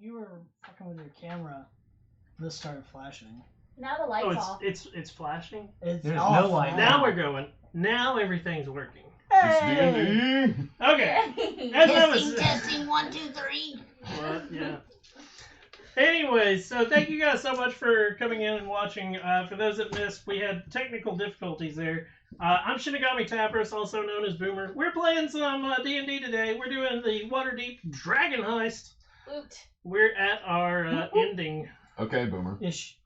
you were fucking with your camera, this started flashing. Now the lights off. It's flashing. There's no light. Now we're going. Now everything's working. Hey! It's D&D. Okay. As I was Testing 1, 2, 3. What? Yeah. Anyways, so thank you guys so much for coming in and watching. For those that missed, we had technical difficulties there. I'm Shinigami Tapperus, also known as Boomer. We're playing some D&D today. We're doing the Waterdeep Dragon Heist. Woot. We're at our ending. Okay, Boomer. Ish.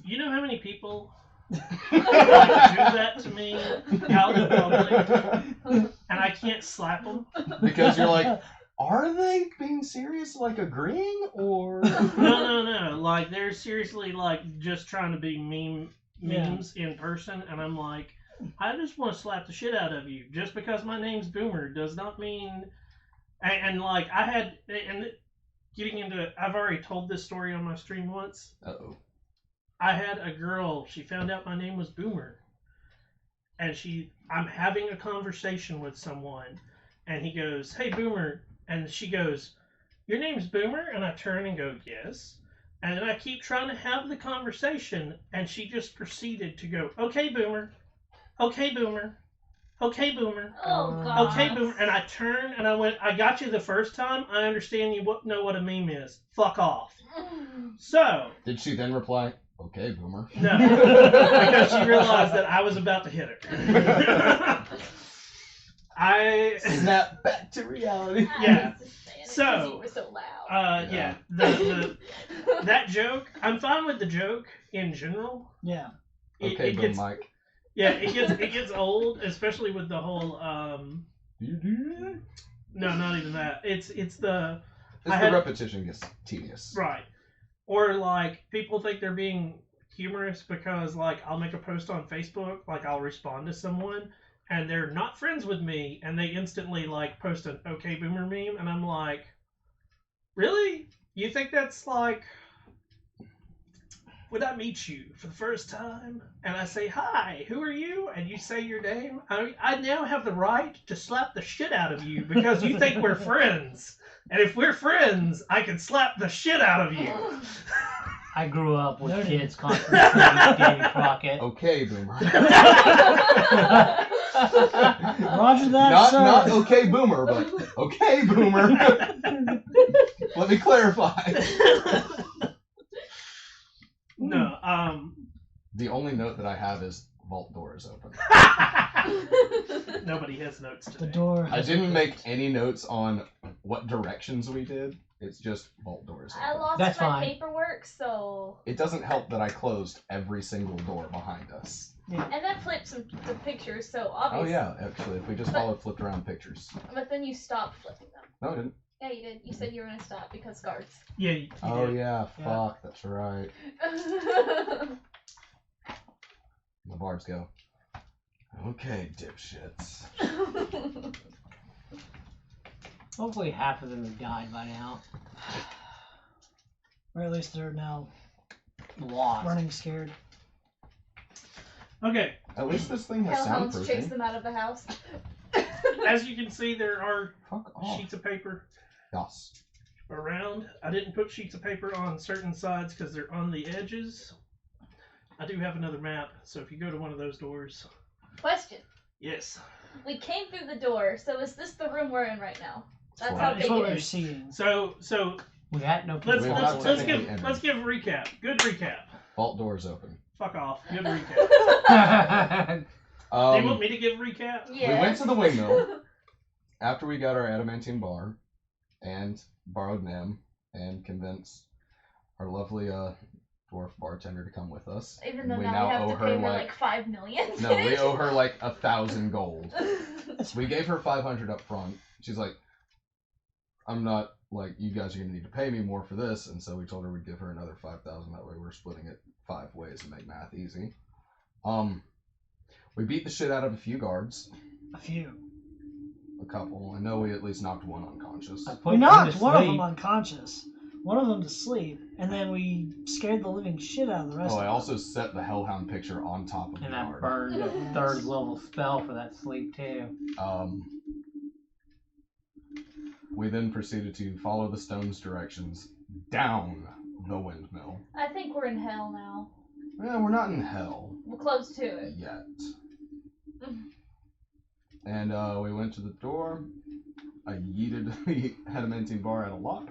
You know how many people do that to me out in public, and I can't slap them? Because you're like, are they being serious, like agreeing, or? No. Like, they're seriously, like, just trying to be memes in person, and I'm like, I just want to slap the shit out of you. Just because my name's Boomer does not mean... And like, I had... And getting into it, I've already told this story on my stream once. Uh-oh. I had a girl, she found out my name was Boomer. And I'm having a conversation with someone, and he goes, hey, Boomer. And she goes, your name's Boomer? And I turn and go, yes. And then I keep trying to have the conversation, and she just proceeded to go, okay, Boomer. Okay, Boomer. Okay, Boomer. Oh, God. Okay, Boomer. And I turned and I went, I got you the first time. I understand you know what a meme is. Fuck off. So. Did she then reply, okay, Boomer? No. Because she realized that I was about to hit her. I snap back to reality. Yeah. So you were so loud. Yeah. That joke, I'm fine with the joke in general. Yeah. Okay, Boom Mike. Yeah, it gets old, especially with the whole No, not even that. It's the repetition gets tedious. Right. Or like people think they're being humorous because like I'll make a post on Facebook, like I'll respond to someone and they're not friends with me and they instantly like post an okay Boomer meme and I'm like, really? You think that's like, when I meet you for the first time and I say, hi, who are you? And you say your name, I now have the right to slap the shit out of you because you think we're friends. And if we're friends, I can slap the shit out of you. I grew up with kids constantly saying Davy Crockett. Okay, Boomer. Roger that, sir. Not okay, Boomer, but okay, Boomer. Let me clarify. No, The only note that I have is vault door is open. Nobody has notes today. The door. I didn't make any notes on what directions we did. It's just vault doors open. I lost That's my fine. paperwork, so... It doesn't help that I closed every single door behind us. Yeah. And that flipped the pictures, so Oh obviously... yeah, actually, if we just followed flipped around pictures. But then you stopped flipping them. No, I didn't. Yeah, you did. You said you were going to stop because guards. Yeah, you Oh did. yeah, fuck, that's right. The bards go, okay, dipshits. Hopefully half of them have died by now. Or at least they're now Lost. running scared. Okay, At least this thing has Hellhounds chase soundproofing. them out of the house. as you can see, there are Fuck off. sheets of paper Yes. around. I didn't put sheets of paper on certain sides because they're on the edges. I do have another map, so if you go to one of those doors... Question. Yes. We came through the door, so is this the room we're in right now? That's Well, how That's big what it we're is. seeing. So We had no let's We people. have let's technically give entered. let's give a recap. Good recap. Vault doors open. Fuck off. Give a recap. Do you want Um, me to give a recap? Yeah. We went to the windmill after we got our adamantine bar and borrowed Nem and convinced our lovely dwarf bartender to come with us. Even though we now we have owe to her pay her like 5 million. No, we owe her like 1,000 gold. We gave her 500 up front. She's like, I'm not, like, you guys are going to need to pay me more for this. And so we told her we'd give her another 5,000. That way we're splitting it 5 ways to make math easy. We beat the shit out of a few guards. A few. A couple. I know we at least knocked one unconscious. I put We him knocked to one of sleep. them unconscious. One of them to sleep. And then we scared the living shit out of the rest Oh, of I them. also set the Hellhound picture on top of the And I guard. burned a 3rd level spell for that sleep too. We then proceeded to follow the stone's directions down the windmill. I think we're in hell now. Well, we're not in hell We're close to it. yet. And we went to the door. I yeeted the adamantine bar at a lock.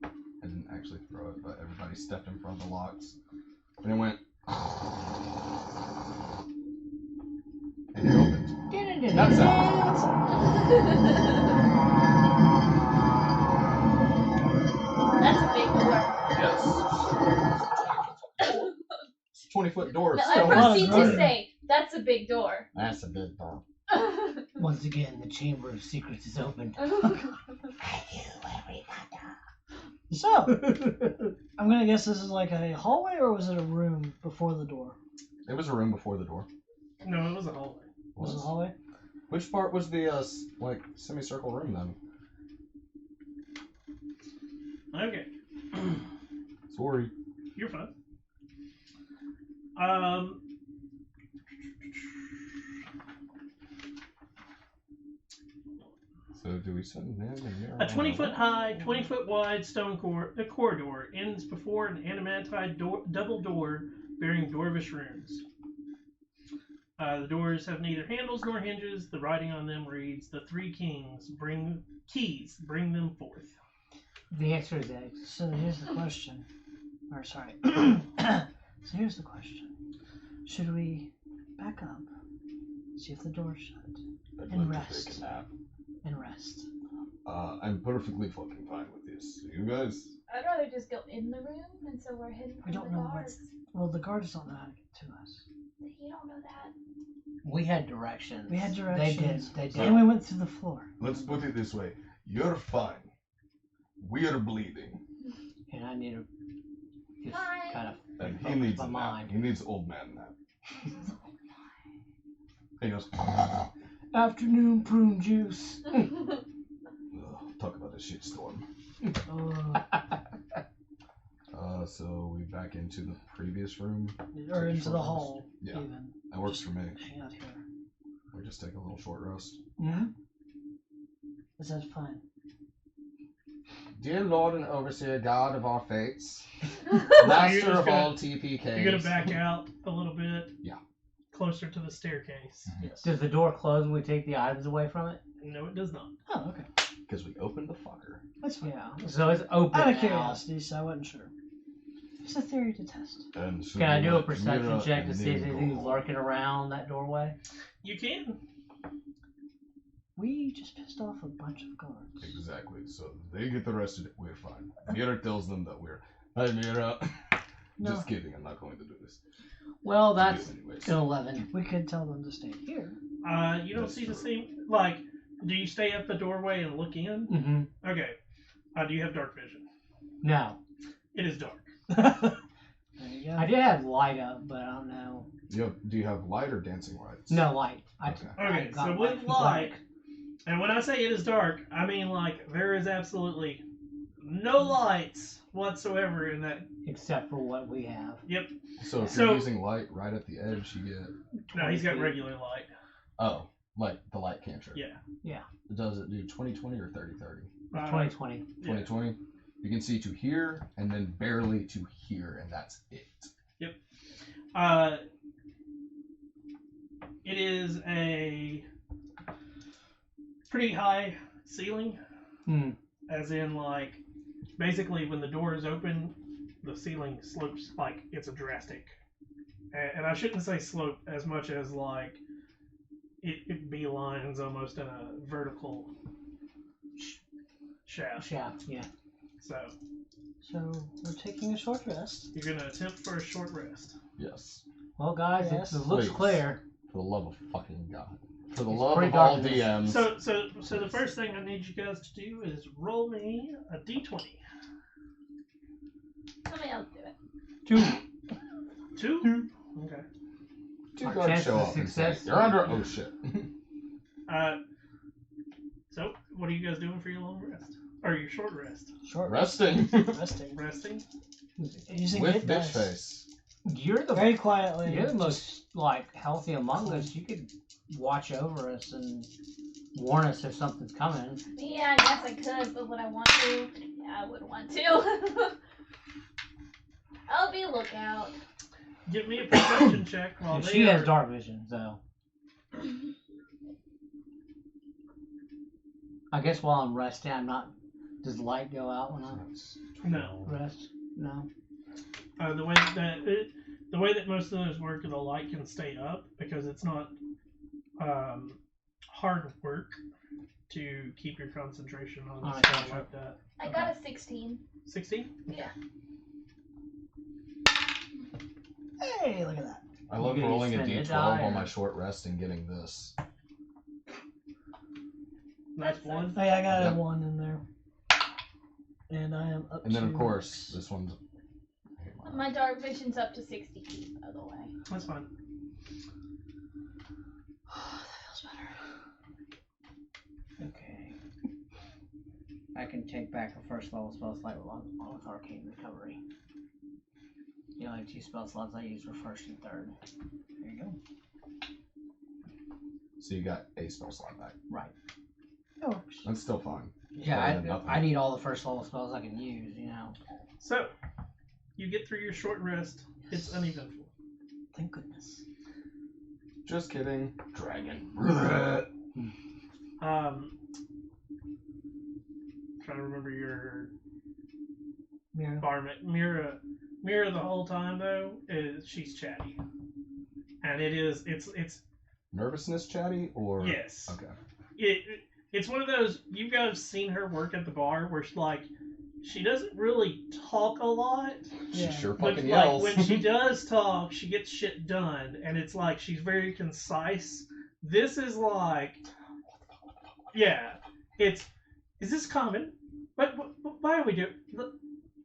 I didn't actually throw it, but everybody stepped in front of the locks. And it went. And it opened. That sound. That's a big door. Yes. It's a 20-foot door. No, I Stone. proceed Right. to say, that's a big door. That's a big door. Once again, the Chamber of Secrets is open. So, I'm gonna guess this is like a hallway, or was it a room before the door? It was a room before the door. No, it was a hallway. Was it a hallway? Which part was the like semicircle room then? Okay. Sorry. You're fine. So do we send them and mirror? A 20-foot high, 20-foot wide stone corridor ends before an adamantine double door bearing dwarvish runes. The doors have neither handles nor hinges. The writing on them reads, "The three kings bring them forth." The answer is X. So here's the question. Or sorry. So here's the question. Should we back up, see if the door's shut, I'd and like to rest. take a nap. and rest? I'm perfectly fucking fine with this. You guys? I'd rather just go in the room, and so we're hidden from We don't the know guards. Well, the guards don't know how to get to us. You don't know that. We had directions. We had directions. They did. And we went through the floor. Let's put it this way. You're fine. We're bleeding. And I need to just Fine. kind of And he focus needs my a nap. mind. He needs old man nap. He goes, Afternoon prune juice. "Ugh, talk about a shitstorm. So we back into the previous room. Or into the Short hall, rest? Yeah. even. That works for me. Hang out here. We just take a little short rest. Mm-hmm. Is that fine? Dear Lord and Overseer, God of all fates, You're Master just of gonna- all TPKs. You're gonna back out a little bit. Yeah. Closer to the staircase. Yes. Does the door close when we take the items away from it? No, it does not. Oh, okay. Because we opened the fucker. That's fine. Yeah. So it's open Out of now. curiosity, so I wasn't sure. It's a theory to test. And should Can I we do a let perception Mira check and to see if Nin go anything's home? lurking around that doorway? You can. We just pissed off a bunch of guards. Exactly. So they get arrested, we're fine. Mira tells them that we're. Hi, Mira. No, Just kidding. I'm not going to do this. Well, To you that's anyways. an 11. we could tell them to stay here. You don't That's see the true. same. Like, do you stay at the doorway and look in? Mm-hmm. Okay. Do you have dark vision? No. It is dark. There you go. I did have light up, but I don't know. Do you have light or dancing lights? No light. Okay. Okay, got so with black. light, and when I say it is dark, I mean like there is absolutely no lights whatsoever in that. Except for what we have. Yep. So if So- you're using light right at the edge, you get. No, he's got 20 feet. regular light. Oh, like the light cantrip. Yeah. Does it do 20/20 or 30/30? 2020. Yeah. 20/20. You can see to here and then barely to here, and that's it. It is a pretty high ceiling, Hmm. as in like basically when the door is open, the ceiling slopes like it's a drastic. And I shouldn't say slope as much as like it beelines almost in a vertical shaft. Shaft, yeah. So So we're taking a short rest. you're gonna attempt for a short rest. Yes. Well, guys, Yes. it looks Please. clear. For the love of fucking God. For the It's love pretty of all dark in this. DMs. So the first thing I need you guys to do is roll me a d20. Somebody else do it. 2. 2? Okay. Two Our guards chances show of up and say, success "You're are under." good. Oh shit. So what are you guys doing for your long rest? Or your short rest? Short Resting. resting. Resting? Using With hit bitch dice. face. You're the Very quietly. You're the most like healthy among us. You could watch over us and warn us if something's coming. Yeah, I guess I could, but would I want to? Yeah, I would want to. I'll be a lookout. Give me a perception check while If they she are... has dark vision, so. I guess while I'm resting, I'm not. Does light go out when I No. rest? No. The way that most of those work, the light can stay up because it's not hard work to keep your concentration on On a stuff cantrip. like that. I got a 16. 16? Yeah. Hey, look at that. I love You gonna rolling a spend it, d12 on or- my short rest and getting this. Nice one. Oh yeah, I got Yep. a 1 in there. And I am up And then, to... of course, this one's. My dark vision's up to 60 feet, by the way. That's fine. that feels better. Okay. I can take back a first level spell slot with Arcane Recovery. The only 2 spell slots I use were first and third. There you go. So you got a spell slot back. Right. That works. That's still fine. Yeah, Better than nothing. I need all the first level spells I can use, you know. So, you get through your short rest. It's uneventful. Thank goodness. Just kidding. Dragon. Trying to remember your Mira. barmaid. Mira the whole time though she's chatty, and it's Nervousness chatty or? yes. Okay. It's one of those, you guys seen her work at the bar where she doesn't really talk a lot, Yeah. She sure but fucking like yells. when she does talk, she gets shit done, and it's like she's very concise. This is like, yeah, is this common? But why are we doing?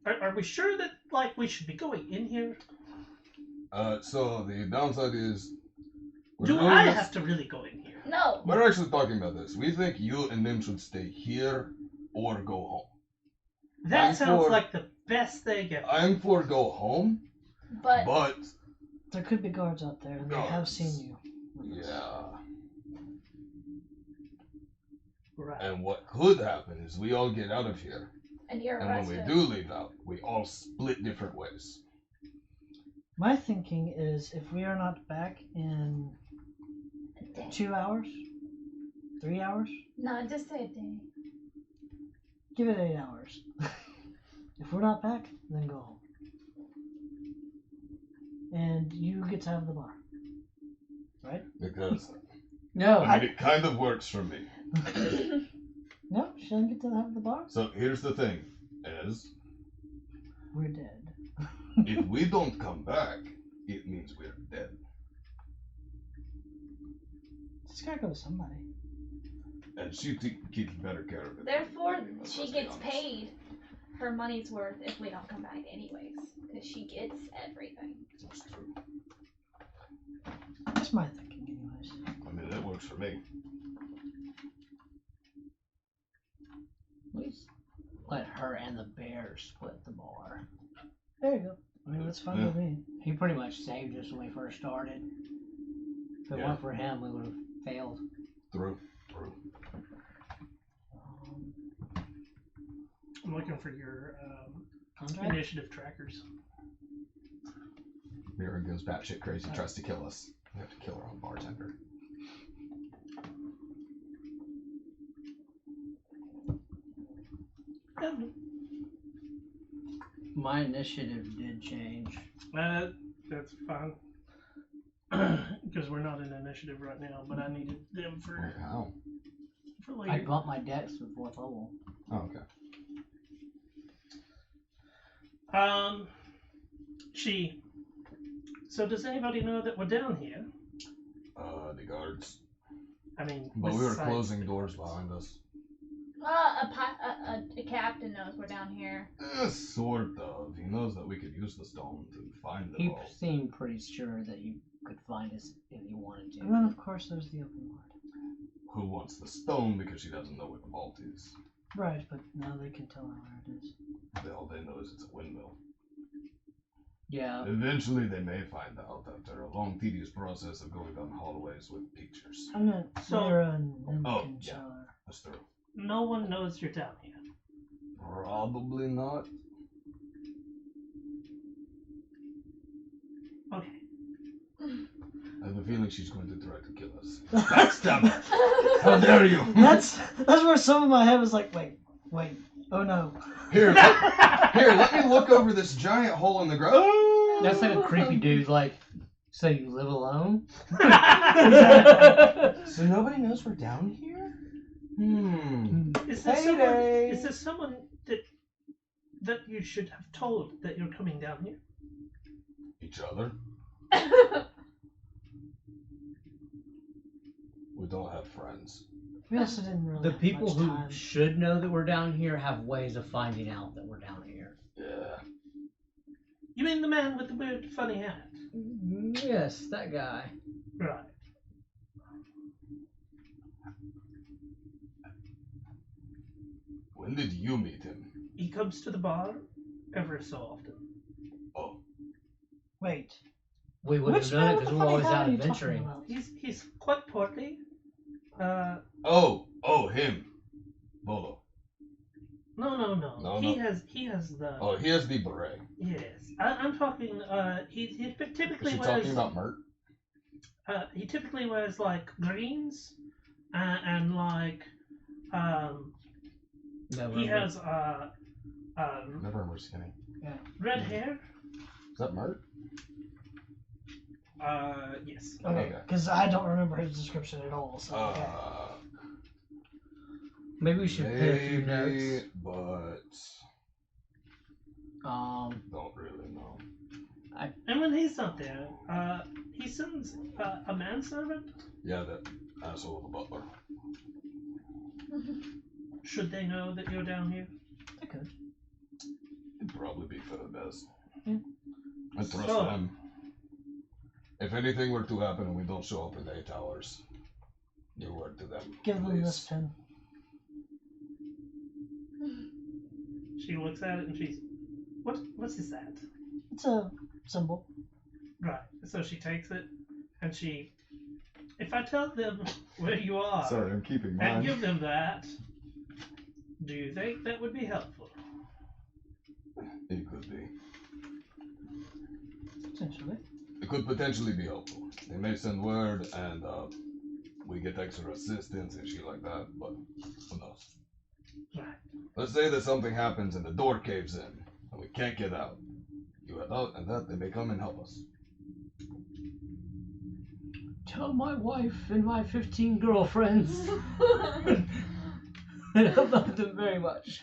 Are we sure that like we should be going in here? So the downside is. Do I have to really go in here? No. We're actually talking about this. We think you and them should stay here or go home. That I'm sounds for- like the best thing ever. I'm for go home, But but There could be guards out there, and they have Guards. seen you. yeah. Right. And what could happen is we all get out of here, and you're and when we arrested. do leave out, we all split different ways. My thinking is if we are not back in A day. 2 hours, 3 hours, No, just say a day. give it 8 hours. If we're not back, then go home. And you get to have the bar. Right? Because No. I mean, it kind of works for me. No, she doesn't get to have the bar? So here's the thing: is We're dead. if we don't come back, it means we're dead. Just gotta go with somebody. And she keeps better care of it. Therefore, I mean, let's she be gets honest. paid her money's worth if we don't come back anyways. Because she gets everything. That's true. That's my thinking, anyways. I mean, that works for me. At least let her and the bear split the bar. There you go. I mean, that's fine Yeah. with me. He pretty much saved us when we first started. If it Yeah. weren't for him, we would have failed. Through. I'm looking for your Contract? initiative trackers. Mira goes batshit crazy, tries to kill us. We have to kill our own bartender. My initiative did change. That's fine. Because we're not in initiative right now, but I needed them Wait, for how? for I later. bumped my dex to 4th level. Oh, okay. So does anybody know that we're down here? The guards. I mean, But we were besides closing the doors guards. behind us. A captain knows we're down here. Sort of. He knows that we could use the stone to find them He all. seemed pretty sure that you could find us if you wanted And then, to. of course, there's the open ward. Who wants the stone because she doesn't know where the vault is. Right, but now they can tell her where it is. All they know is it's a windmill. Yeah. Eventually, they may find out after a long, tedious process of going down hallways with pictures. I'm not So- Mira and Nim Oh, can yeah. tell her. That's true. No one knows you're down here. Probably not. Okay. I have a feeling she's going to try to kill us. Backstabber! How dare you! That's where some of my head was like, wait, oh no. Here, let me look over this giant hole in the ground. That's like a creepy dude. Like, so you live alone? So nobody knows we're down here? Is there Payday. someone that you should have told that you're coming down here? Each other? We don't have friends. We also didn't really The have people much who time. should know that we're down here have ways of finding out that we're down here. Yeah. You mean the man with the weird, funny hat? Yes, that guy. Right. When did you meet him? He comes to the bar every so often. Oh. Wait. We wouldn't Which have known man it with because the we're funny always hat out are you talking adventuring. about? He's quite portly. Oh, him. Bolo. No. No, he no. has the. Oh, he has the beret. Yes, I'm talking. He Is typically she wears. talking about Mert? He typically wears like greens, and like Never he mind. has Never remember skinny. red hair. Is that Mert? Yes. Okay, Okay. because I don't remember his description at all. So okay. Maybe we should put a few Maybe, notes. but don't really know. And when he's not there, he sends a manservant. Yeah, that asshole of a butler. Should they know that you're down here? I could. It'd probably be for the best. Yeah. I trust So- them. If anything were to happen and we don't show up in 8 hours, your word to them. Give them please. this pen. She looks at it and she's, what's this at? It's a symbol. Right. So she takes it and she, if I tell them where you are Sorry, I'm keeping and mine. give them that, do you think that would be helpful? It could be. Essentially. It could potentially be helpful. They may send word and we get extra assistance and shit like that, but who knows? Right. Let's say that something happens and the door caves in and we can't get out. You head out and that they may come and help us. Tell my wife and my 15 girlfriends that I love them very much.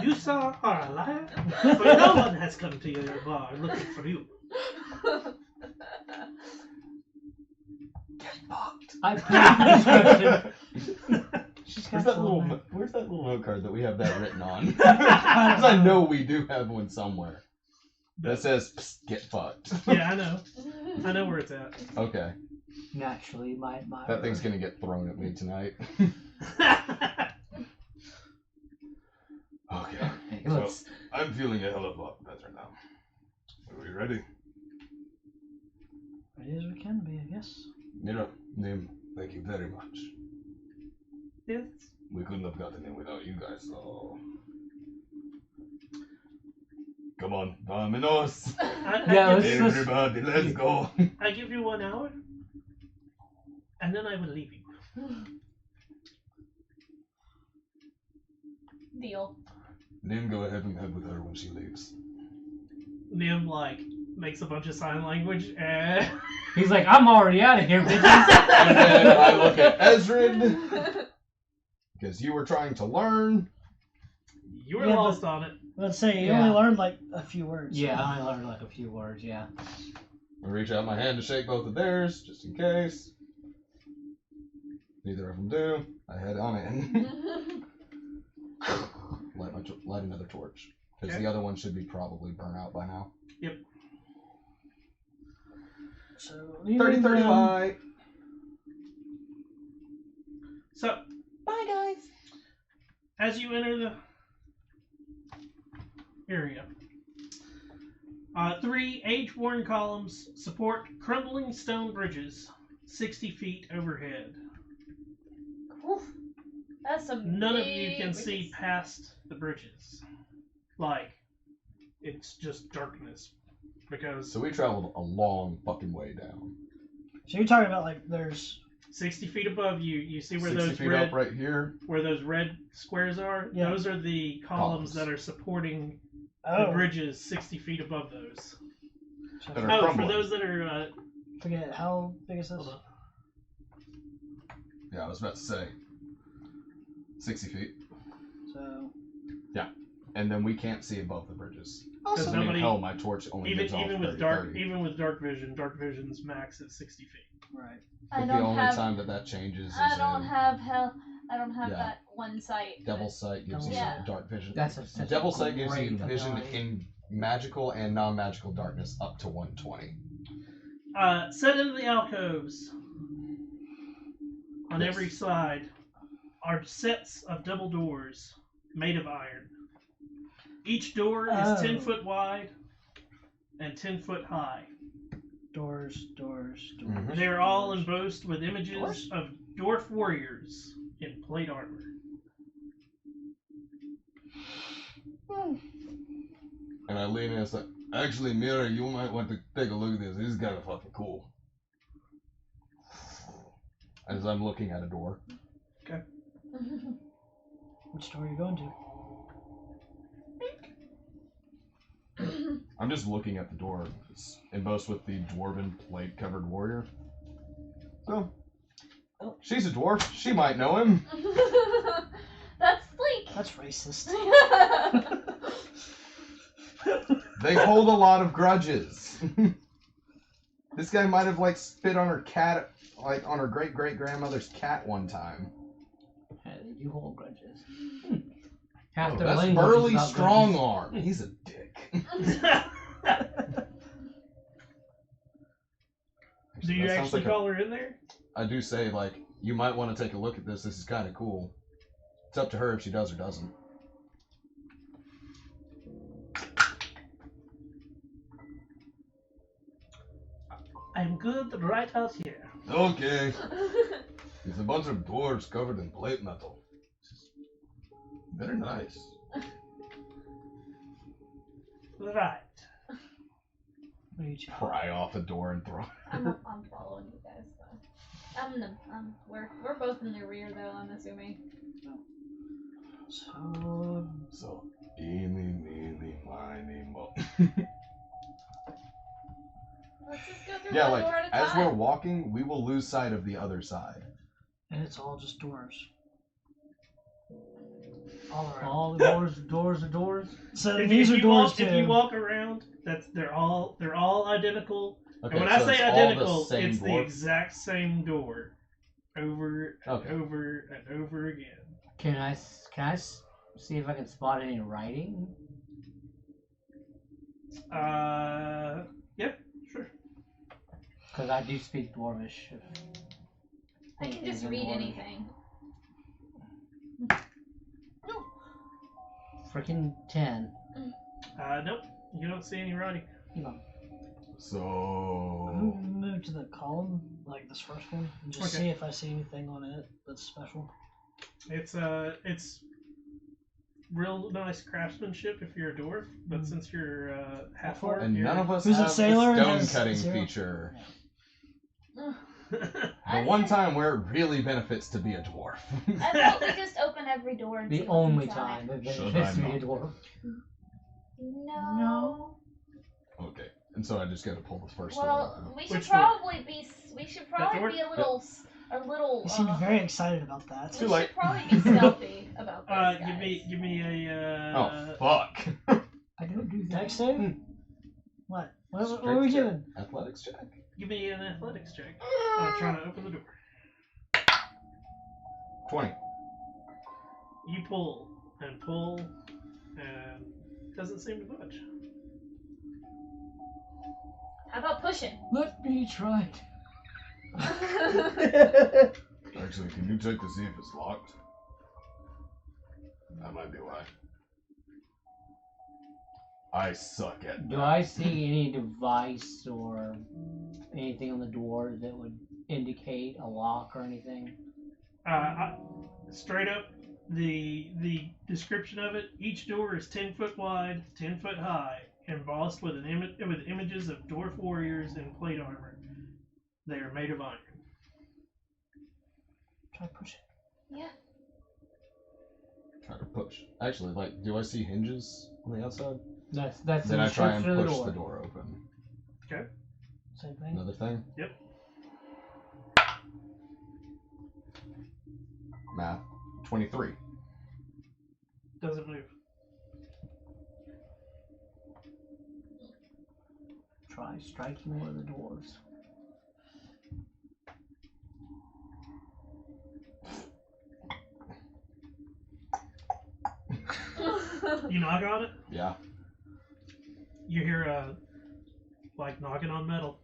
You, sir, are a liar, for no one has come to your bar looking for you. Get fucked. I put the description. She's Where's got that you on little? Where's that little note card that we have that written on? Because I know we do have one somewhere that says "Psst, "Get fucked." Yeah, I know where it's at. Okay, Naturally, my that thing's gonna get thrown at me tonight. Okay, Hey, let's- I'm feeling a hell of a lot better now. Are we ready? Ready as we can be, I guess. Mira, Nim, thank you very much. Yes. We couldn't have gotten in without you guys, so. Come on, vámonos! Yeah, I give Everybody, let's go! I give you 1 hour, and then I will leave you. Deal. Nim, go ahead and head with her when she leaves. Nim like makes a bunch of sign language and He's like, I'm already out of here, bitches. And then I look at Ezrin, because you were trying to learn. you were Yeah, lost on it. Let's say you Yeah. only learned like a few words. Yeah, I learned like a few words, yeah. I reach out my hand to shake both of theirs, just in case. Neither of them do. I head on in. Light another torch. Because Okay. the other one should be probably burnt out by now. So 30, 30 light. So Bye, guys. as you enter the area, 3 age-worn columns support crumbling stone bridges 60 feet overhead. Oof. That's some None of big you can see bridges. past the bridges. Like, it's just darkness. Because So we traveled a long fucking way down. So you're talking about like there's 60 feet above you, you see where 60 those feet red up right here. where those red squares are? Yeah. Those are the columns Columns. that are supporting oh the bridges 60 feet above those. so that are Oh, for crumbling. those that are I forget how big is this? hold on. Yeah, I was about to say 60 feet. So And then we can't see above the bridges. Because I mean, nobody, hell, my torch only gives off even with 30, dark 30. even with dark vision's max at 60 feet. right. I But the don't only have. time that changes is I don't in have hell. I don't have Yeah. that one sight. Devil Sight gives you Yeah. dark vision. That's a such Devil a Sight gives you great vision ability. in magical and non-magical darkness up to 120. Set into the alcoves on Yes. every side are sets of double doors made of iron. Each door is 10 Oh. foot wide and 10 foot high. Doors. Mhm. They are all doors. embossed with images Doors? of dwarf warriors in plate armor. And I lean in and say, actually, Mira, you might want to take a look at this. This is kind of fucking cool. As I'm looking at a door. Which door are you going to? I'm just looking at the door. It's embossed with the dwarven plate-covered warrior. So, she's a dwarf. She might know him. That's Sleek. That's racist. They hold a lot of grudges. This guy might have like spit on her cat, like on her great-great-grandmother's cat one time. Yeah, they do hold grudges. Half Oh, their that's language is Burly about Strong grudges. Arm. He's a dick. Do you That sounds actually like call her in there? I do say, like, you might want to take a look at this. This is kind of cool. It's up to her if she does or doesn't. I'm good right out here. Okay. It's a bunch of dwarves covered in plate metal. Very nice. Right. What are you two? Pry off a door and throw. I'm following you guys. So. We're both in the rear though. I'm assuming. So So, eeny, meeny, miny, mo. Let's just go through Yeah, one like, door at a as time. we're walking, we will lose sight of the other side. and it's all just doors. All around. All the doors are doors. So If these you are doors walk, too. if you walk around, they're all identical. Okay, And when I so say it's all identical, the same it's the dwarf? exact same door, over and Okay. over and over again. Can I see if I can spot any writing? Yeah, sure. Because I do speak Dwarvish. I can just read anything. Freaking 10. Nope, you don't see any writing. So, Move to the column, like this first one, and just Okay. see if I see anything on it that's special. It's real nice craftsmanship if you're a dwarf, but since you're half orc, and none of us Who's a have sailor and the stone has cutting zero? feature. The I one think- time where it really benefits to be a dwarf. I thought we just open every door and see The what's only inside. time it Should benefits I to be a not? dwarf. No. Okay, and so I just got to pull the first Well, door. we should Which door? probably be. We should door? probably be a little. You seemed very excited about that. Too We late. should probably be stealthy about this, guys. give me a Oh, fuck. I don't do that. Dex save? What? What are Strength we check. doing? Athletics check. give me an athletics check. I'm trying to open the door. 20. You pull and it doesn't seem to budge. How about pushing? Let me try. Actually, can you check to see if it's locked? That might be why. I suck at Do I see any device or anything on the door that would indicate a lock or anything? Straight up, the description of it: each door is 10 foot wide, 10 foot high, embossed with with images of dwarf warriors in plate armor. They are made of iron. Try push it. Yeah. Try to push. Actually, like, do I see hinges on the outside? That's Then the I try and description of push the the door. door open. Same thing. Another thing? Yep. Math. 23. Doesn't move. Try striking one of the dwarves. You knock on it. Yeah. You hear like knocking on metal.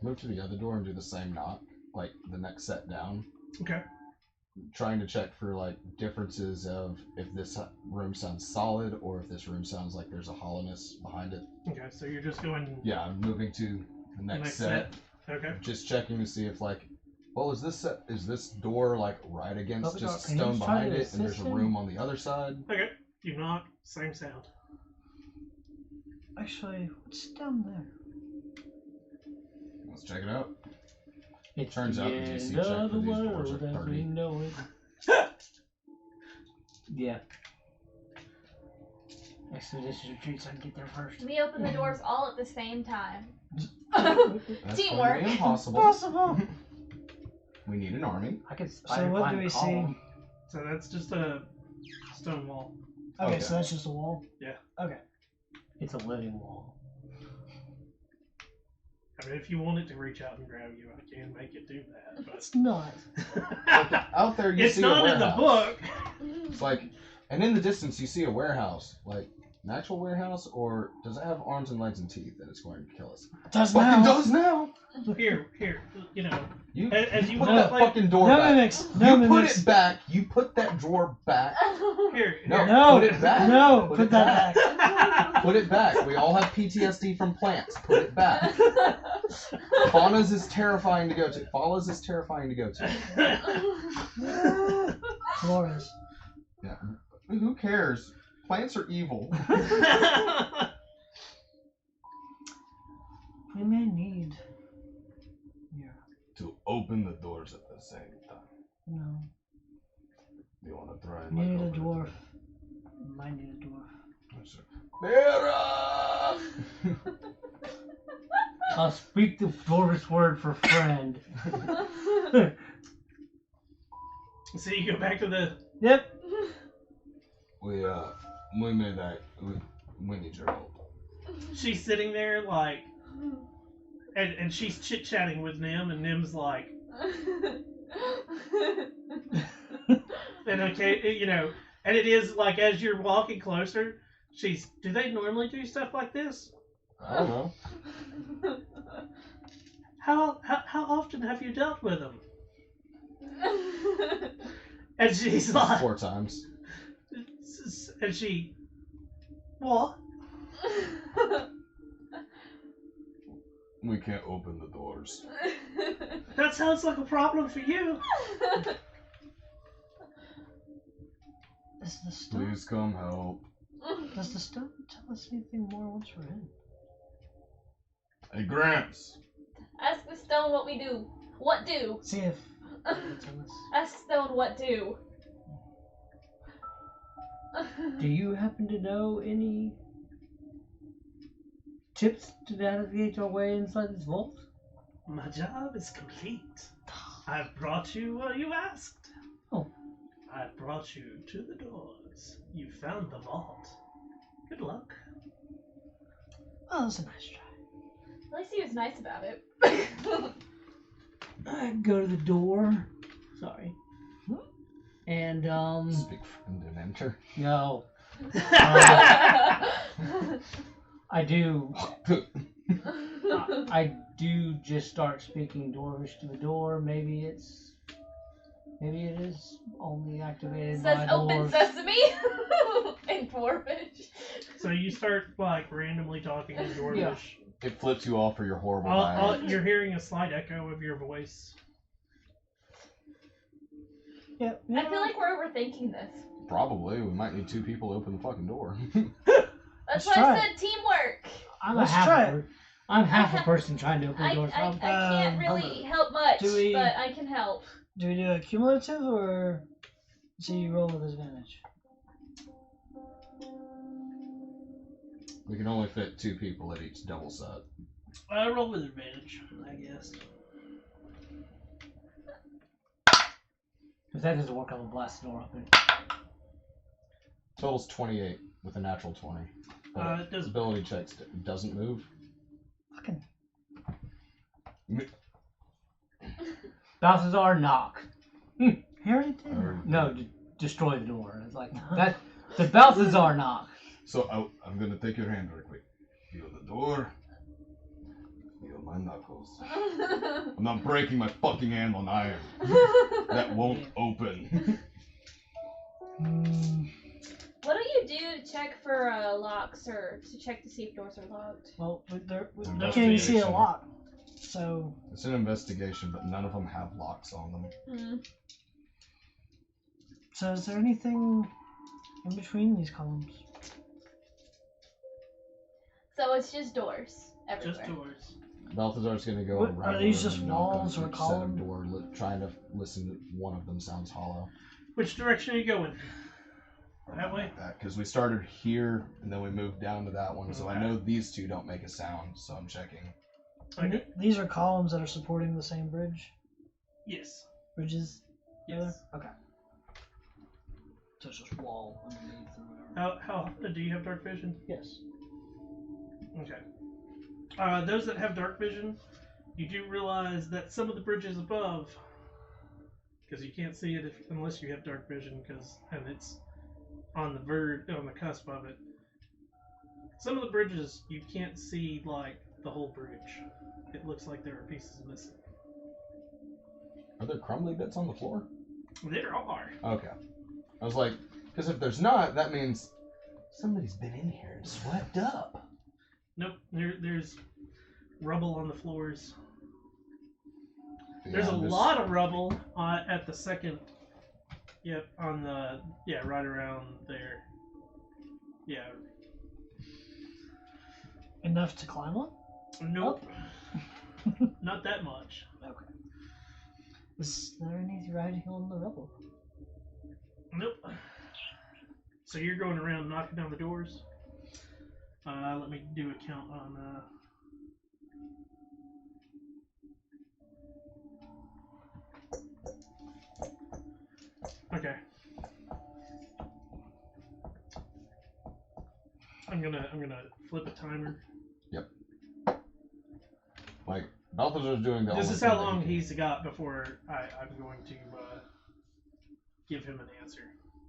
Move to the other door and do the same knock. Like, the next set down. Okay. Trying to check for, like, differences of if this room sounds solid or if this room sounds like there's a hollowness behind it. Okay, so you're just going Yeah, I'm moving to the next set. Okay. Just checking to see if, like, well, is this door, like, right against Polka just dot, can you stone try behind to it and there's a assist him? room on the other side? Okay. You knock, same sound. Actually, what's down there? Let's check it out. It Turns out the DC check of for the these doors world are as 30. we know it. Yeah. Expedition retreat so I can get there first. We open the doors all at the same time. That's going to Teamwork. be impossible. Possible. We need an army. I could So spider what climb do the we see? column. So that's just a stone wall. Okay, Okay. so that's just a wall. Yeah. Okay. It's a living wall. I mean, if you want it to reach out and grab you, I can make it do that. But It's not. Out there, you it's see not a in the warehouse. book. It's like, and in the distance, you see a warehouse. Like, an actual warehouse, or does it have arms and legs and teeth and it's going to kill us? It does Fucking now. does now! Here, you know, You as you put walk, that like, fucking door No back. mimics. No You put mimics. it back. You put that drawer back. here, No, No. put it back. No, Put put it that back. back. Put it back. We all have PTSD from plants. Put it back. Fauna's is terrifying to go to. Fala's is terrifying to go to. Flores. Yeah. Who cares? Plants are evil. We may need. Yeah. To open the doors at the same time. No. You want to try and We need a open it? dwarf. Might need a dwarf. Yes, sir. Mira! I'll speak the dwarvish word for friend. So you go back to the. Yep. We made that. We need your help. She's sitting there like, and she's chit chatting with Nim, and Nim's like, and okay, you know, and it is like as you're walking closer, she's. Do they normally do stuff like this? I don't know. How often have you dealt with them? And she's like, 4 times. and she, what? We can't open the doors. That sounds like a problem for you. Is the stone? Please come help. Does the stone tell us anything more once we're in? Hey, Gramps. Ask the stone what we do. What do? See if. It'll tell us. Ask stone what do. Do you happen to know any tips to navigate our way inside this vault? My job is complete. I've brought you what you asked. Oh. I've brought you to the doors. You found the vault. Good luck. Oh, that's a nice try. At least he was nice about it. I go to the door. Sorry. And Speak friend and enter. no. I do I do just start speaking Dwarvish to the door. Maybe it's Maybe it is only activated Says by open doors. sesame in Dwarvish. So you start like randomly talking in Dwarvish. Yeah. It flips you off for your horrible dialect. You're hearing a slight echo of your voice. Yeah. I feel like we're overthinking this. Probably. We might need 2 people to open the fucking door. That's Let's why try I said teamwork. Let's try it. I'm half I a person trying to open I, the door. I, I can't really help much, do we- but I can help. Do we do a cumulative or so you roll with advantage? We can only fit 2 people at each double set. I roll with advantage, I guess. If that doesn't work, I'm gonna blast the door open. Total's 28 with a natural 20. But It doesn't. ability checks doesn't move. Fucking. Balthazar, knock. He already did. No, destroy the door. It's like that. The Balthazar knock. So I'm gonna take your hand real quick. Feel the door. Feel my knuckles. I'm not breaking my fucking hand on iron. That won't open. What do you do to check for locks or to check to see if doors are locked? Well, we Investigation. can't even see a lock. So It's an investigation, but none of them have locks on them. Hmm. So is there anything in between these columns? So it's just doors everywhere. Just doors. Balthazar's gonna go What- around. are these the room just and knock on walls or each columns? set of door, trying to listen. To one of them sounds hollow. Which direction are you going? That way? Because we started here and then we moved down to that one, so I Okay. know these 2 don't make a sound. So I'm checking. And Okay. these are columns that are supporting the same bridge. Yes. Bridges. together? Yes. Okay. So it's just wall underneath or whatever. How do you have dark vision? Yes. Okay. Those that have dark vision, you do realize that some of the bridges above, because you can't see it unless you have dark vision, and it's on the cusp of it. Some of the bridges you can't see like the whole bridge. It looks like there are pieces missing. Are there crumbly bits on the floor? There are. Okay. I was like, because if there's not, that means somebody's been in here and swept up. Nope. There's rubble on the floors. Yeah, There's a I'm just- lot of rubble at the second. Yep, right around there. Yeah. Enough to climb up? Nope. Not that much. Okay. Is there any writing on the rubble? Nope. So you're going around knocking down the doors. Let me do a count on. Okay. I'm gonna flip a timer. Like, Balthazar's doing the This only is thing how that he long can. he's got before I'm going to give him an answer.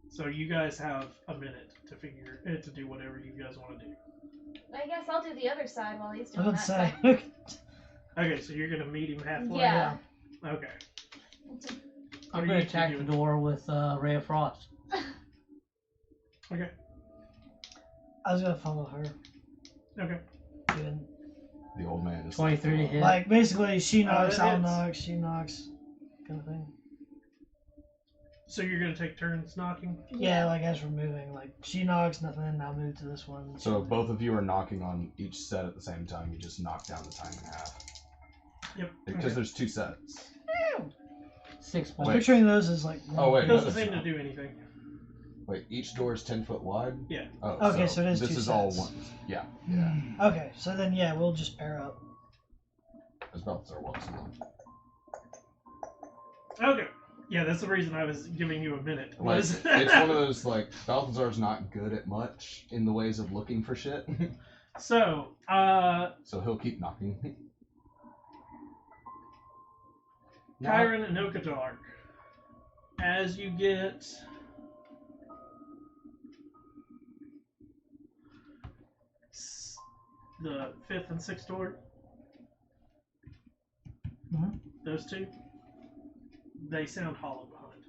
So you guys have a minute to do whatever you guys want to do. I guess I'll do the other side while he's I doing would that say. side. Okay, so you're gonna meet him halfway. Yeah. Okay. What I'm are gonna you two attack the doing? door with Ray of Frost. Okay. I was gonna follow her. Okay. Even, The old man is 23 to hit. like basically, she knocks, that I'll hits. knock, she knocks, kind of thing. So you're gonna take turns knocking. Yeah, like as we're moving, like she knocks, nothing. I'll move to this one. So if both of you are knocking on each set at the same time, you just knock down the time in half. Yep. Because Okay. there's 2 sets. 6 I was points. picturing those as like. Oh, wait, It no, doesn't that's seem to not. do anything. Wait, each door is 10 foot wide? Yeah. Oh, Okay, so it is this 2 is all sets. one. Yeah, yeah. Okay, so then yeah, we'll just pair up. As Balthazar walks along. Okay. Yeah, that's the reason I was giving you a minute. Like, was- it's one of those, like, Balthazar's not good at much in the ways of looking for shit. So, So he'll keep knocking. Kyron and Okadar, as you get the 5th and 6th door, Mhm. those two, they sound hollow behind.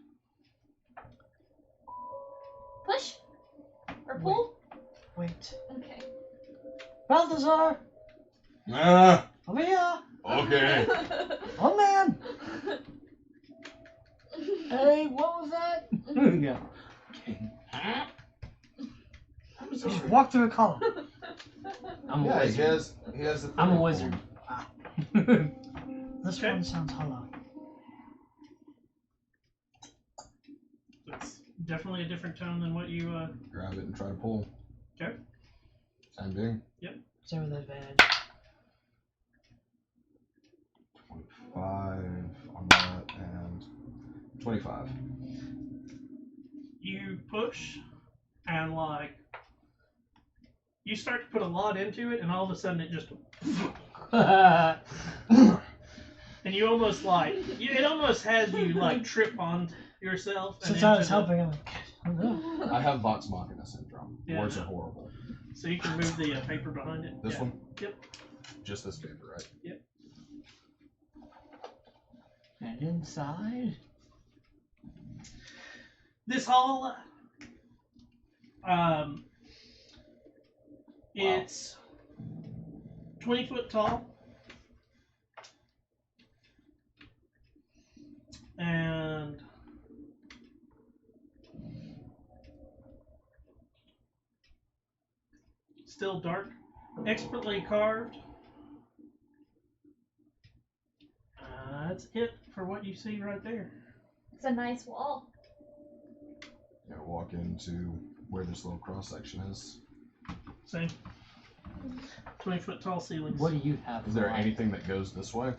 Purple? Wait. Okay. Balthazar! Ah, Over here! okay. Oh man! Hey, what was that? Yeah. Just walk through a column. I'm a Yeah, wizard. he has the I'm a third wizard. form. This Okay. one sounds hollow. It's definitely a different tone than what you. Grab it and try to pull. Okay. Same thing. Same with advantage. 25 on that and 25. You push, and like you start to put a lot into it, and all of a sudden it just. And you almost like it almost has you like trip on yourself. And Since I was into the- helping him. Oh, I have Vox Machina syndrome. Yeah, Words no. are horrible. So you can move the paper behind it. This Yeah. one? Yep. Just this paper, right? And inside. This hall, it's 20 foot tall, and still dark, expertly carved. That's it for what you see right there. It's a nice wall. Yeah, walk into where this little cross section is. Same. 20 foot tall ceilings. What do you have? Is there for light? anything that goes this way?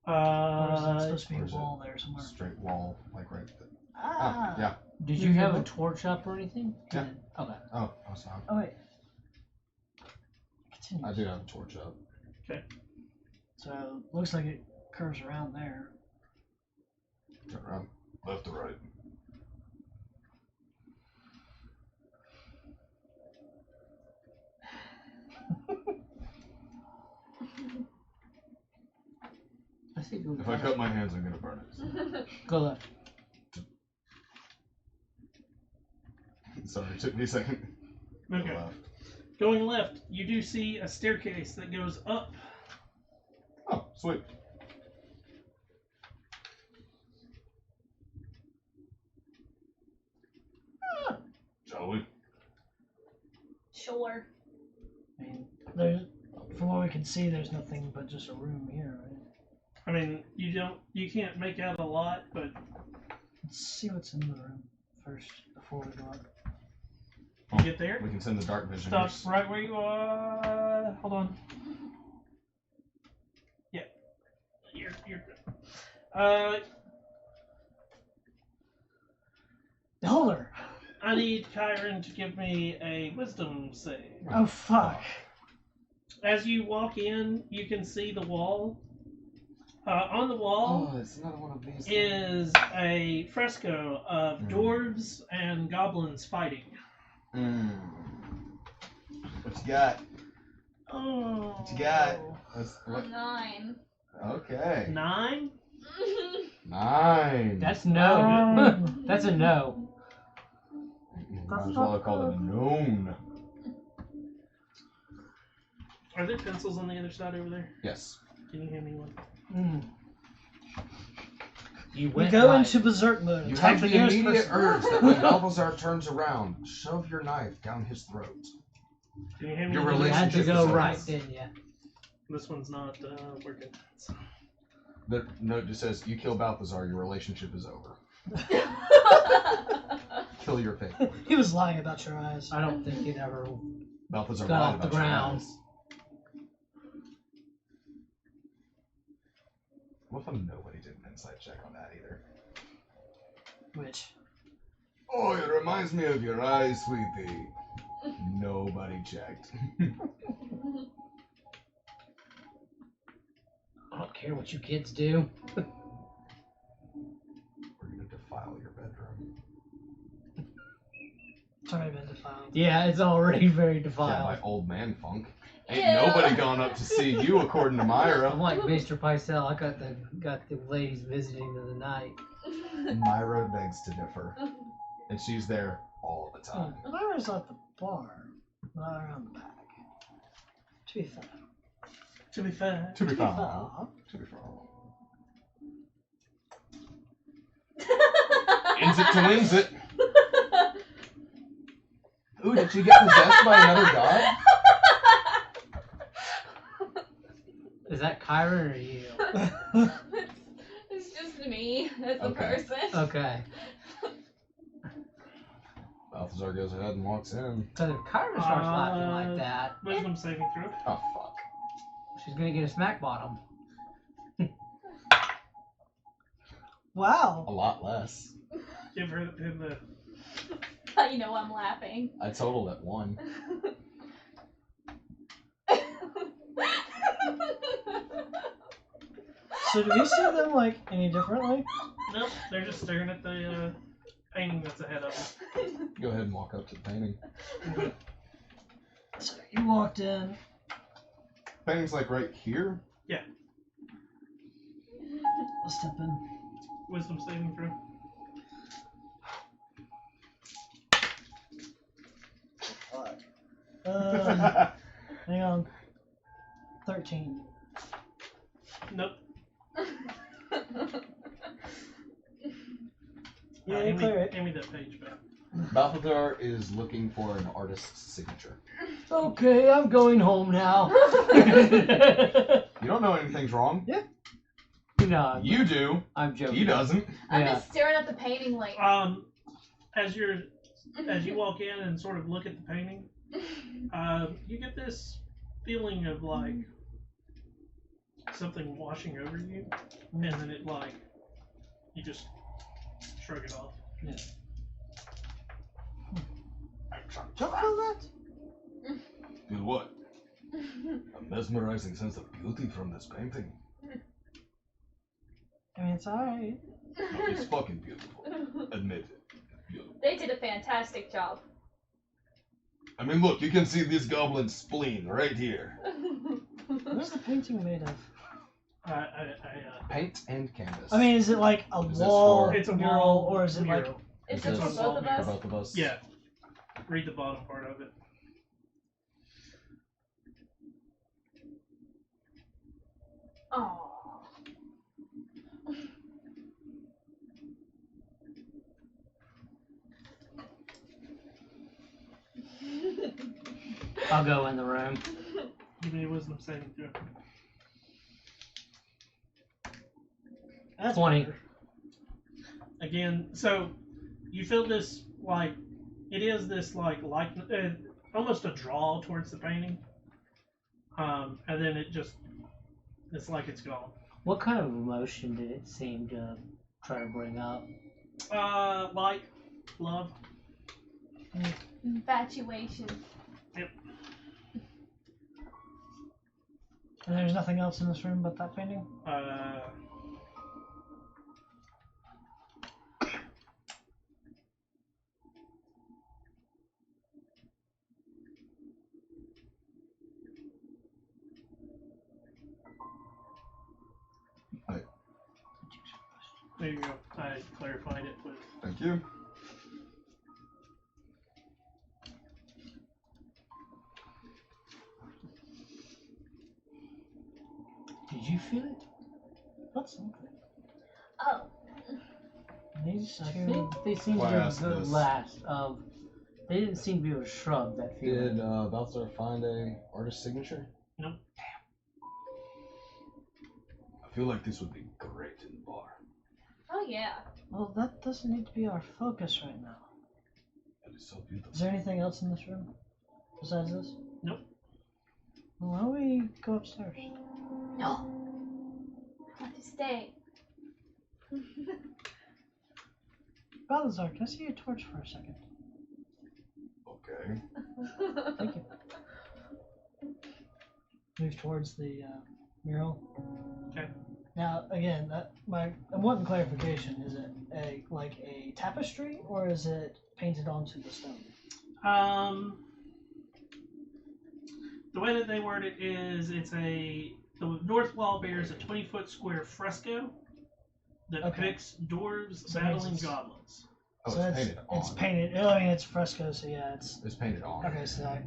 or is there supposed to be or a is it wall there somewhere? Straight wall, like right there. Ah! Yeah. Did you have a torch up or anything? Yeah. Okay. Oh, I was fine. Oh, wait. Continue. I do have a torch up. So, looks like it curves around there. Turn around. Left to right. I think it was If I cut my hands, I'm gonna burn it. Go left. Sorry, it took me a second. Go Okay. left. Going left, you do see a staircase that goes up. Oh, sweet. Shall we? Sure. I mean, there's, from what we can see, there's nothing but just a room here, right? I mean, you can't make out a lot, but Let's see what's in the room first before we go up. you get there. We can send the dark vision. Stop right where you are. Hold on. Yeah. You're good. Hold her! I need Kyron to give me a wisdom save. Oh, fuck. As you walk in, you can see the wall. On the wall Oh, it's another one of these. is a fresco of dwarves and goblins fighting. What you got? Oh. What you got? That's, A what? 9. Okay. 9? 9. That's no. That's a no. Might as well have called it a known. Are there pencils on the other side over there? Yes. Can you hand me one? You We went go right. into berserk mode. You Attack have the nearest immediate person. urge that when Balthazar turns around, shove your knife down his throat. Can you hand me Your one? You had to relationship go is right, over. didn't you? This one's not working. The note just says, you kill Balthazar, your relationship is over. Kill your fate. He was lying about your eyes. I don't think it ever Balthazar got lied off the about your ground. eyes. What if nobody did an insight check on that either? Which? Oh, it reminds me of your eyes, sweetie. Nobody checked. I don't care what you kids do. We're gonna defile your bedroom. It's already been defiled. Yeah, it's already very Yeah, defiled. my old man funk. Ain't Yeah. nobody gone up to see you, according to Myra. I'm like Mr. Picel. I got the ladies visiting the night. Myra begs to differ. And she's there all the time. Lyra's at the bar, not around the back. To be fair. To be fair. To be fair. fair. To be fair. Ins it to wins it. Ooh, did she get possessed by another god? Is that Kyron or you? It's just me as a Okay. person. Okay. Balthazar goes ahead and walks in. Because if Kyron starts laughing like that, Wisdom saving throw. Oh, fuck. she's gonna get a smack bottom. Wow. A lot less. Give him the. How you know I'm laughing? I totaled at 1. So do we see them like any differently? Nope, they're just staring at the painting that's ahead of them. Go ahead and walk up to the painting. So you walked in. Painting's like right here. I'll step in. Wisdom saving throw. Fuck. Hang on. 13. Nope. Yeah, you hand, clear me, it. hand me that page back. Balthazar is looking for an artist's signature. Okay, I'm going home now. You don't know anything's wrong. No, You do. I'm joking. He doesn't. I'm Yeah. just staring at the painting like. As you walk in and sort of look at the painting, you get this feeling of like something washing over you, and then it like you just shrug it off. Don't feel that? Feel what? A mesmerizing sense of beauty from this painting. I mean, it's alright. It's fucking beautiful. Admit it. Beautiful. They did a fantastic job. I mean, look, you can see this goblin's spleen right here. What's the painting made of? Paint and canvas. I mean, is it like a Is this wall for- It's a mural, wall or is it like? mural. Is this this for both of for us? both of us? Yeah. Read the bottom part of it. Aww. I'll go in the room. Give me a wisdom saving throw. That's 20. better. Again, so you feel this like it is this like almost a draw towards the painting, and then it's like it's gone. What kind of emotion did it seem to try to bring up? Like love. Infatuation. And there's nothing else in this room but that painting? There you go. I clarified it with. Thank you. Did you feel it? That's something. Oh. These I two. think they seem to Class be a good this. last of. They didn't seem to be able to shrug that feeling. Did Balthazar find a artist's signature? Nope. I feel like this would be great in the bar. Oh yeah. Well, that doesn't need to be our focus right now. It is so beautiful. Is there anything else in this room besides this? Nope. Well, why don't we go upstairs? No. I want to stay. Balthazar, can I see your torch for a second? Okay. Thank you. Move towards the mural. Okay. Now, again, I'm wanting clarification. Is it a tapestry or is it painted onto the stone? The way that they word it is the north wall bears a 20-foot square fresco that Okay. depicts dwarves So battling it's- goblins. Oh, So it's painted on. It's painted. I mean, it's fresco, so yeah, it's It's painted on. okay. So I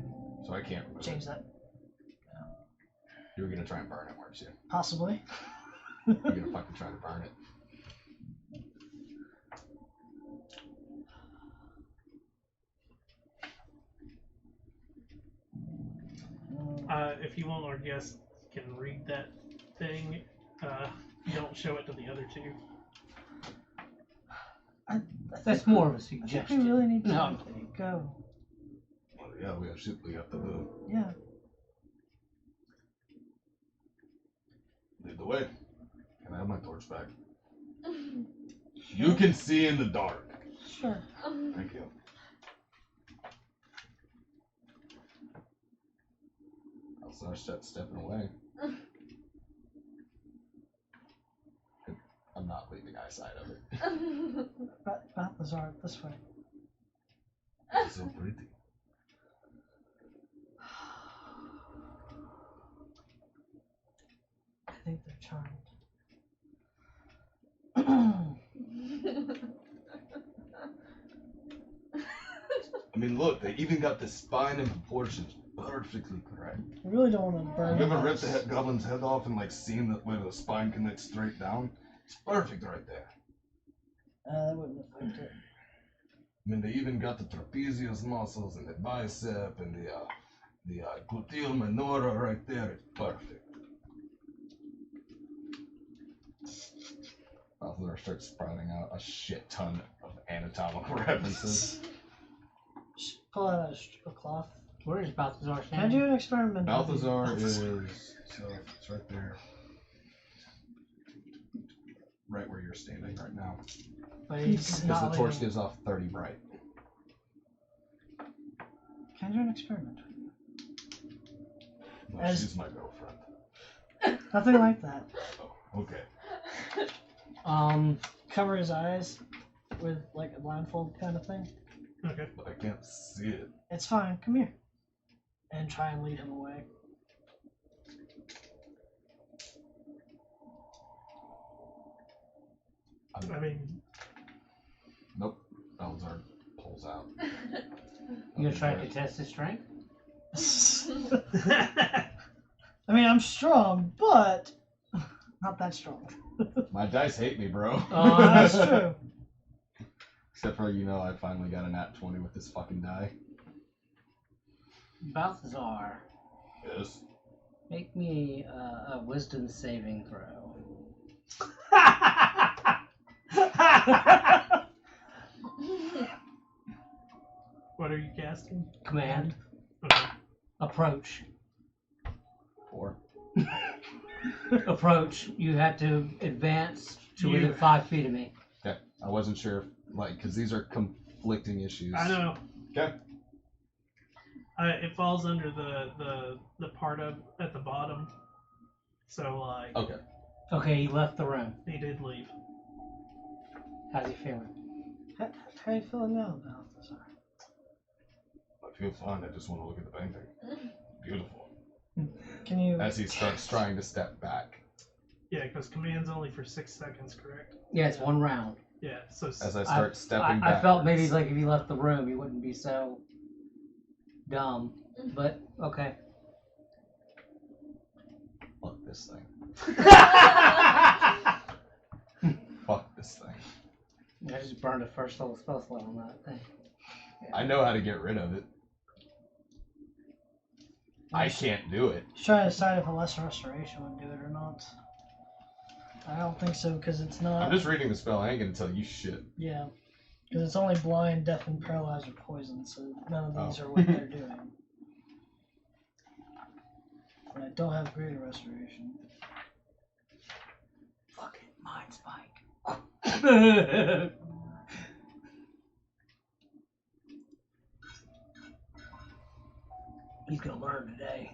So I can't remove change it. that You were gonna try and burn it, weren't you? possibly. You're gonna fucking try to burn it. If you want, our guest can read that thing. Don't show it to the other two. I That's think more of a I think we suggestion. really need to No, I'm kidding. go. Well, yeah, we have shit we have to do. Yeah. Lead the way. Can I have my torch back? You can see in the dark. Sure. Thank you. I'll start stepping away. I'm not leaving eyesight of it. Balthazar, this way. It's so pretty. I think they're charmed. I mean, look, they even got the spine and proportions perfectly correct. I really don't want to burn. You ever the ripped the house. goblin's head off and like seen that where the spine connects straight down? It's perfect right there. That wouldn't affect it. I mean, they even got the trapezius muscles and the bicep and the gluteal minora right there. It's perfect. Balthazar starts sprouting out a shit ton of anatomical references. Just pull out a cloth. Where is Balthazar Can I do standing? an experiment? Balthazar is so it's right there, right where you're standing right now. But he's Because not the torch leaving. gives off 30 bright. Can I do an experiment? No, As- she's my girlfriend. Nothing like that. Oh, okay. Cover his eyes with like a blindfold kind of thing. Okay. But I can't see it. It's fine. Come here. And try and lead him away. I mean, Nope. Balthazar pulls out. You gonna try to test his strength? I mean, I'm strong, but not that strong. My dice hate me, bro. That's true. Except for, I finally got a nat 20 with this fucking die. Balthazar, Yes. make me a wisdom saving throw. what are you casting? Command. Okay. Approach. 4. Approach. You have to advance to You- within 5 feet of me. Okay. I wasn't sure, because these are conflicting issues. I know. Okay. It falls under the part of at the bottom. So like Okay. Okay, he left the room. he did leave. How's he feeling? How are you feeling now, Balthazar? I feel fine. I just want to look at the painting. Beautiful. Can you? As he starts trying to step back. Yeah, because command's only for 6 seconds, correct? Yeah, it's one round. Yeah. So As I start stepping I back. felt maybe like if he left the room, he wouldn't be so dumb. But okay. Fuck this thing. Fuck this thing. I just burned a first level spell slot on that thing. I know how to get rid of it. I can't do it. Just try to decide if a lesser restoration would do it or not. I don't think so because it's not. I'm just reading the spell. I ain't gonna tell you shit. Yeah, because it's only blind, deaf, and paralyzed or poison, so none of these are what they're doing. And I don't have greater restoration. Fucking mind spike. He's gonna learn today.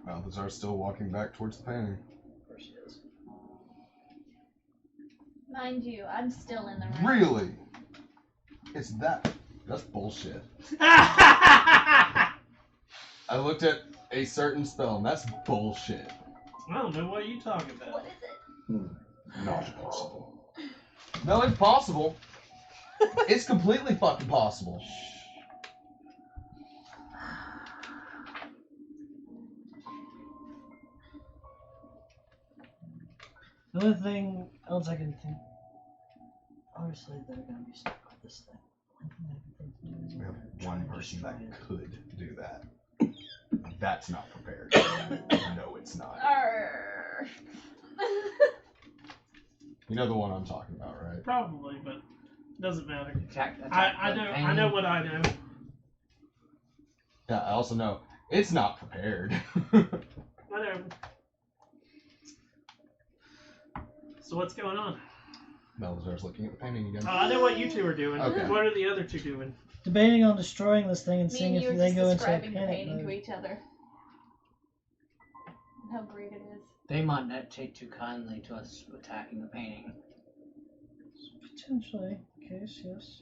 Balthazar's still walking back towards the painting. Of course he is. Mind you, I'm still in the room. Really? It's that That's bullshit. I I looked at a certain spell, and that's bullshit. don't know what you talking about. What is it? Not possible. No, it's possible. It's completely fucking possible. The only thing else I can think. Obviously, they're gonna be stuck with this thing. The only thing I can think to do is We have try one and person destroy that it. could do that. That's not prepared. No, it's not. Arr. You know the one I'm talking about, right? Probably, but doesn't matter. Attack I know what I know. Yeah, I also know it's not prepared. Whatever. So what's going on? Melazar's looking at the painting again. I know what you two are doing. Okay. What are the other two doing? Debating on destroying this thing and Me seeing and you if were they just go into a describing the panic painting to mode. each other. And how great it is. They might not take too kindly to us attacking the painting. Potentially. Case, yes.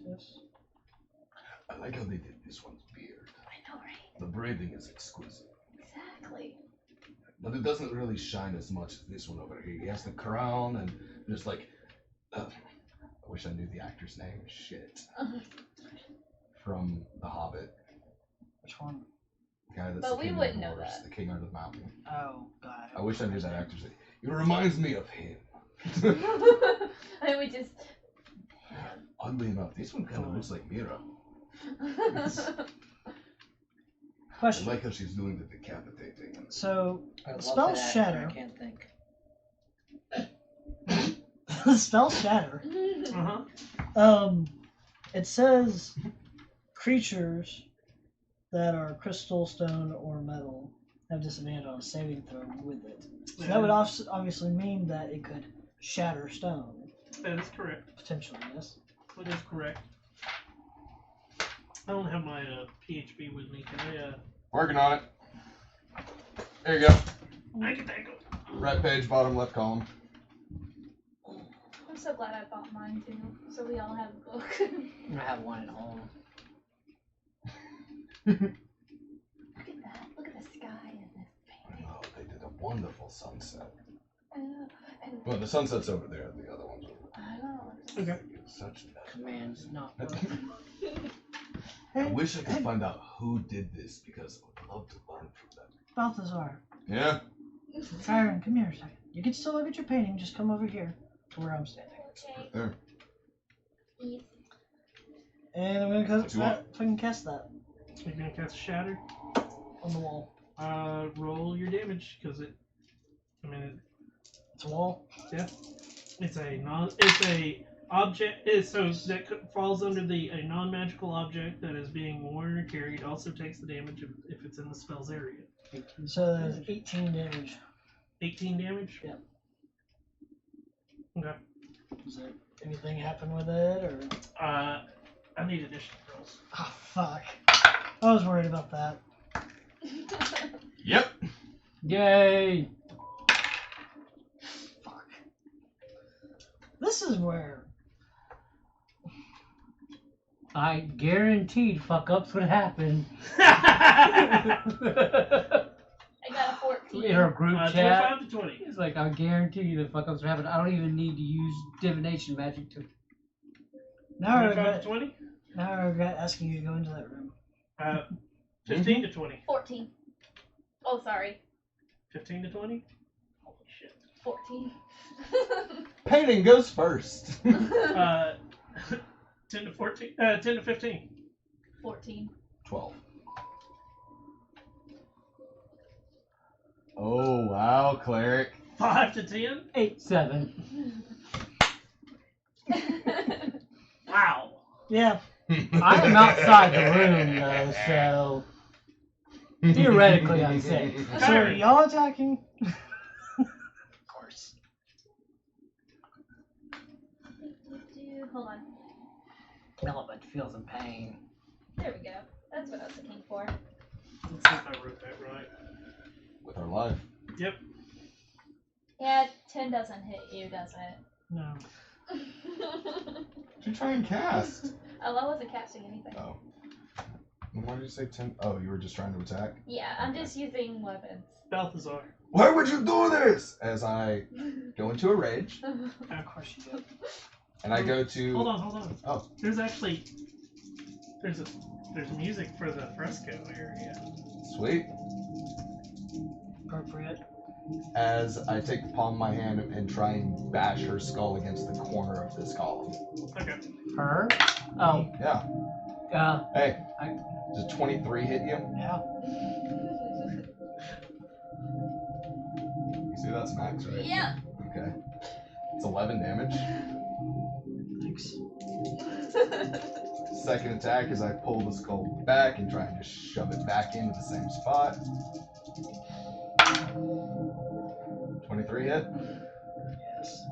I like how they did this one's beard. I know, right? The braiding is exquisite. Exactly. But it doesn't really shine as much as this one over here. He has the crown and just like... I wish I knew the actor's name. Shit. From The Hobbit. Which one? The guy that's But the we king wouldn't of the know dwarves, that. the king under the mountain. Oh, God. I wish I knew that actor's name. It reminds me of him. And we just. Oddly enough, this one kind of looks like Mira. I Question. like how she's doing the decapitating. So, I love spell that actor, shatter. I can't think. The spell shatter. Uh-huh. It says creatures that are crystal, stone, or metal have disadvantage on a saving throw with it. So that would obviously mean that it could shatter stone. That is correct. Potentially, yes. That is correct. I don't have my PHP with me. Can I Working on it. There you go. I can take it. Right page, bottom left column. I'm so glad I bought mine too. So we all have a book. I have one at home. Look at that. Look at the sky in this painting. Oh, they did a wonderful sunset. And Well, the sunset's over there. The other one's over I know. Okay. Such Commands not work. I wish I could find out who did this because I would love to learn from them. Balthazar. Yeah? Kyron, come here a second. You can still look at your painting, just come over here to where I'm standing. Okay. Right there. Easy. And I'm gonna What you want? fucking cast that You're gonna cast Shatter. on the wall. Roll your damage because it. I mean, It's a wall. it's a object. So that falls under a non-magical object that is being worn or carried. Also takes the damage if it's in the spell's area. So there's 18 damage. 18 damage. Yep. Okay. Does there anything happen with it, or? I need additional rolls. Oh, fuck. I was worried about that. Yep. Yay! Fuck. This is where. I guaranteed fuck ups would happen. I got a 14. In our group chat. 25 to 20. It's like, I guarantee you the fuck ups would happen. I don't even need to use divination magic to. Now I 25 to regret. 20. Now I regret asking you to go into that room. 15 to 20. 14. Oh, sorry. 15 to 20. Holy shit. 14. Painting goes first. 10 to 14. 10 to 15. 14. 12. Oh, wow, cleric. 5 to 10. 7. Wow. Yeah. I am outside the room though, so theoretically I'm safe. So are y'all attacking? Of course. Hold on. Element feels in pain. There we go. That's what I was looking for. Let's see if I wrote that right. With our life. Yep. Yeah, 10 doesn't hit you, does it? No. What you try and cast? Oh, I wasn't casting anything. Oh. Then why did you say 10? Oh, you were just trying to attack? Yeah, I'm just using weapons. Balthazar. Why would you do this? As I go into a rage, Of course you do. and I go to... Hold on. Oh. There's actually there's music for the fresco area. Sweet. Appropriate. As I take the palm of my hand and try and bash her skull against the corner of this column. Okay. Her? Oh. Yeah. Hey, does 23 hit you? Yeah. You see that's max, right? Yeah. Okay. It's 11 damage. Thanks. Second attack is I pull the skull back and try and just shove it back into the same spot. 23 hit? Yes.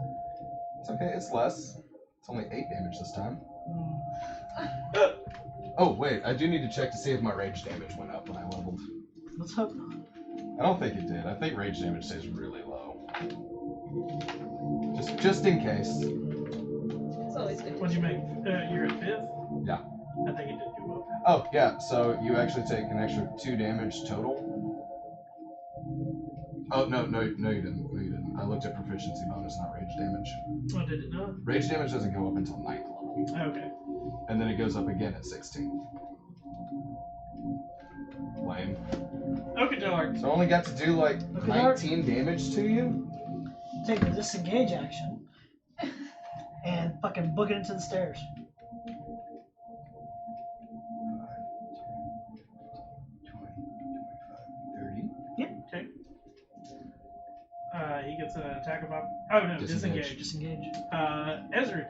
It's okay, it's less. It's only 8 damage this time. Mm. Oh, wait, I do need to check to see if my rage damage went up when I leveled. Let's hope not. I don't think it did. I think rage damage stays really low. Just in case. It's always good. What'd you make? You're at 5th? Yeah. I think it did go up. Oh, yeah, so you actually take an extra 2 damage total. Oh, no, you didn't. No, you didn't. I looked at proficiency bonus, not rage damage. Oh, did it not? Rage damage doesn't go up until 9th level. Okay. And then it goes up again at 16. Lame. Okay, dark. So I only got to do like Okay, dark. 19 damage to you? Take the disengage action and fucking book it into the stairs. 30. Okay. He gets an attack of oh no, Disengage. disengage. Disengage. Ezra.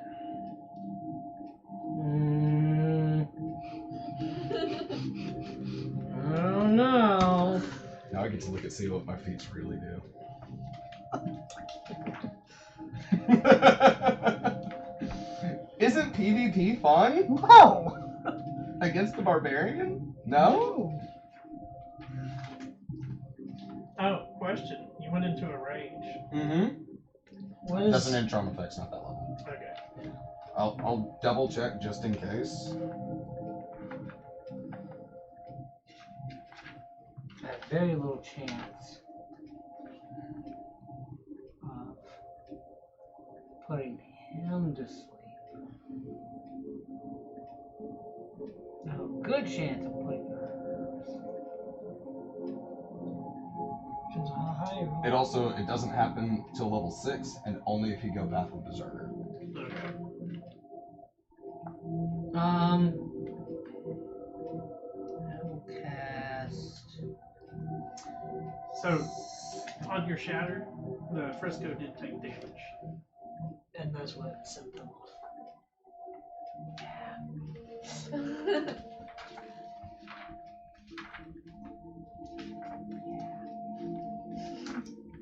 Oh no. Now I get to look and see what my feats really do. Isn't PvP fun? No! Against the barbarian? No? Oh, question. You went into a rage. Mm-hmm. What is... Doesn't end trauma effects, not that level. Okay. I'll double check just in case. I have very little chance of putting him to sleep. I have a good chance of putting her. Depends on how high you roll. It also, it doesn't happen till level 6, and only if you go Baffled Berserker. Okay. I will cast. So, on your shatter, the fresco did take damage. And that's what sent them off.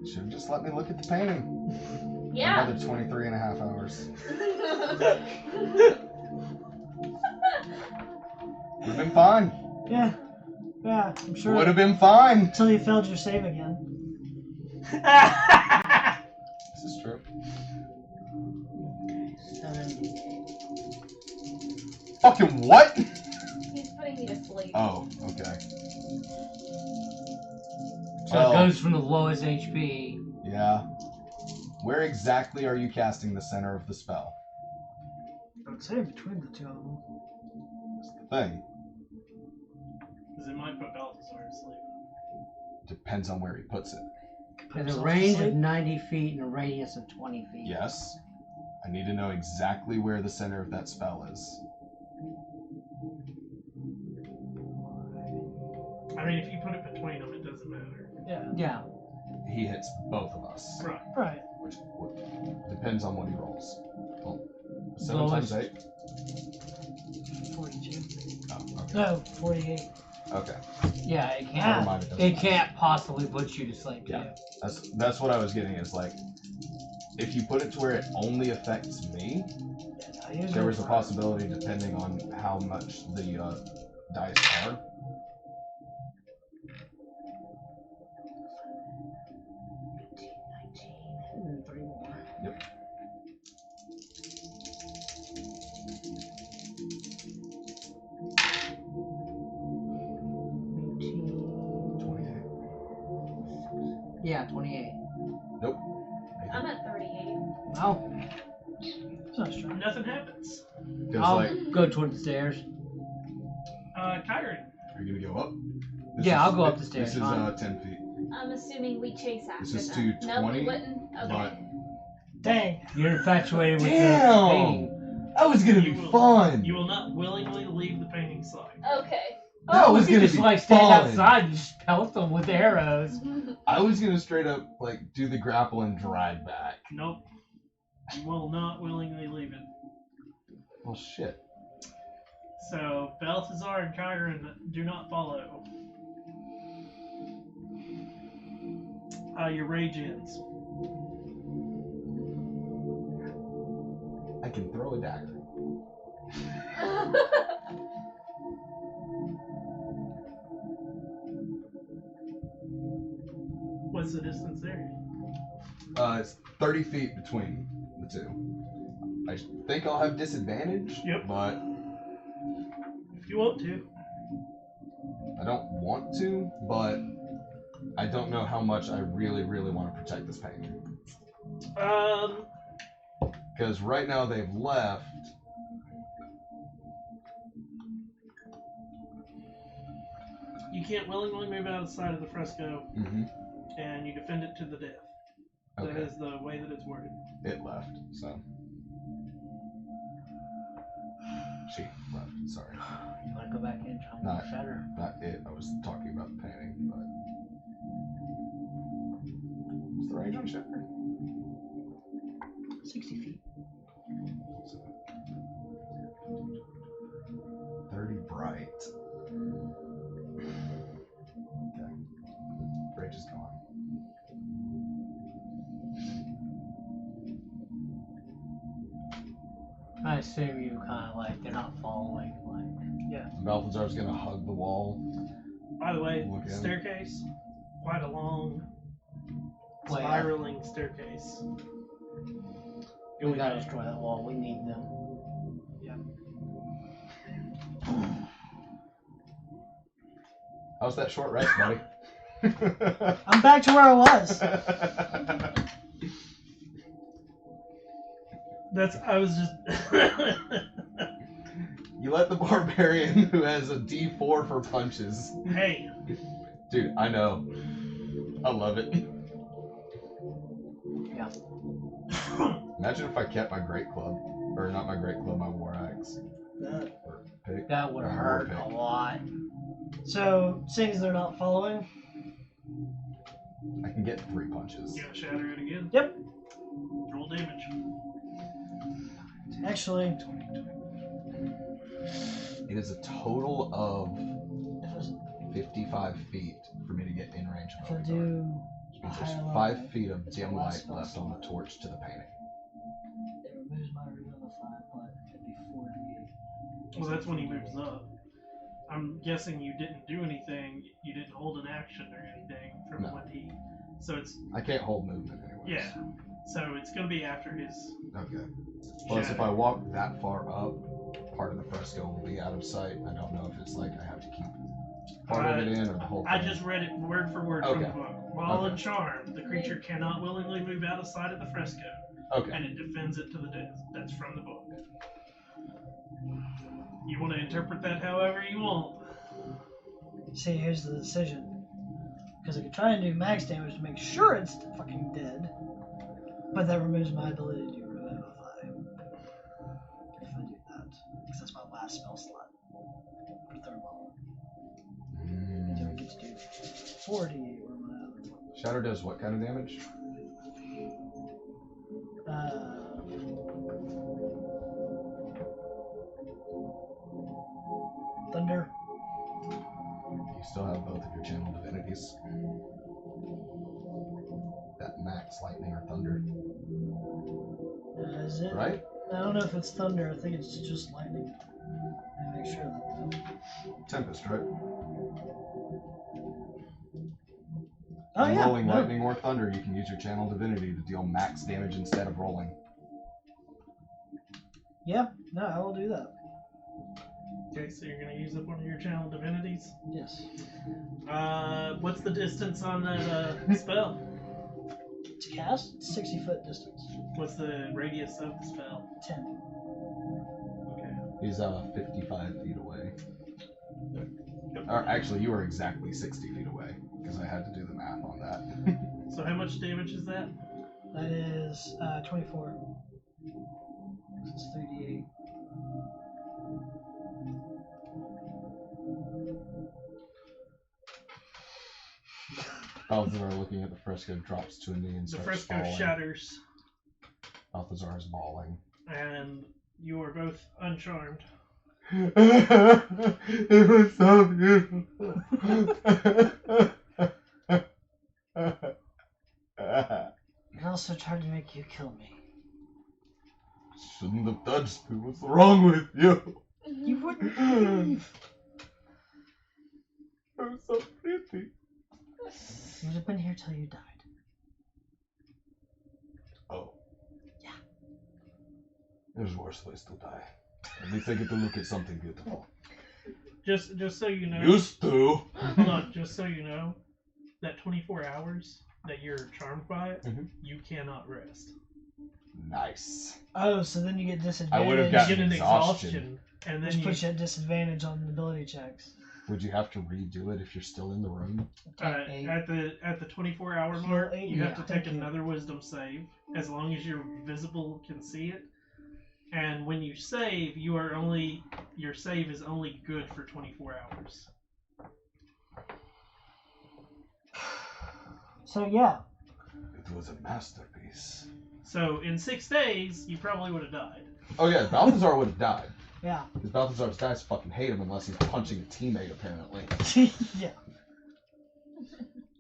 Should have just let me look at the painting. Yeah. Another 23 and a half hours. Would have been fine. Yeah. Yeah, I'm sure. Would have been fine. Until you failed your save again. This is true. 78. Fucking what? He's putting me to sleep. Oh, okay. So Well, it goes from the lowest HP. yeah. Where exactly are you casting the center of the spell? I would say between the two of them. That's the thing. Because it might put Balthazar to sleep. Depends on where he puts it. There's a himself to range sleep. of 90 feet and a radius of 20 feet. Yes. I need to know exactly where the center of that spell is. I mean, if you put it between them, it doesn't matter. Yeah. Yeah. He hits both of us. Right. Right. Which depends on what he rolls. Well, 7 Lowest. times 8? 42. Oh, okay. No, 48. Okay. Yeah, it Never can't. mind, it doesn't It matter. can't possibly put you to sleep. Yeah. That's what I was getting is like, if you put it to where it only affects me, there was a possibility depending on how much the dice are. And then 3 more. Yep. Yeah, 28. Nope. I'm at 38. Oh, It's not strong. Nothing happens. Because I'll like, go toward the stairs. Kyron. are you gonna go up? Yeah, I'll go up the stairs, This is fine. 10 feet. I'm assuming we chase after This is them. to No, we 20, wouldn't. Okay. but- Dang. You're infatuated with the Damn! painting. That was gonna be You will- fun. You will not willingly leave the painting site. Okay. That Oh, was we could gonna just be like stand fun. outside and just pelt them with arrows. I was gonna straight up like do the grapple and drag back. Nope. You will not willingly leave it. Well, shit. So, Balthazar and Kyron do not follow. Your rage ends. I can throw a dagger. What's the distance there? It's 30 feet between the two. I think I'll have disadvantage. Yep. But If you want to. I don't want to, but I don't know how much I really, really want to protect this painting. Because right now they've left. You can't willingly move out of the side of the fresco, Mm-hmm. and you defend it to the death. That Okay. is the way that it's worded. It left, so. She left, sorry. You want to go back in and try Not- and shatter? Not it, I was talking about the painting, but. What's the range on Shatter? 60 feet. 30 bright. Okay. Rage is gone. I assume you kind of like, they're not following, like. Balthazar's gonna hug the wall. By the way, Look in. staircase, quite a long, Way up. spiraling staircase. We gotta destroy that wall, we need them. How's that short rest, buddy? I'm back to where I was. I was just. You let the barbarian who has a D4 for punches. Hey, Dude, I know. I love it. Yeah. Imagine if I kept my great club. Or not my great club, my war axe. Or pick. That would have hurt a lot. So, seeing as they're not following, I can get 3 punches. you gotta shatter it again. Yep. Roll damage. actually, It is a total of if 55 feet for me to get in range I of Balthazar. do Which a means higher there's level, 5 feet of it's dim a light last spell left on the slot. torch to the painting. It removes my revivify, but it'd be 4d8. Well, that's when he moves up. I'm guessing you didn't do anything. You didn't hold an action or anything from No. when he. So it's I can't hold movement anyways. yeah. So it's gonna be after his. Okay. Plus, if shatter. I walk that far up, part of the fresco will be out of sight. I don't know if it's like I have to keep part of it in or the whole thing. I just read it word for word from the Okay. book. While Okay. in charm, the creature cannot willingly move out of sight of the fresco, Okay. and it defends it to the death. That's from the book. You want to interpret that however you want. See, here's the decision. Because I could try and do max damage to make sure it's fucking dead, but that removes my ability to do revivify. If I do that, because that's my last spell slot for third level. So I get to do 4d8 or my other one. Shatter does what kind of damage? Thunder. You still have both of your channel divinities. That max lightning or thunder, Is it? right? I don't know if it's thunder. I think it's just lightning. Let me make sure of that though. Tempest, right? Oh yeah. Rolling no. lightning or thunder, you can use your channel divinity to deal max damage instead of rolling. Yeah. No, I will do that. Okay, so you're gonna use up one of your channel divinities. Yes. What's the distance on that spell? To cast, 60-foot distance. What's the radius of the spell? 10. Okay. He's 55 feet away. Or actually, you were exactly 60 feet away because I had to do the math on that. So how much damage is that? That is 24. This is 3d8. Balthazar, looking at the fresco, drops to a knee and The starts fresco falling. shatters, Balthazar is bawling. and you are both uncharmed. It was so beautiful. I also tried to make you kill me. Shouldn't have touched me. What's wrong with you? You wouldn't leave. It was so pretty. You would have been here till you died. Oh. Yeah. There's worse ways to die. At least I get to look at something beautiful. Just so you know. Used to. Hold on, just so you know, that 24 hours that you're charmed by it, Mhm. you cannot rest. Nice. Oh, so then you get disadvantage. I would have You gotten get an exhaustion. exhaustion, and then Which you. puts you at disadvantage on ability checks. Would you have to redo it if you're still in the room? At the 24-hour Heal mark, 8, you have to yeah. take Thank you. another wisdom save, as long as your visible can see it. And when you save, your save is only good for 24 hours. So yeah. It was a masterpiece. So in 6 days, you probably would have died. Oh yeah, Balthazar would have died. Yeah. Because Balthazar's guys fucking hate him unless he's punching a teammate, apparently. Yeah.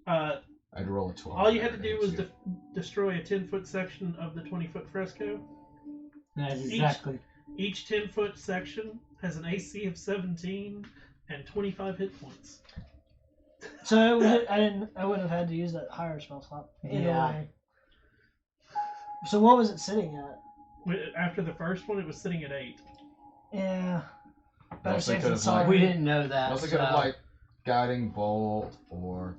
I'd roll a 12. All you had to there do was against destroy a 10-foot section of the 20-foot fresco. That is exactly. Each 10-foot section has an AC of 17 and 25 hit points. So I wouldn't have had to use that higher spell slot. Either Yeah. way. So what was it sitting at? After the first one, it was sitting at 8. Yeah. Better Also safe could than have, sorry. We didn't know that. Also could have, like, guiding bolt or,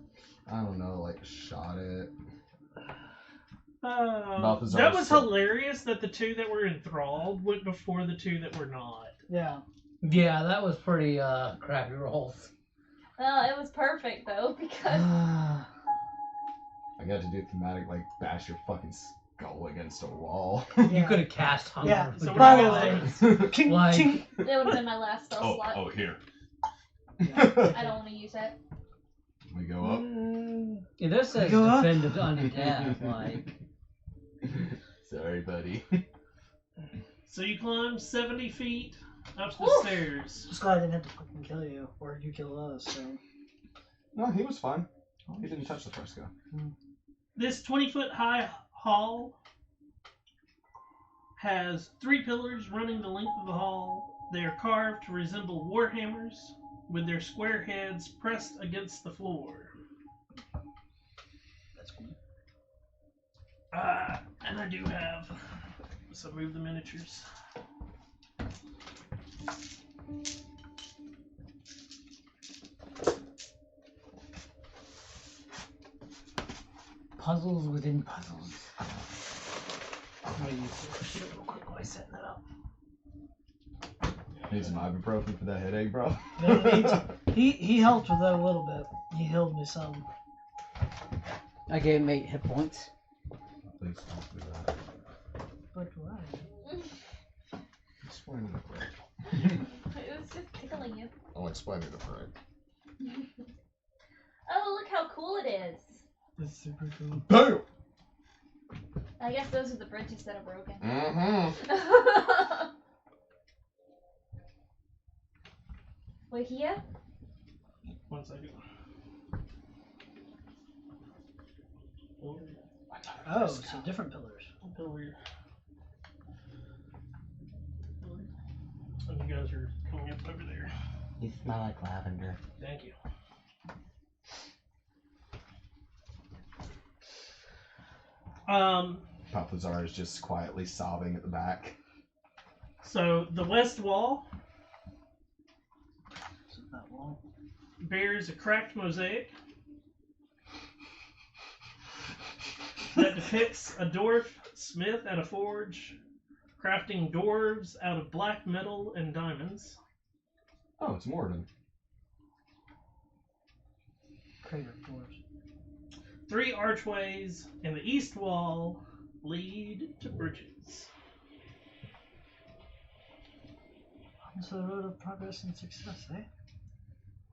I don't know, like, shot it. Balthazar's That was still- hilarious that the two that were enthralled went before the two that were not. Yeah. Yeah, that was pretty crappy rolls. Well, it was perfect though because I got to do thematic, like, bash your fucking skull against a wall. You could have cast hunger. Yeah, with so your we're eyes. Ching, Like- ching. it would have been my last spell slot. Here. I don't want to use it. We go up. It does say Go up. defend it untapped, like. Sorry, buddy. So you climb 70 feet up the Woo! stairs. Just glad I didn't have to fucking kill you, or you kill us. So. No, he was fine. He didn't touch the fresco. This 20-foot high hall has 3 pillars running the length of the hall. They are carved to resemble war hammers, with their square heads pressed against the floor. That's cool. And I do have some of the miniatures. Puzzles within puzzles. I'm gonna use this shit real quick while I'm setting that up. Need some ibuprofen for that headache, bro. He helped with that a little bit. He healed me some. I gave him 8 hit points. Please don't do that. But why? Explain it the break. It was just tickling you. I'll explain it the break. Oh, look how cool it is. That's super cool. Bam! I guess those are the bridges that are broken. Mm-hmm. We're here. 1 second. Oh, so different pillars. Pillar. And you guys are coming up over there. You smell like lavender. Thank you. Balthazar is just quietly sobbing at the back. So the west wall So that wall. bears a cracked mosaic. that depicts a dwarf smith at a forge crafting dwarves out of black metal and diamonds. Oh, it's Morden. Crater dwarves. 3 archways in the east wall lead to bridges. Onto the road of progress and success, eh?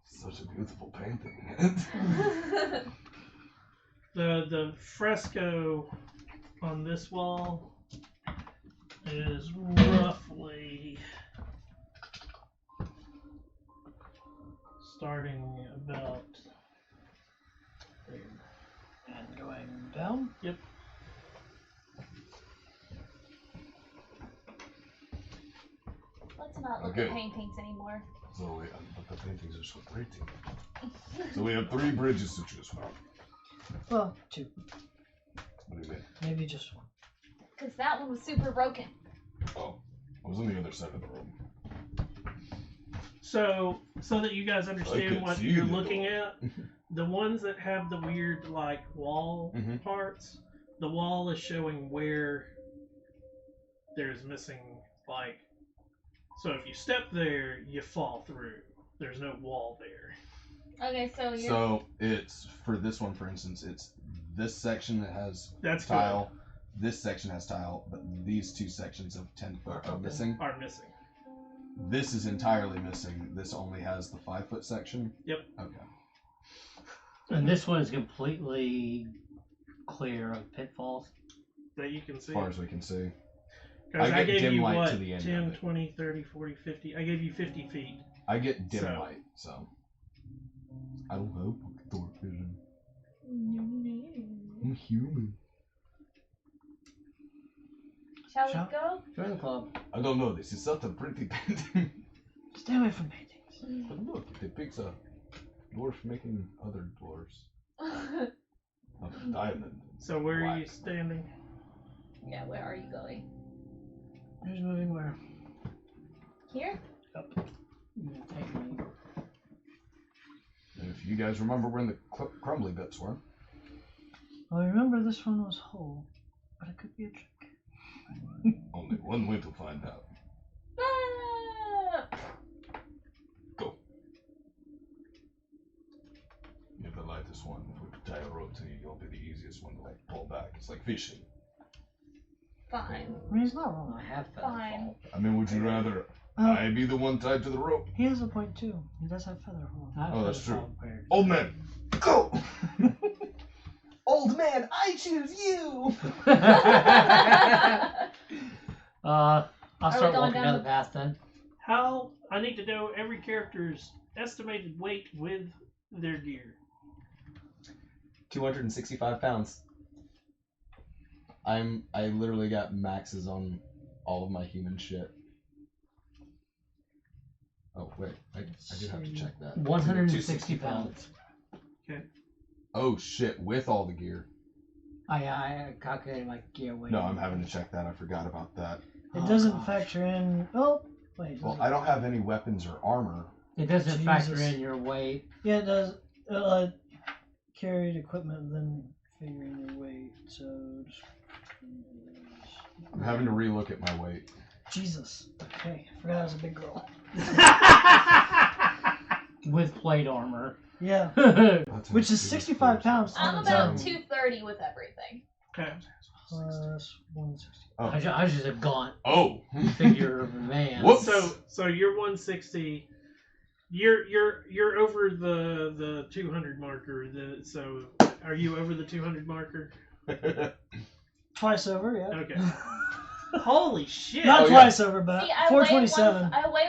Such a beautiful painting. The fresco on this wall is roughly starting about there. And going down. Yep. Let's not look Okay. at paintings anymore. So, but the paintings are so pretty. So we have 3 bridges to choose from. Well, 2. What do you mean? Maybe just 1. Because that one was super broken. Oh, I was on the other side of the room. So that you guys I understand can what see you're the looking door. at, the ones that have the weird like wall Mhm. parts, the wall is showing where there's missing like. So if you step there, you fall through. There's no wall there. Okay, so you're. So it's for this one, for instance, it's this section that has That's tile. This section has tile, but these 2 sections of 10 foot are missing. Are missing. This is entirely missing. This only has the 5 foot section. Yep. Okay. And this one is completely clear of pitfalls. That you can see. As far as we can see. Because I I get gave dim you light what? to the end of 10, it. 20, 30, 40, 50. I gave you 50 feet. I get dim So- light, so. I don't have dark vision. I'm human. Shall Shall- we go? Join the club. I don't know, this is such a pretty painting. Stay away from paintings. But look, it depicts a dwarf making other dwarfs of diamond. So where are you Black. standing? Yeah, where are you going? Who's moving where? Here? Take me. And if you guys remember when the crumbly bits were. Well, I remember this one was whole, but it could be a trick. Only one way to find out. Ah! Go. You're the lightest one. If we tie a rope to you, you'll be the easiest one to like pull back. It's like fishing. Fine. I mean, he's not wrong. I have feather Fine. fall. I mean, would you rather Oh, I be the one tied to the rope? he has a point too. He does have feather fall. I have Oh, that's feather true. fall prepared. Old man, go! Old man, I choose you! I'll we start going walking down down the- the path then. How I need to know every character's estimated weight with their gear. 265 pounds. I literally got maxes on all of my human shit. Oh wait, I do have to check that. 160 pounds. Oh shit, with all the gear. I calculated my gear weight. No, I'm having to check that. I forgot about that. It Oh, doesn't gosh. factor in. Oh, wait. Well, does I don't have any weapons or armor. It doesn't factor Jesus. in your weight. Yeah, it does. Carried equipment, then figuring your weight. So. I'm having to relook at my weight. Jesus. Okay, I forgot I was a big girl. With plate armor. Yeah, That's which is 65 pounds. I'm on its about own. 230 with everything. Okay. Plus 160. Oh. I was just a gaunt Oh. figure of a man. Whoops. So you're 160. You're over the 200 marker. So are you over the 200 marker? Twice over, yeah. Okay. Holy shit! Not Oh, yeah. twice over, but See, I 427. I weigh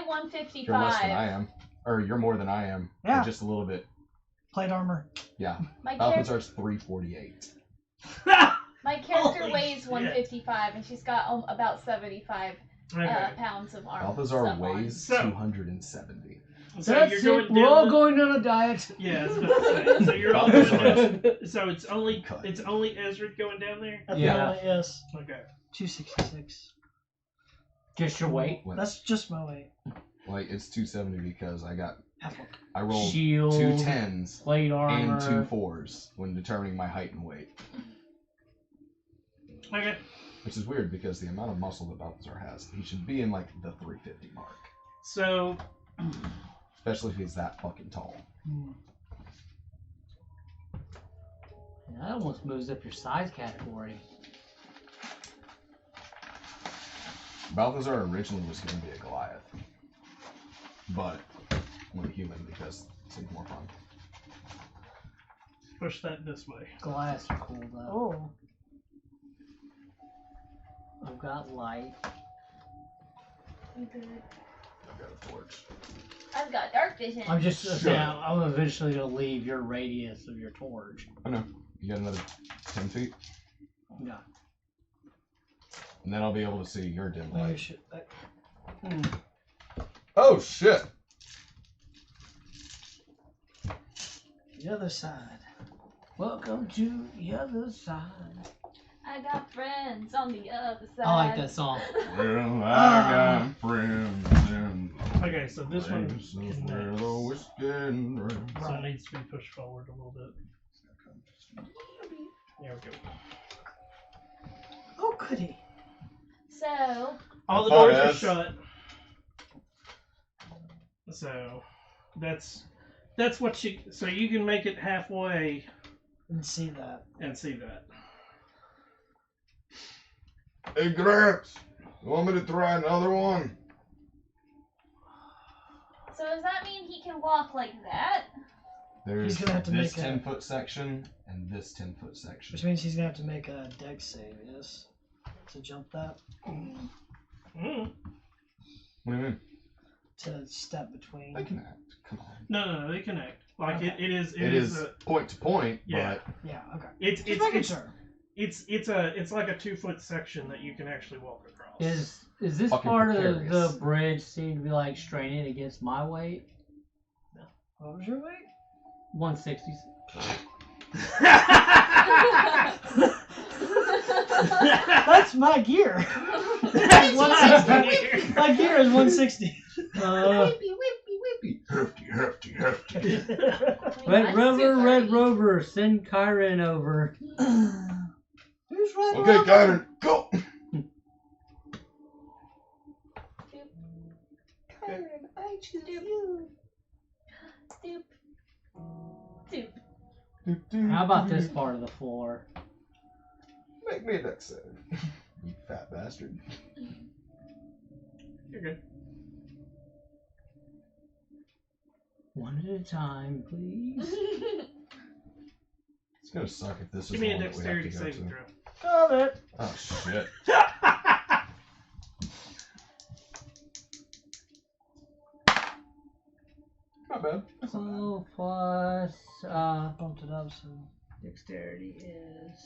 You're less than 155. I am. Or you're more than I am. Yeah. Just a little bit. Plate armor. Yeah. My Balthazar's 348. My character Holy weighs shit. 155, and she's got about 75 Okay. pounds of armor. Balthazar stuff on. weighs So- 270. So That's you're it. going We're down all the- going on a diet. Yeah, I was about to say. So you're all going Balthazar. down. So it's only Cut. Ezra going down there. At the Yeah. moment, yes. Okay. 266. Just your weight. What? That's just my weight. Like, it's 270 because Half one. I rolled Shield. 2 10s Plate and armor. 2 4s when determining my height and weight. Okay. Which is weird because the amount of muscle that Balthazar has, he should be in like the 350 mark. So, Especially if he's that fucking tall. Yeah, that almost moves up your size category. Balthazar originally was going to be a Goliath. But went human because it seemed more fun. push that this way. Goliaths are cool though. Oh. I've got light. You good? I've got a torch. I've got dark vision. I'm just Shut saying, up. I'm eventually gonna leave your radius of your torch. I know. You got another 10 feet? Yeah. And then I'll be able to see your dim Oh, light. shit. Oh, shit! The other side. Welcome to the other side. I got friends on the other side. I like that song. Well, I got friends in Okay, so this one places where the whiskey and rain. so it needs to be pushed forward a little bit. There we go. Oh, goody. So, All the Oh, doors are yes. shut. So that's what you. So you can make it halfway And see that. and see that. Hey, Gramps! You want me to try another one? so does that mean he can walk like that? There's He's gonna have to this make a- 10-foot section and this 10-foot section. Which means he's gonna have to make a dex save, yes? To jump that. Mm. What do you mean? To step between. They connect. Come on. No, they connect. Like Okay. it is. It is point to point, Yeah. Yeah, okay. It's Just making it's sure. it's like a 2-foot section that you can actually walk across. Is this Fucking part of precarious. the bridge seem to be like straining against my weight? What was your weight? 160. That's my gear. That's what I was thinking. My gear is 160. Hefty. Red Rover, send Kyron over. Who's right? Okay, Kyron, go! Kyron, I choose you. Stoop. How about this part of the floor? Make me a dex save. You fat bastard. You're good. One at a time, please. It's gonna suck if this Give is me the a one that we have dexterity to go saving to. throw. Got it. Oh shit. Not bad. 12 plus Bumped it up, so. dexterity is.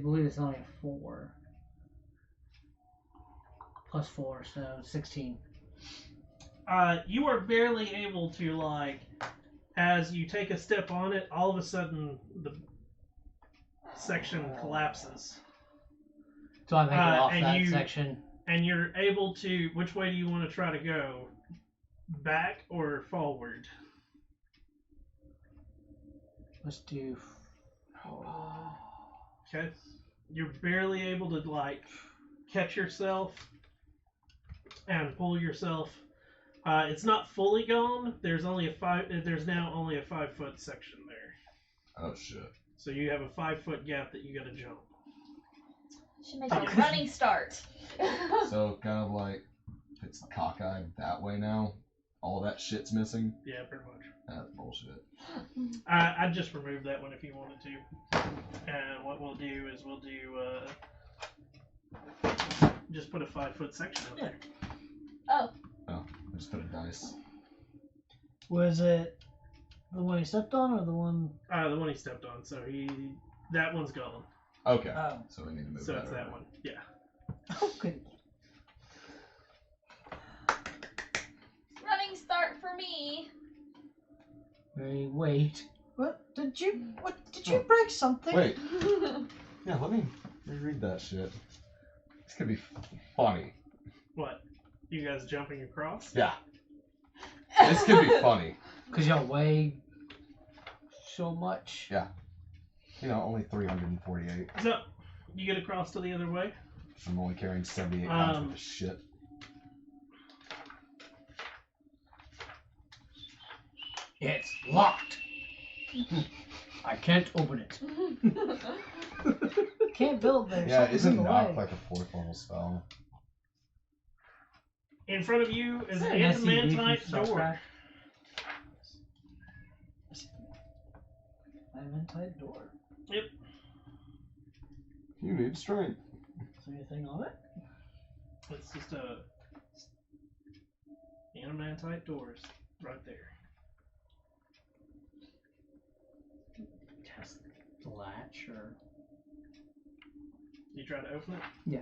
believe it's only a 4. Plus 4, so 16. You are barely able to, like, as you take a step on it, all of a sudden the section collapses. So I make it off and that you- section. And you're able to, which way do you want to try to go? Back or forward? Let's do. Okay. You're barely able to, like, catch yourself and pull yourself. It's not fully gone. There's only there's now only a 5-foot section there. Oh shit. So you have a 5-foot gap that you gotta jump. Should make a running start. So kind of like if it's cockeyed that way now, all that shit's missing. Yeah, pretty much. That's bullshit. I'd just remove that one if you wanted to. And what we'll do is we'll do just put a 5-foot section up there. Oh, I just put a dice. Was it the one he stepped on or the one? The one he stepped on. So that one's gone. Okay. Oh. So we need to move So that it's that over. one. Yeah. Oh, good. running start for me. Wait. What did you break something? Wait. Yeah, let me reread that shit. This could be funny. What? You guys jumping across? Yeah. This could be funny. Because y'all weigh so much. Yeah. only 348. So, you get across to the other way. I'm only carrying 78 pounds worth of shit. It's locked. I can't open it. Can't build there. Yeah, Something's isn't in the knock way. like a 4th level spell? In front of you is an An SCV from adamantite door. Starcraft. Adamantite door. You need strength. Is there anything on it? It's just a adamantite doors right there. Test the latch or. You try to open it? Yeah.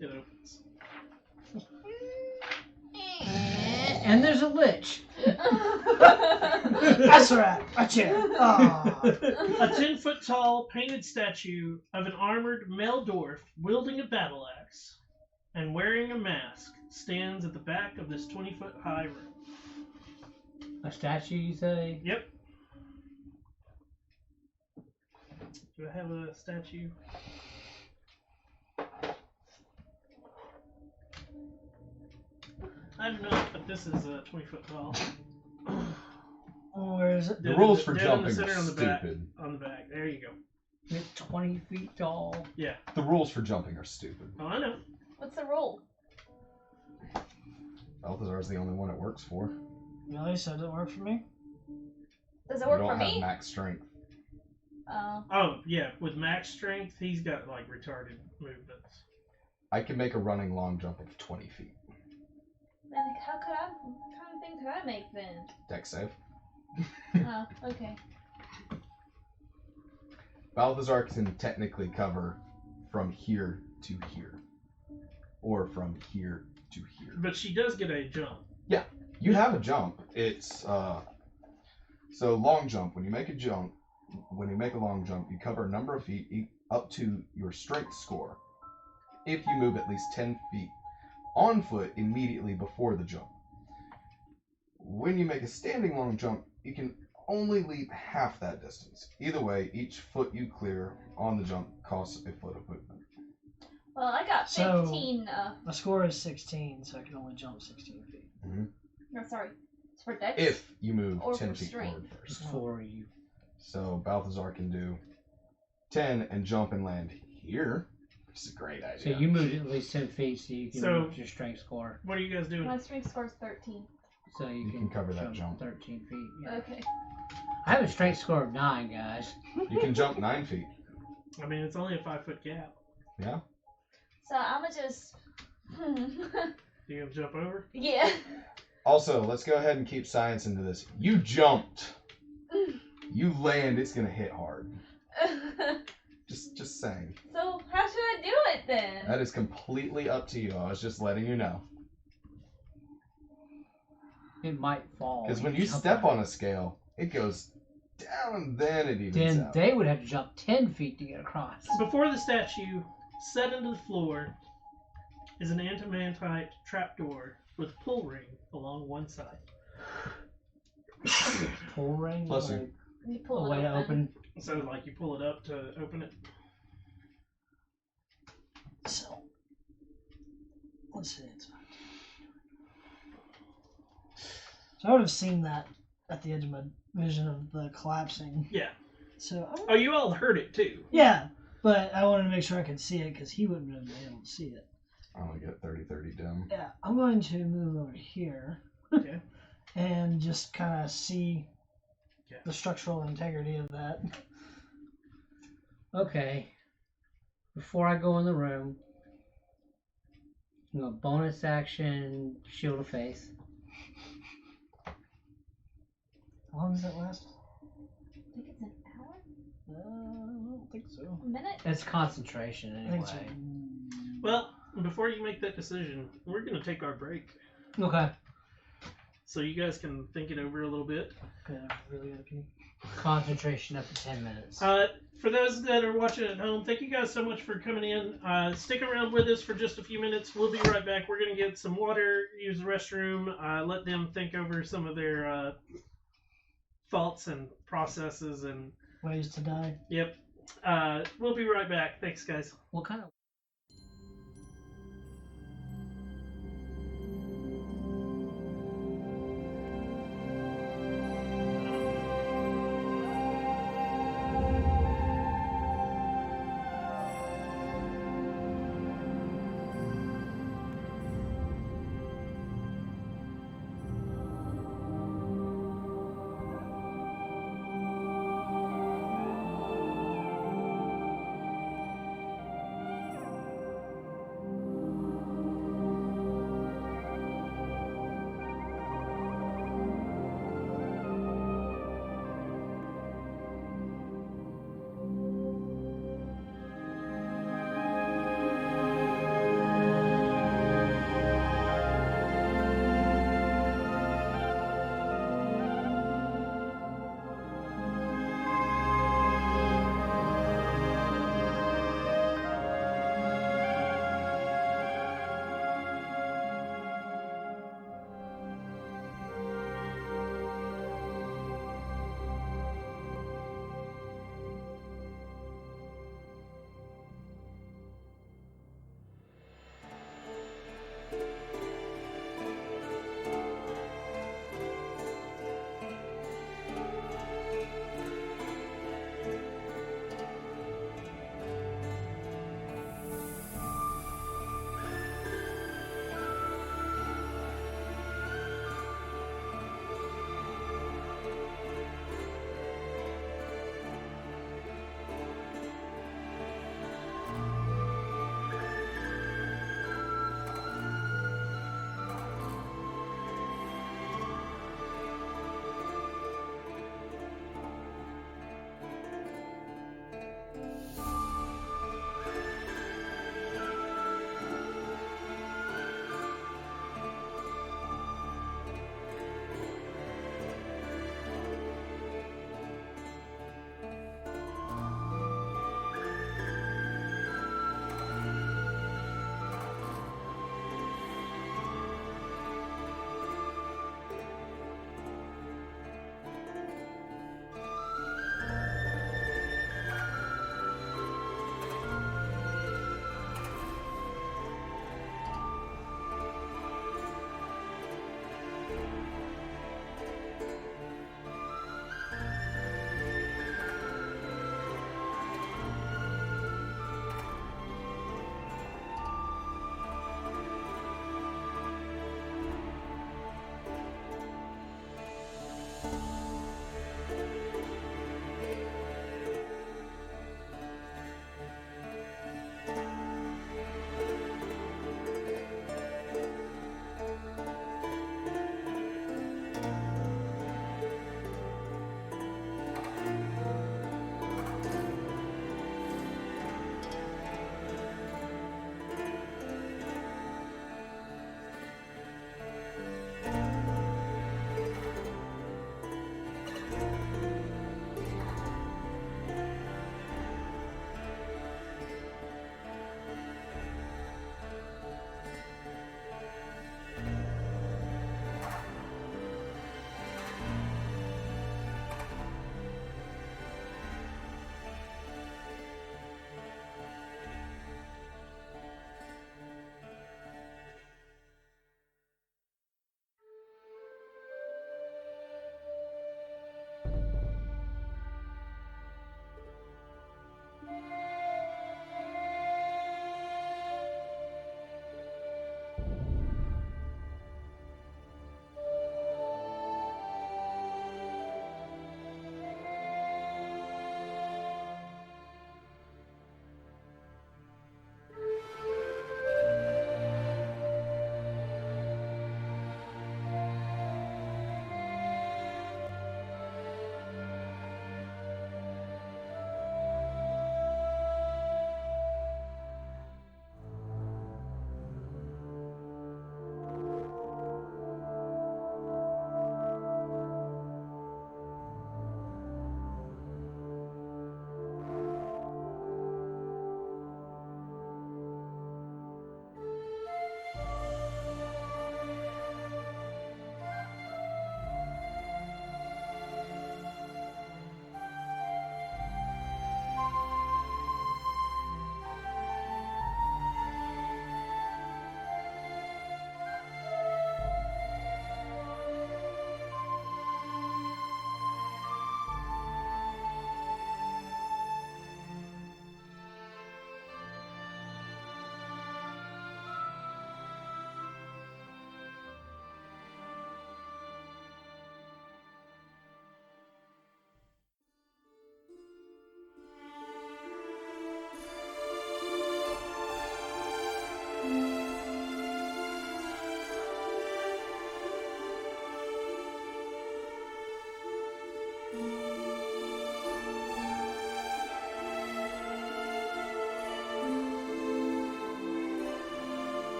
It opens. And there's a lich. That's right. A chair. Ah. A 10-foot tall painted statue of an armored male dwarf wielding a battle axe and wearing a mask stands at the back of this 20-foot high room. A statue, you say? Yep. Do I have a statue? I do not, but this is 20 foot tall. Where is it? The rules for Dead in jumping the center are on the back. stupid. On the back. There you go. It's 20 feet tall. Yeah. The rules for jumping are stupid. Oh, I know. What's the rule? Balthazar's the only one it works for. Really? So it didn't work for me? Does it You work don't for have me? max strength. Oh. Oh, yeah. With max strength, he's got like retarded movements. I can make a running long jump of 20 feet. Then what kind of thing could I make then? Deck save. Oh, okay. Balthazar can technically cover from here to here. Or from here to here. But she does get a jump. You have a jump. It's so long jump. When you make a long jump, you cover a number of feet up to your strength score. If you move at least 10 feet on foot immediately before the jump. When you make a standing long jump, you can only leap half that distance. Either way, each foot you clear on the jump costs a foot of movement. Well, I got So- 15. My score is 16, so I can only jump 16 feet. No, sorry. It's for dex. If you move Or 10 for feet strength. forward first. Before you. So Balthazar can do 10 and jump and land here. Which is a great idea. So you moved at least 10 feet so you can So- move your strength score. What are you guys doing? My strength score is 13. So you, You can cover that jump. 13 feet. Yeah. Okay. I have a strength score of 9, guys. You can jump 9 feet. I mean, it's only a 5-foot gap. Yeah. So I'm gonna just. You gonna jump over? Yeah. Also, let's go ahead and keep science into this. You jumped. You land, it's gonna hit hard. Just saying. So how should I do it then? That is completely up to you. I was just letting you know. It might fall. Because when you jump step on on a scale, it goes down and then it evens then out. they would have to jump 10 feet to get across. Before the statue, set into the floor, is an adamantite trapdoor with a pull ring along one side. Pull ring, Plus like You a pull it way to open. So, like, you pull it up to open it. So, let's see. So I would have seen that at the edge of my vision of the collapsing. Yeah. So Oh, you all heard it too. yeah, but I wanted to make sure I could see it because he wouldn't have been able to see it. I only get 30-30 dim. Yeah, I'm going to move over here. Okay. And just kind of see Yeah. the structural integrity of that. Okay. Before I go in the room, I'm going to bonus action Shield of Faith. How long does that last? I think it's an hour? I don't think so. A minute? It's concentration I think anyway. it's Well, before you make that decision, we're going to take our break. Okay. So you guys can think it over a little bit. good. I really gotta pee. Concentration up to 10 minutes. For those that are watching at home, thank you guys so much for coming in. Stick around with us for just a few minutes. We'll be right back. We're going to get some water, use the restroom, let them think over some of their thoughts and processes and Ways to die. yep. We'll be right back. Thanks, guys. What kind of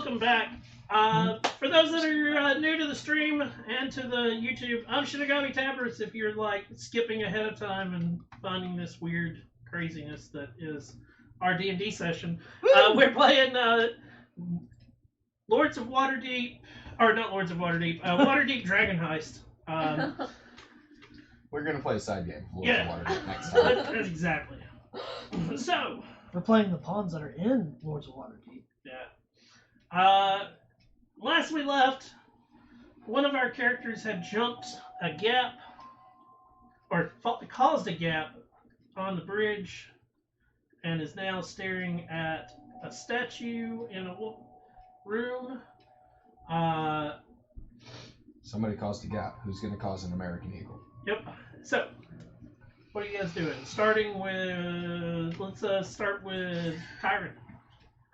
welcome back. For those that are new to the stream and to the YouTube, I'm Shinigami Tabbers. If you're like skipping ahead of time and finding this weird craziness that is our D&D session, we're playing Lords of Waterdeep, or not Lords of Waterdeep, Waterdeep Dragon Heist. We're gonna play a side game. Yeah. Waterdeep next time. That's exactly. So, We're playing the pawns that are in Lords of Waterdeep. yeah. Last we left, one of our characters had jumped a gap, or caused a gap on the bridge, and is now staring at a statue in a room. Somebody caused a gap. Who's gonna cause an American Eagle? Yep. So, what are you guys doing? Starting with, let's start with Kyron.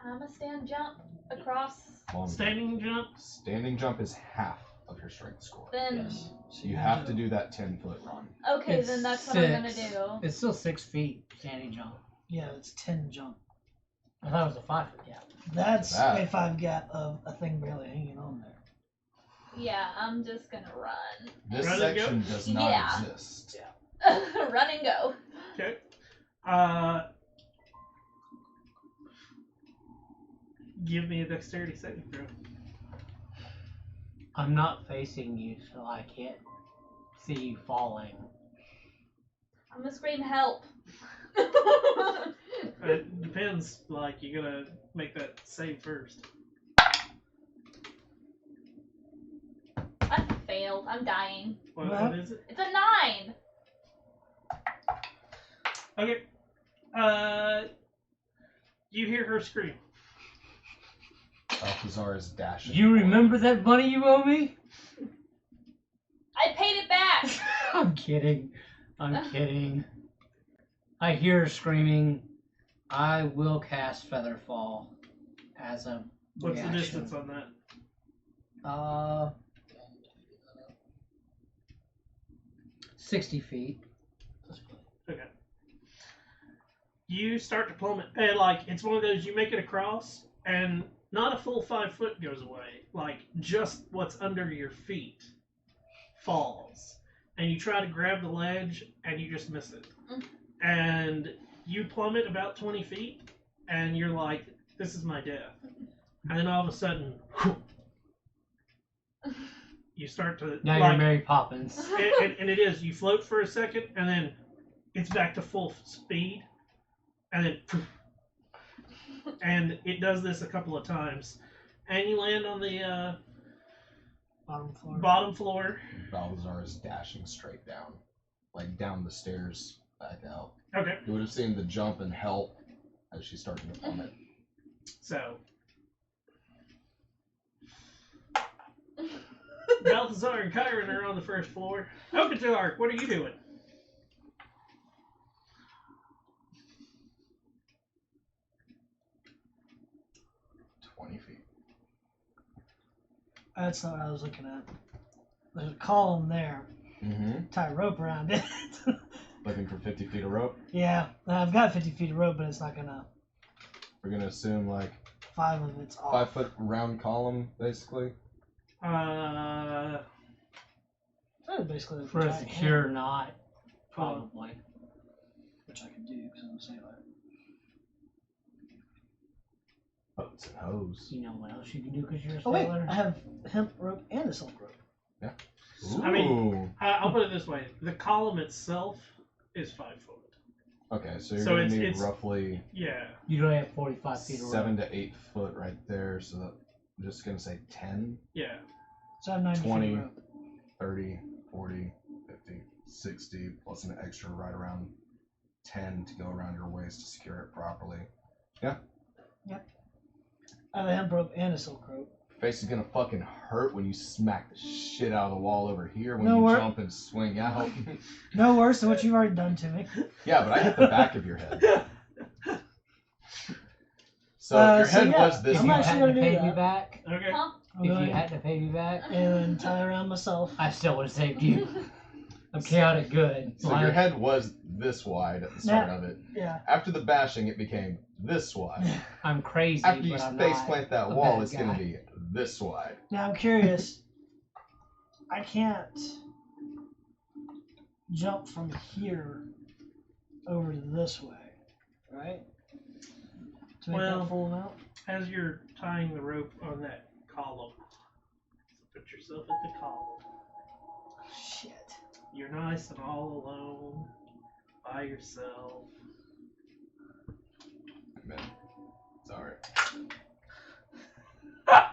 I'm a stand jump across. Standing jump. Standing jump is half of your strength score. Then Yes. So You have to do that 10-foot run. okay, It's then that's what I'm gonna 6. do. It's still 6 feet standing jump. Yeah, it's 10 jump. I thought it was a 5-foot gap. That's That. a 5 gap of a thing barely hanging on there. Yeah, I'm just gonna run. This Run and go? section does not Yeah. exist. Run and go. Okay. Give me a dexterity saving throw. I'm not facing you, so I can't see you falling. I'm gonna scream help. It depends. Like, you gotta make that save first. I failed. I'm dying. What is it? It's a 9. Okay. You hear her scream. Balthazar is dashing. You remember that money you owe me? I paid it back. I'm kidding. I'm kidding. I hear her screaming. I will cast Featherfall as a What's reaction. the distance on that? 60 feet. Okay. You start to plummet, and like it's one of those you make it across, and not a full 5 foot goes away. Like just what's under your feet falls, and you try to grab the ledge, and you just miss it, and you plummet about 20 feet, and you're like, "This is my death," and then all of a sudden, you start to Now like, you're Mary Poppins. and it is. You float for a second, and then it's back to full speed, and then poof. And it does this a couple of times, and you land on the Bottom floor. bottom floor. Balthazar is dashing straight down, like down the stairs back out. Okay, You would have seen the jump and help as she's starting to plummet. so Balthazar and Kyron are on the first floor. Okatar, what are you doing? That's not what I was looking at. There's a column there. Mm-hmm. Tie a rope around it. Looking for 50 feet of rope. Yeah, I've got 50 feet of rope, but it's not gonna. We're gonna assume like 5 of it's off. 5 foot round column, basically. Basically, For a secure knot, probably. Which I can do because I'm a sailor. Boats and hose. You know what else you can do because you're a Oh wait, sailor? I have hemp rope and a silk rope. Ooh. I mean, I'll put it this way: the column itself is 5 foot. Okay, so you're So gonna it's- need it's- roughly Yeah. You only have 45 feet of rope. 7 to 8 foot right there. So that, I'm just gonna say 10, Yeah. So I have 90 20. feet of rope. 30, 40, 50, 60, plus an extra right around 10 to go around your waist to secure it properly. I have a hemp rope and a silk rope. Face is gonna fucking hurt when you smack the shit out of the wall over here when No you wor- jump and swing out. No worse than what you've already done to me. Yeah, but I hit the back of your head. So your so head yeah, was this If I'm you much. actually hadn't gonna do paid me that. back, Okay. Huh? I'm if going you hadn't paid me back, and tie around myself. I still would have saved you. A chaotic good. So your head was this wide at the start of it. Yeah. After the bashing, it became this wide. I'm crazy, After you but I'm space not plant that a wall, bad it's gonna guy. be this wide. Now I'm curious. I can't jump from here over to this way, right? To make Well- that full amount. As you're tying the rope on that column, put yourself at the column. Shit. You're nice and all alone, by yourself. Man, sorry.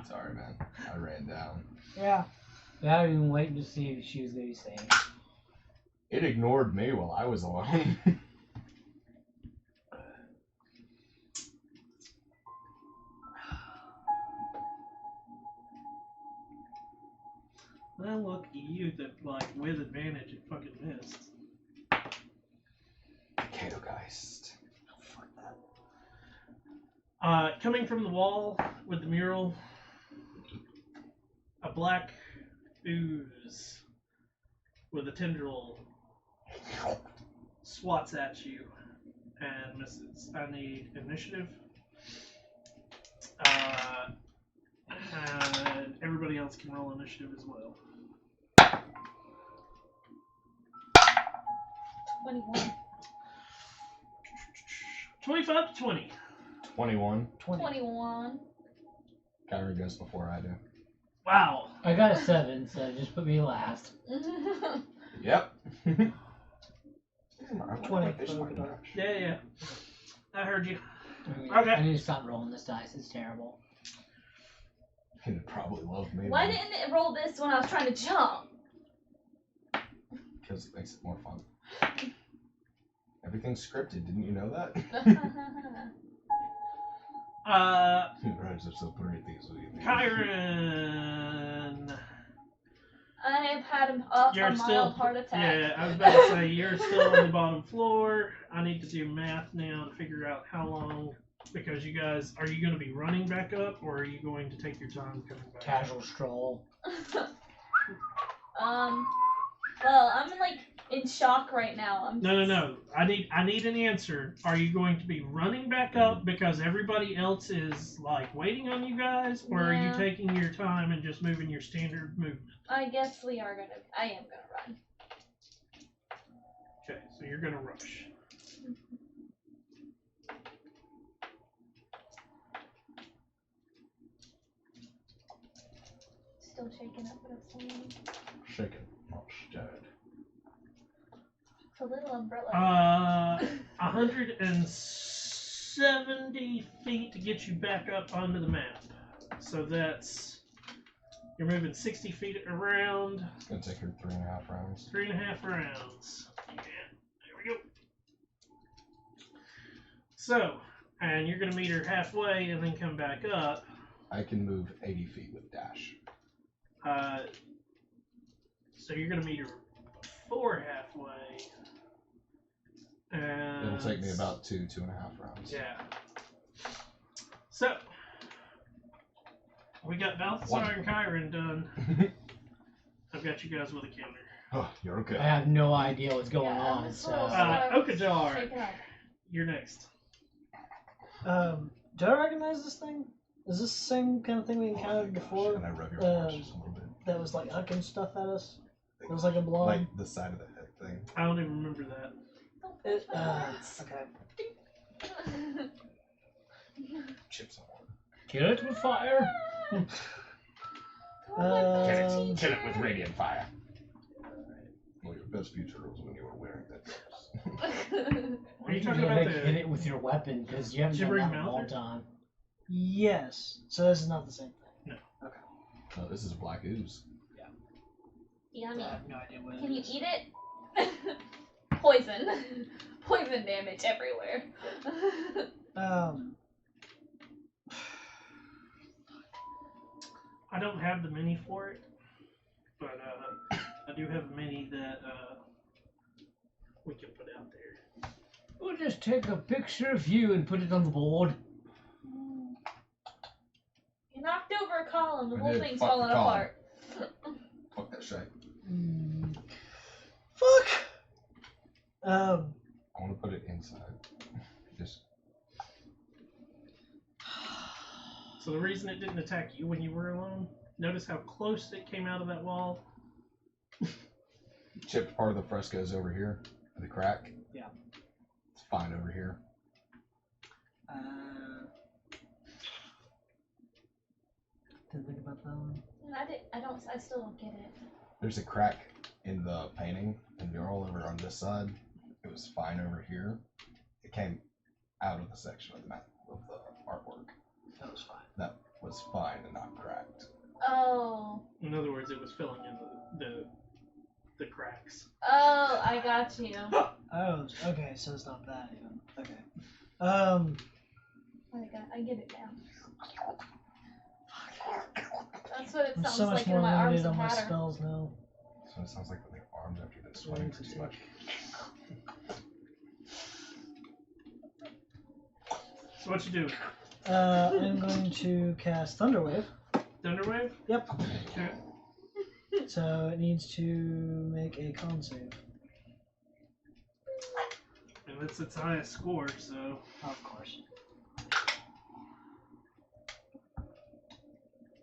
Sorry, man. I ran down. Yeah. Yeah, I've been waiting to see if she was going to be saying. It ignored me while I was alone. Well, look at you that, like, with advantage, it fucking missed. Katogeist. Fuck that. Coming from the wall with the mural, a black ooze with a tendril swats at you and misses. I need initiative. And everybody else can roll initiative as well. 21. 25 to 20. 21. 21. Kyrie goes before I do. Wow. I got a 7, so just put me last. Yep. 20. Yeah. I heard you. Okay. I need to stop rolling this dice. It's terrible. He'd probably love me. Why didn't it roll this when I was trying to jump? Because it makes it more fun. Everything's scripted. Didn't you know that? Rhymes are so pretty. Kyron. I have had a You're mild still, heart attack. yeah, I was about to say, you're still on the bottom floor. I need to do math now to figure out how long, because you guys, are you going to be running back up, or are you going to take your time coming back? Casual stroll. Well, I'm in shock right now. No. I need an answer. Are you going to be running back up because everybody else is waiting on you guys, or are you Yeah. taking your time and just moving your standard movement? I guess I am gonna run. Okay, so you're gonna rush. Still shaking up what I'm saying. Shaken, not stirred. It's a little umbrella. 170 feet to get you back up onto the map. So that's, you're moving 60 feet around. It's gonna take her 3.5 rounds. 3.5 rounds. Yeah, there we go. So, and you're gonna meet her halfway and then come back up. I can move 80 feet with dash. So you're gonna meet her before halfway. And It'll take me about 2.5 rounds. Yeah. So we got Balthazar and Kyron done. I've got you guys with a counter. Oh, you're okay. I have no idea what's going Yeah, on, that's so. what I was Okajar, shaking up. you're next. Do I recognize this thing? Is this the same kind of thing we encountered before? Can I rub your arms just a little bit? That was hucking stuff at us? It was like a blob? Like the side of the head thing. I don't even remember that. Don't touch my words. Okay. Chips on one. Kill it with fire. Kill it with radiant fire. Well, your best future was when you were wearing that dress. Are you talking You're about gonna the? hit it with your weapon, because you haven't Did you done bring that in a long Malthus? time. Yes. So this is not the same thing. Oh, this is black ooze. Yummy. I have no idea what Can it you is. eat it? Poison. Poison damage everywhere. I don't have the mini for it, but I do have a mini that we can put out there. We'll just take a picture of you and put it on the board. You knocked over a column. The I whole did. thing's Fuck the falling column. apart. Fuck that shit. Fuck. I want to put it inside. Just. So the reason it didn't attack you when you were alone, notice how close it came out of that wall? Chipped part of the frescoes over here. The crack. Yeah. It's fine over here. Didn't think about that one. I still don't get it. There's a crack in the painting, the mural over on this side. It was fine over here. It came out of the section of the map of the artwork. That was fine. That was fine and not cracked. Oh. In other words, it was filling in the cracks. Oh, I got you. Oh, okay, so it's not that even. Okay. I get it now. That's what it I'm sounds so much like more in my arms limited on and my pattern. spells now. So it sounds like with their arms after they're sweating for too much. So what you do? I'm going to cast Thunderwave. Thunderwave? Yep. Okay. So it needs to make a con save. And that's its highest score, so. Of course.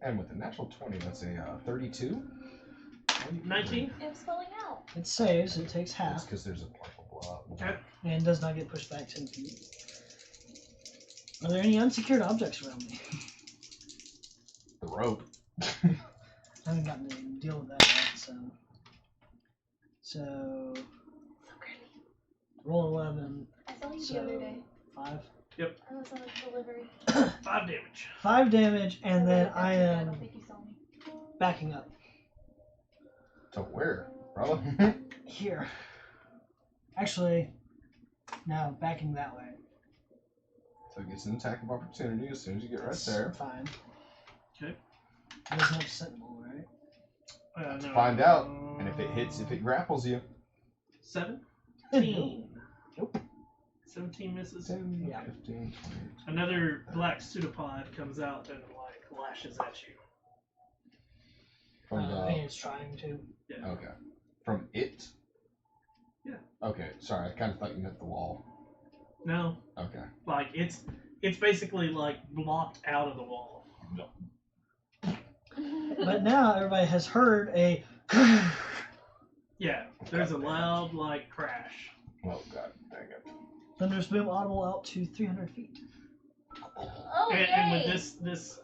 And with a natural 20, that's a 32. 19? It's spelling out. It saves, it takes That's half, because there's a partial blowout. Okay. and does not get pushed back 10 feet. Are there any unsecured objects around me? The rope. I haven't gotten to deal with that yet, so. So. Roll 11. I saw you So, the other day. 5. I was on a delivery. 5 damage. 5 damage, and then I I am don't think you saw me. backing up. To where, brother? Here. Actually, no, backing that way. So it gets an attack of opportunity as soon as you get That's right there. fine. Okay. It doesn't have Sentinel, right? No. Find out. And if it hits, if it grapples you. 17. Nope. 17 misses. 10, Yeah. 15, 20. Another black pseudopod comes out and like lashes at you. From And it's trying to. Yeah. Okay. From it? Yeah. Okay, sorry, I kind of thought you meant the wall. No, Okay. like it's basically like blocked out of the wall. But now everybody has heard a. Yeah, there's a loud like crash. Oh god, dang it. Thunderous boom audible out to 300 feet. Oh, And yay! with this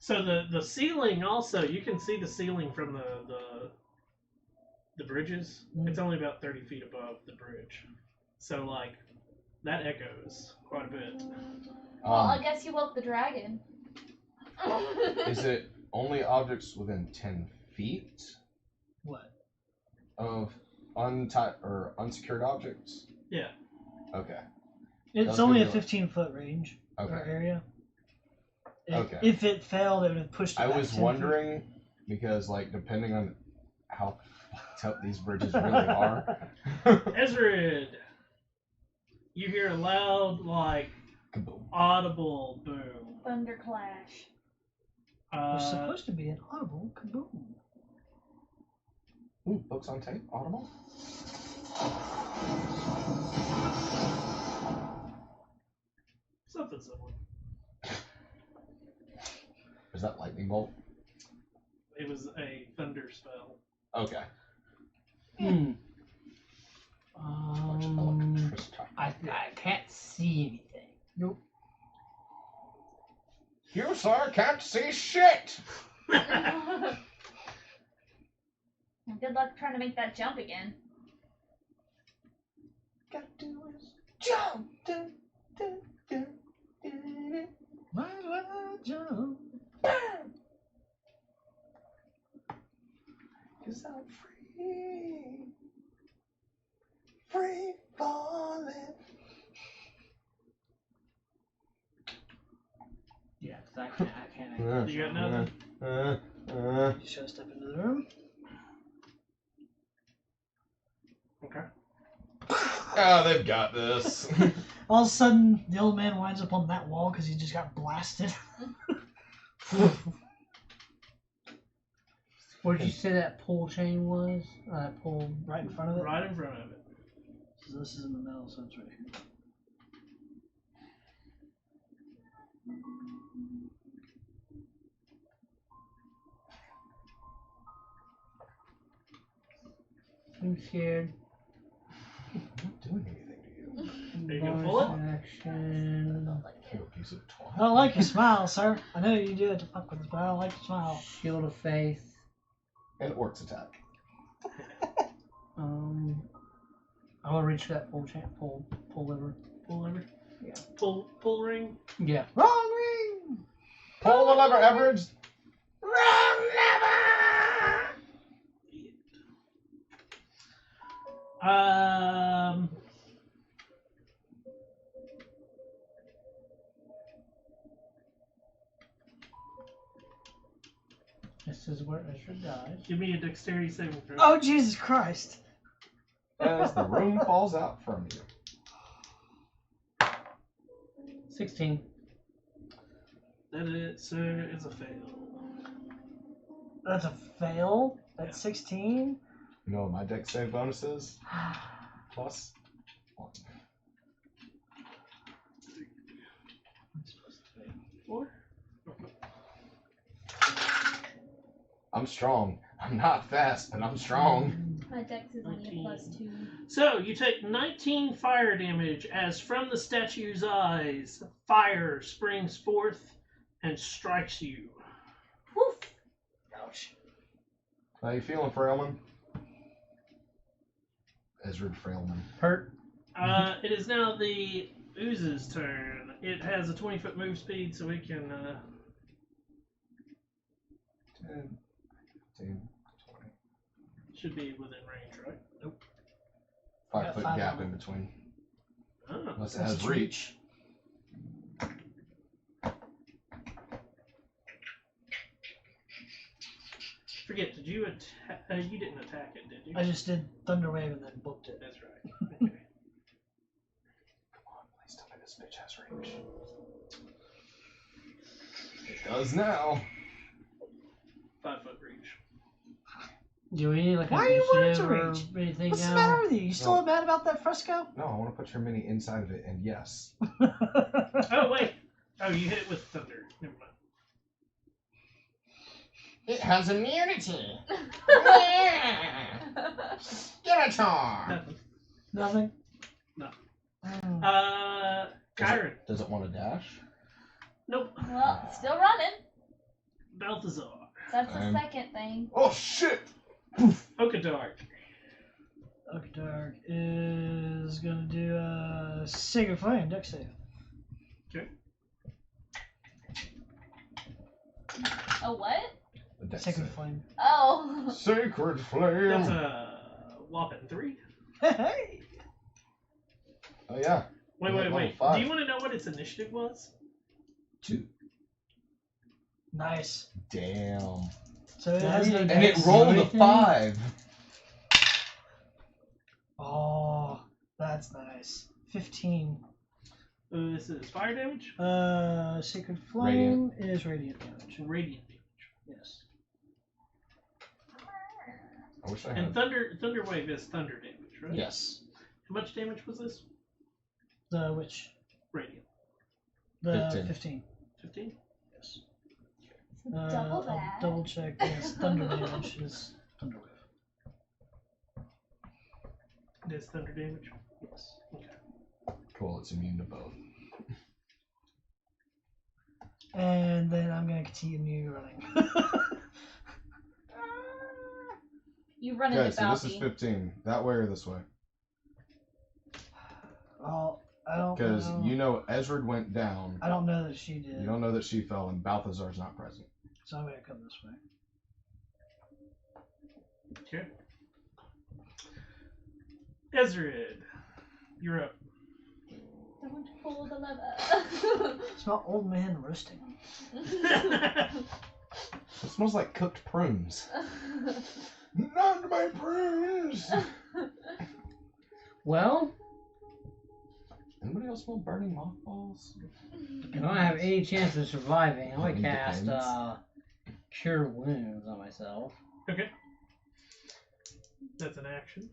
so the ceiling also, you can see the ceiling from the bridges. It's only about 30 feet above the bridge, so like that echoes quite a bit. Well, I guess you woke the dragon. Is it only objects within 10 feet What? of unsecured objects? Yeah. Okay. It's That's only a gonna be 15-foot range or Okay. area. Okay. If it failed, it would have pushed it I back was 10 feet. wondering because, like, depending on how fucked up these bridges really are. Ezrid, you hear a loud like Kaboom. audible boom. Thunderclash. There's supposed to be an audible kaboom. Ooh, books on tape, Audible. Something similar. Is that lightning bolt? It was a thunder spell. Okay. Much electricity. I can't see anything. Nope. You, sir, can't see shit! Good luck trying to make that jump again. Gotta do is jump. Dun, dun, dun, dun, dun. My love jump. Bam! 'Cause I'm free. Free falling. Yeah, because I can't. You got nothing? You should step into the room. Okay. Oh, they've got this. All of a sudden, the old man winds up on that wall because he just got blasted. Where'd you say that pull chain was? Pull. Right in front of it. Right in front of it. So this is in the middle, so it's right here. I'm scared. I'm not doing anything to you. Are you gonna pull it? Action. You piece of twat. I don't like your smile, sir. I know you do it to fuck with us, but I don't like your smile. Shield of Faith. And Orc's attack. I'm gonna reach for that pull lever. Pull lever? Yeah. Pull ring? Yeah. Wrong ring! Pull the lever, Everidge! Wrong lever! This is where Ezra dies. Give me a dexterity saving throw. Oh, Jesus Christ. As the room falls out from you. 16. That is, it's a fail. That's a fail at 16? You know what my dex save bonus is? +1. Four? I'm strong. I'm not fast, but I'm strong. My dex is only a +2. So, you take 19 fire damage as from the statue's eyes, fire springs forth and strikes you. Woof! Ouch. How you feeling, Frailman? Ezra Frailman. Hurt. It is now the ooze's turn. It has a 20-foot move speed, so it can 10, 15, 20. should be within range, right? Nope. 5 foot 5 gap on in it. between. Oh. Unless it That's has its reach. Forget, did you attack? You didn't attack it, did you? I just did Thunder Wave and then booked it. That's right. Okay. Come on, please tell me this bitch has reach. It does now. 5 foot reach. Do we need like Why do you want it to initiative or reach? anything What's the now? matter with you? You still No. mad about that fresco? No, I want to put your mini inside of it, and yes. Oh, wait. Oh, you hit it with thunder. Never mind. It has immunity. Skeletor. Nothing. Nothing? No. Mm. Kyron. Does it want to dash? Nope. Well, still running. Balthazar. That's the second thing. Oh shit! Okadark. Dark is gonna do a Sacred Flame dex save. A what? A dex Sacred save. Flame. Oh. Sacred flame. That's a whopping 3. Hey! Oh yeah. Wait. Level 5. Do you want to know what its initiative was? 2. Nice. Damn. So it has no And dex. it rolled a anything? 5. Oh, that's nice. 15. This is fire damage? Sacred Flame is radiant damage. Radiant damage. Yes. I wish I And had. thunder wave is thunder damage, right? Yes. How much damage was this? The which? Radiant. The 15. 15. 15? Yes. Double I'll that. double check. Yes, thunder damage is thunder wave. It is thunder damage? Yes. Okay. Cool. It's immune to both. And then I'm gonna continue running. You run Okay, into so this is Balfi. 15. That way or this way? Well, I don't Because know. you know Ezra went down. I don't know that she did. You don't know that she fell, and Balthazar's not present. So I'm gonna come this way. Okay. Ezrid, you're up. Don't pull the lever. It's my old man roasting. It smells like cooked prunes. Not my prunes! Well, Anybody else smell burning mothballs? if I have any chance of surviving, I'm gonna It cast depends. Cure Wounds on myself. Okay. That's an action.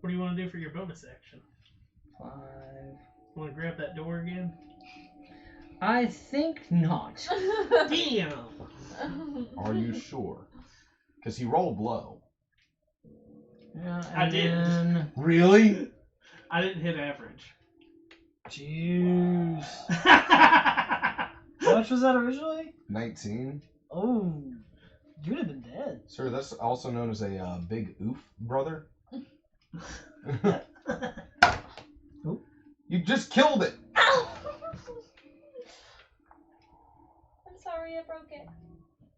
What do you want to do for your bonus action? 5. Want to grab that door again? I think not. Damn! Are you sure? Because he rolled low. Yeah, I did. then- Really? I didn't hit average. Jeez. How much was that originally? 19. Oh, you'd have been dead. Sir, that's also known as a big oof brother. Oop. You just killed it! Ow! I'm sorry, I broke it.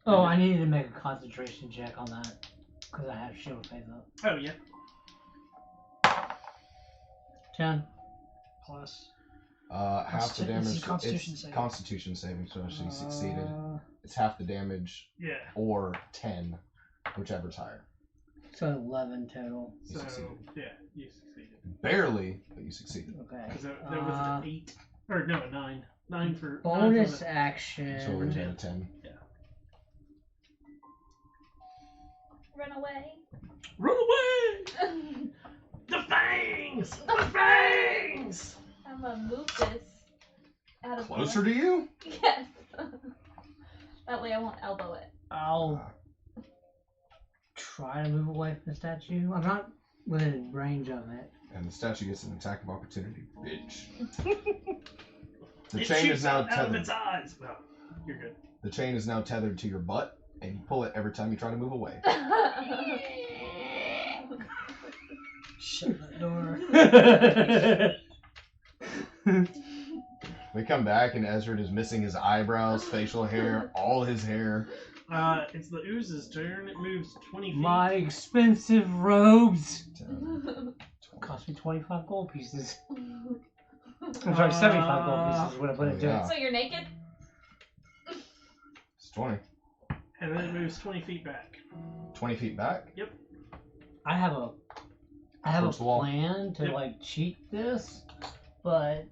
Oh, I needed to make a concentration check on that. Because I have shield of faith up. Oh, yeah. 10. Plus. Half the Consti- damage. it's Constitution it's saving. Constitution saving, so she succeeded. It's half the damage Yeah. or 10, whichever's higher. So 11 total. You So, succeeded. yeah, you succeeded. Barely, but you succeeded. Okay. Because that was an 8. Or, no, a 9. 9 for... Bonus 9 action. So we're at a 10. Run away. Run away! The fangs! The fangs! I'm gonna move this out of Closer the to you? way. Yes. That way I won't elbow it. I'll try to move away from the statue. I'm not within range of it. And the statue gets an attack of opportunity. Bitch. The It chain shoots is now out of tethered. its eyes. No, you're good. The chain is now tethered to your butt, and you pull it every time you try to move away. Shut that door. We come back, and Ezra is missing his eyebrows, facial hair, all his hair. It's the ooze's turn. It moves 20 feet. My expensive robes 10, cost me 25 gold pieces. I'm sorry, 75 gold pieces is what I put into yeah. it. So you're naked? It's 20. And then it moves 20 feet back. 20 feet back? I have a Towards the wall. plan to Yep. like cheat this, but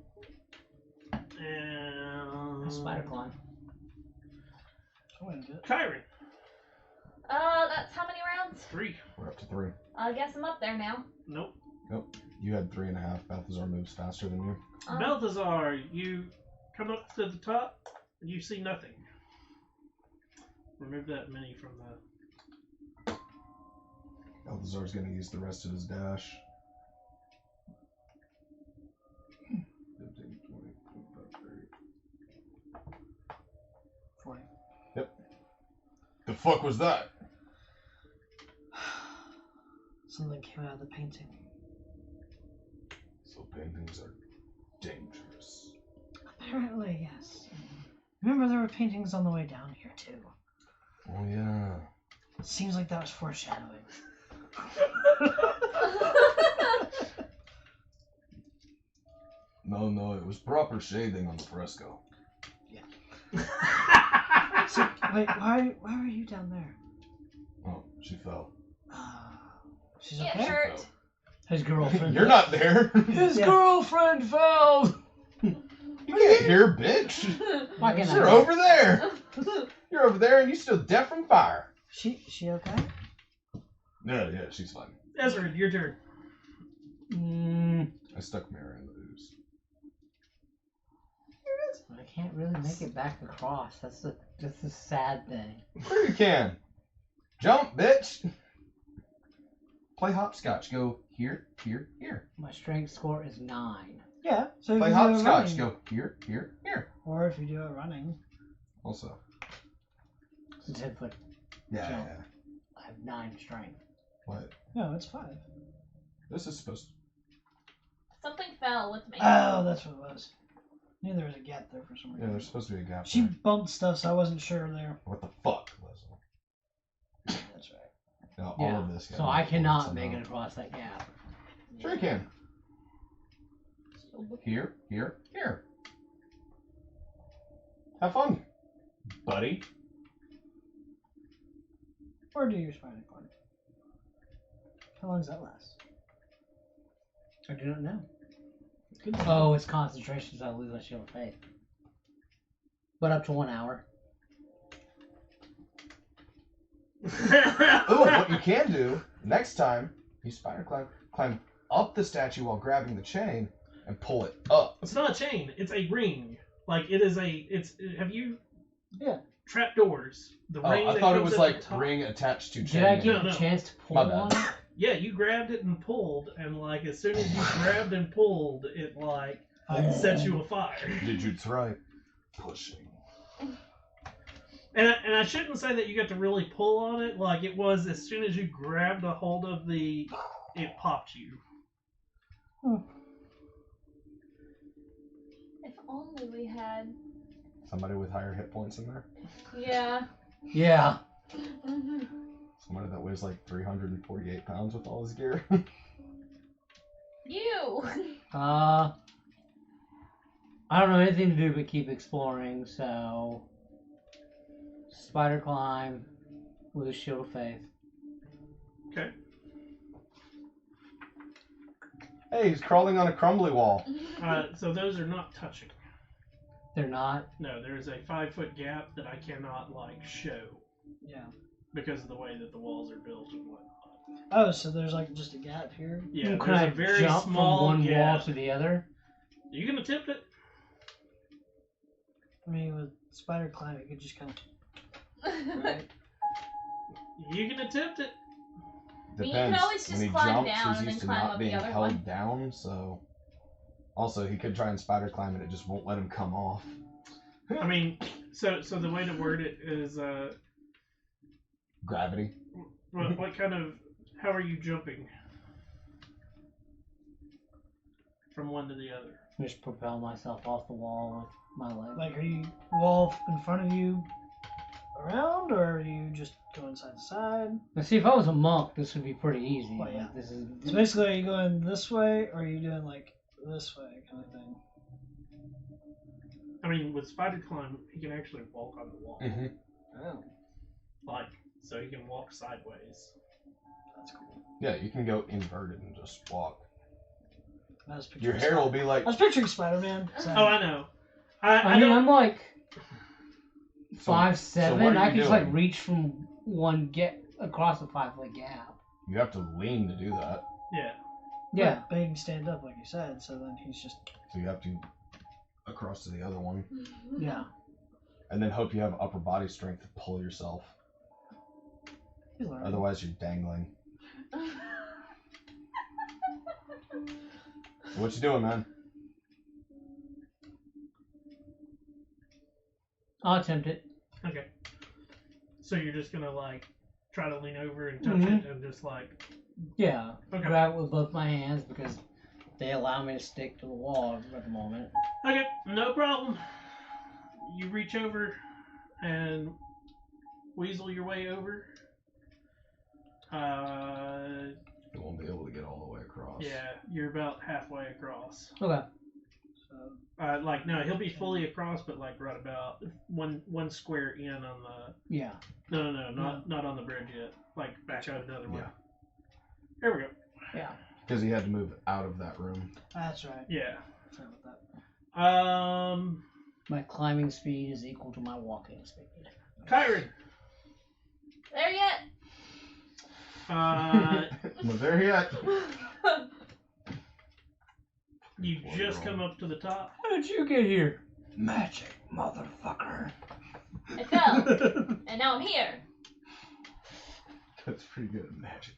And... a spider climb. Kyron. That's how many rounds? 3. We're up to 3. I guess I'm up there now. Nope. You had 3.5. Balthazar moves faster than you. Balthazar, you come up to the top and you see nothing. Remove that mini from the... Balthazar's going to use the rest of his dash. 15, 20, 25, 30. 40. The fuck was that? Something came out of the painting. So paintings are dangerous. Apparently, yes. Remember, there were paintings on the way down here, too. Oh yeah. Seems like that was foreshadowing. No, it was proper shading on the fresco. So, wait, why were you down there? Oh, she fell. She's Get okay? hurt. His girlfriend. You're not there. His Yeah. girlfriend fell! You can't hear, bitch. Why can't You're I? over there. You're over there, and you still deaf from fire. She okay? Yeah, she's fine. Ezra, your turn. I stuck Mara in the ooze. I can't really make it back across. That's the sad thing. Sure you can. Jump, bitch. Play hopscotch. Go here, here, here. My strength score is 9. Yeah, so if Play you do it hopscotch. running, Go here, here, here. or if you do it running. Also. It's a 10-foot. Yeah, Jump. yeah. I have 9 strength. What? No, it's 5. This is supposed to... Something fell with me. Oh, that's what it was. Knew there was a gap there for some Yeah, reason. there's supposed to be a gap She there. bumped stuff, so I wasn't sure there. What the fuck, Leslie? That's right. Now, Yeah. all of this. So I cannot make it across that gap. Sure you can. Here, here, here. Have fun, buddy. Or do your spider climb. How long does that last? I do not know. Good. Oh, it's concentration, so I lose my shield of faith. But up to 1 hour. Oh, what you can do next time, you spider climb up the statue while grabbing the chain and pull it up. It's not a chain. It's a ring. Like it is a. It's. Have you? Yeah. Trapdoors. The Oh, ring. I that thought it comes was at like the top. ring attached to chain. Did I get No, a no. chance to pull My bad. on it? Yeah, you grabbed it and pulled, and like as soon as you grabbed and pulled, it like set you afire. Did you try pushing? And I shouldn't say that you got to really pull on it. Like it was as soon as you grabbed a hold of the, it popped you. If only we had. Somebody with higher hit points in there? Yeah. Yeah. Somebody that weighs like 348 pounds with all his gear? You. I don't know anything to do but keep exploring, so spider climb with a shield of faith. Okay. Hey, he's crawling on a crumbly wall. So those are not touching. They're not. No, there is a 5-foot gap that I cannot like show Yeah. because of the way that the walls are built and whatnot. Oh, so there's like just a gap here. Yeah, Can there's I a very jump small from one gap. wall to the other? You can attempt it. I mean, with spider climb, you could just kind of. Right? You can attempt it. mean, you can always just when he climb jumps, down he's and then used to climb not up the being other held one. down, so... Also, he could try and spider climb and it just won't let him come off. I mean, so the way to word it is, Gravity. what kind of, how are you jumping from one to the other? Just propel myself off the wall with my leg. Like, are you wall in front of you around, or are you just going side to side? Now, see, if I was a monk, this would be pretty easy. Well, yeah. Like, this is So basically, are you going this way, or are you doing like this way, kind of thing? I mean, with spider climb, he can actually walk on the wall. Mm-hmm. Oh, Like, so he can walk sideways. that's cool. Yeah, you can go inverted and just walk. I was picturing Your hair will be like... I was picturing Spider-Man. So. Oh, I know. I mean, don't, I'm like So- 5'7". so what are I you could just like doing? reach from one get across a 5-foot gap. You have to lean to do that. yeah. Yeah. But he can stand up, like you said. So then he's just. So you have to across to the other one. Yeah. And then hope you have upper body strength to pull yourself. He's learning. Otherwise, you're dangling. So what you doing, man? I'll attempt it. Okay. So you're just gonna like try to lean over and touch Mhm. it and just like Yeah. Okay. Grab it with both my hands because they allow me to stick to the wall at the moment. okay, no problem. You reach over and weasel your way over. You won't be able to get all the way across. Yeah, you're about halfway across. Okay. So, Like no, he'll be fully across, but like right about one square in on the. Yeah. No, not on the bridge yet. Like back out another one. Yeah. There we go. Yeah. Because he had to move out of that room. that's right. Yeah. Sorry about that. My climbing speed is equal to my walking speed. Kyron. There yet? Well, there yet. You just come up to the top. How did you get here? Magic, motherfucker. I fell, and now I'm here. That's pretty good at magic.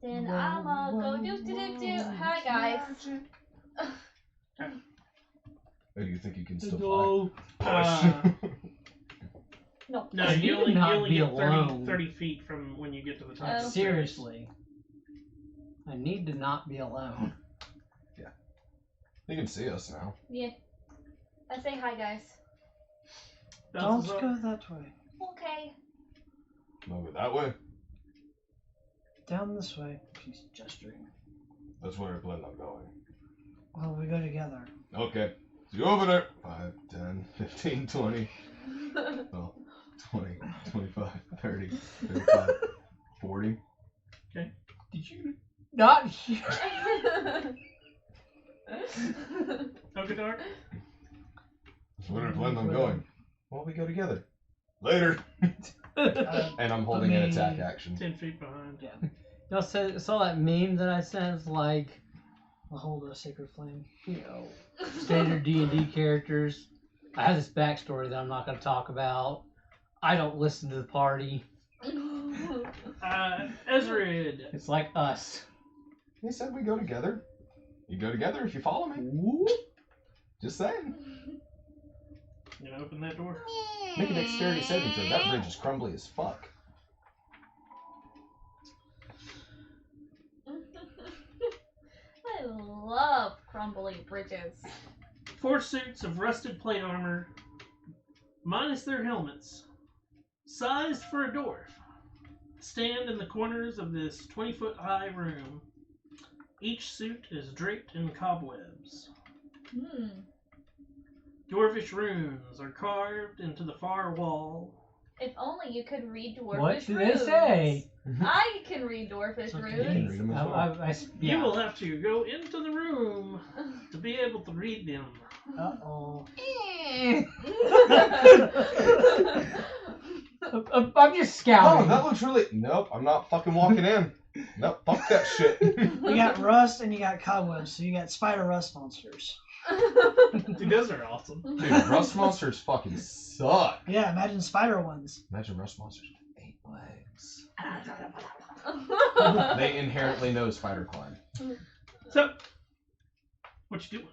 Then I'ma go do. Hi guys. Oh, you think you can still Go. fly? No. No, You you only cannot be get 30, alone. 30 feet from when you get to the top. Oh. of the stairs. Seriously. I need to not be alone. You can see us now. Yeah. I say hi guys. Bounces Don't up. go that way. Okay. No, go that way. Down this way. She's gesturing. That's where I plan on going. Well, we go together. Okay. So you over there. 5, 10, 15, 20. Well, 20, 25, 30, 35, 40. Did you not hear? Okay, Dark. That's where I plan on going. Well, we go together. Later. Uh, And I'm holding an me- attack action. 10 feet behind. Y'all saw that meme that I sent? It's like, I'll hold a sacred flame. you know, standard D&D characters. I have this backstory that I'm not going to talk about. I don't listen to the party. Ezrid. It's like us. He said we go together. You go together if you follow me. Just saying. You gonna open that door? Make a dexterity saving throw. That bridge is crumbly as fuck. I love crumbly bridges. 4 suits of rusted plate armor, minus their helmets, sized for a dwarf, stand in the corners of this 20-foot high room. Each suit is draped in cobwebs. Dwarvish runes are carved into the far wall. If only you could read dwarfish What do runes. they say? I can read dwarfish So can You can runes. read them as well. You will have to go into the room to be able to read them. Uh-oh. I'm just Oh, scouting. that looks really. Nope, I'm not fucking walking in. Nope, fuck that shit. You got rust and you got cobwebs, so you got spider rust monsters. Dude, those are awesome. Dude, rust monsters fucking suck. Yeah, imagine spider ones. Imagine rust monsters with 8 legs. They inherently know spider climb. So, what you doing?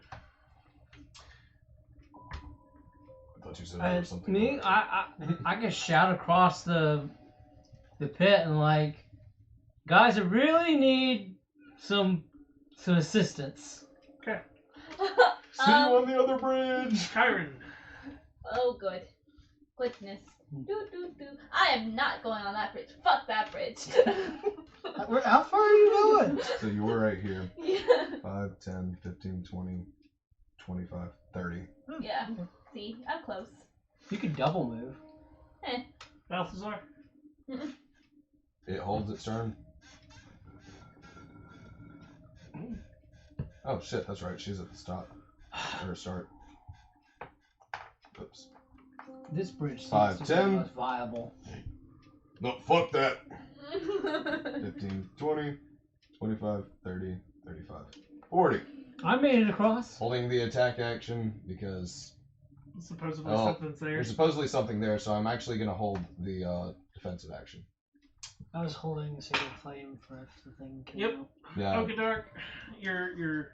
I thought you said there was something. Me, I can shout across the pit and like, guys, I really need some assistance. Okay. See you on the other bridge. Kyron. Oh, good. Goodness. I am not going on that bridge. Fuck that bridge. How far are you going? So you were right here. Yeah. 5, 10, 15, 20, 25, 30. Yeah. See, I'm close. You could double move. Balthazar. It holds its turn. Oh shit, that's right. She's at the stop. Or start. Oops. This bridge seems 5, to 10. be most viable. No, fuck that. 15, 20, 25, 30, 35, 40. I made it across. Holding the attack action because Supposedly Oh, something's there. there's supposedly something there, so I'm actually going to hold the defensive action. I was holding the sacred flame for if the thing came Yep. out. Yeah. Okay, Dark. Your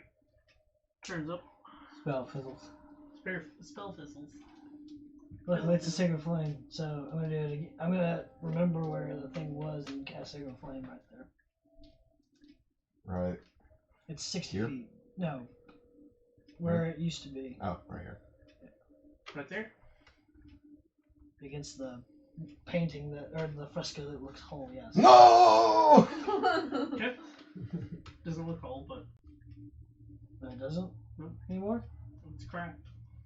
turns up. Spell fizzles. Spell fizzles. Luckily, it's a sacred flame, so I'm gonna do it again. I'm gonna remember where the thing was and cast sacred flame right there. Right. It's 60 Here? feet. No. Where it used to be. Oh, right here. Right there. Against the painting that, or the fresco that looks whole, yes. No! Okay. Doesn't look old, but No, it doesn't? Nope. Anymore? it's cracked.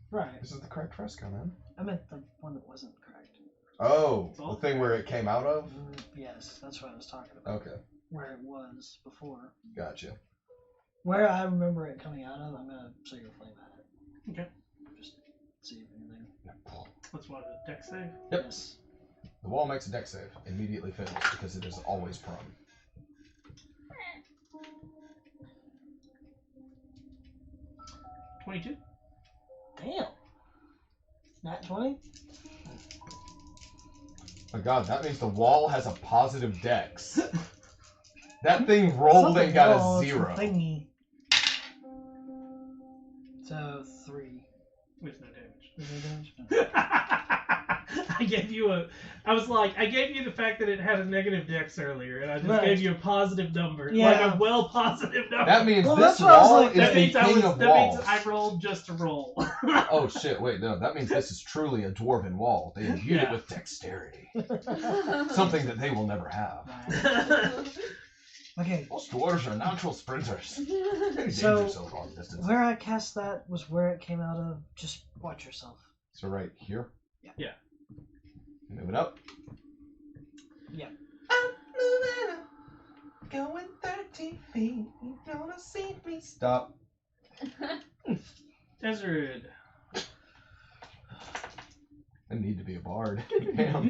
Right. This is the cracked fresco, man. I meant the one that wasn't cracked. Oh, It's all the thing where it came out of? Yes, that's what I was talking about. Okay, Where it was before. gotcha. Where I remember it coming out of, I'm gonna sacred flame at it. Okay. Just see if anything. That's what a deck save. Yep. Yes. The wall makes a deck save. Immediately fails because it is always prone. $22. Damn. Nat 20? My god, that means the wall has a positive dex. That thing rolled and got Wall, a it's 0. Thingy. So 3. With no damage. Is there damage? No. I gave you I gave you the fact that it had a negative dex earlier, and I just Right. gave you a positive number. Yeah. Like a well positive number. That means Well, this that's what I was wall like- is that the means king of that walls. means I rolled just to roll. Oh shit, wait, no, that means this is truly a dwarven wall. They imbued it Yeah. with dexterity. Something that they will never have. Okay, Most dwarves are natural sprinters. They So, danger so long distance. where I cast that was where it came out of. Just watch yourself. So right here? Yeah. Moving up. Yeah. I'm moving up, going 13 feet. You gonna see me stop. Ezrid. I need to be a bard. Damn.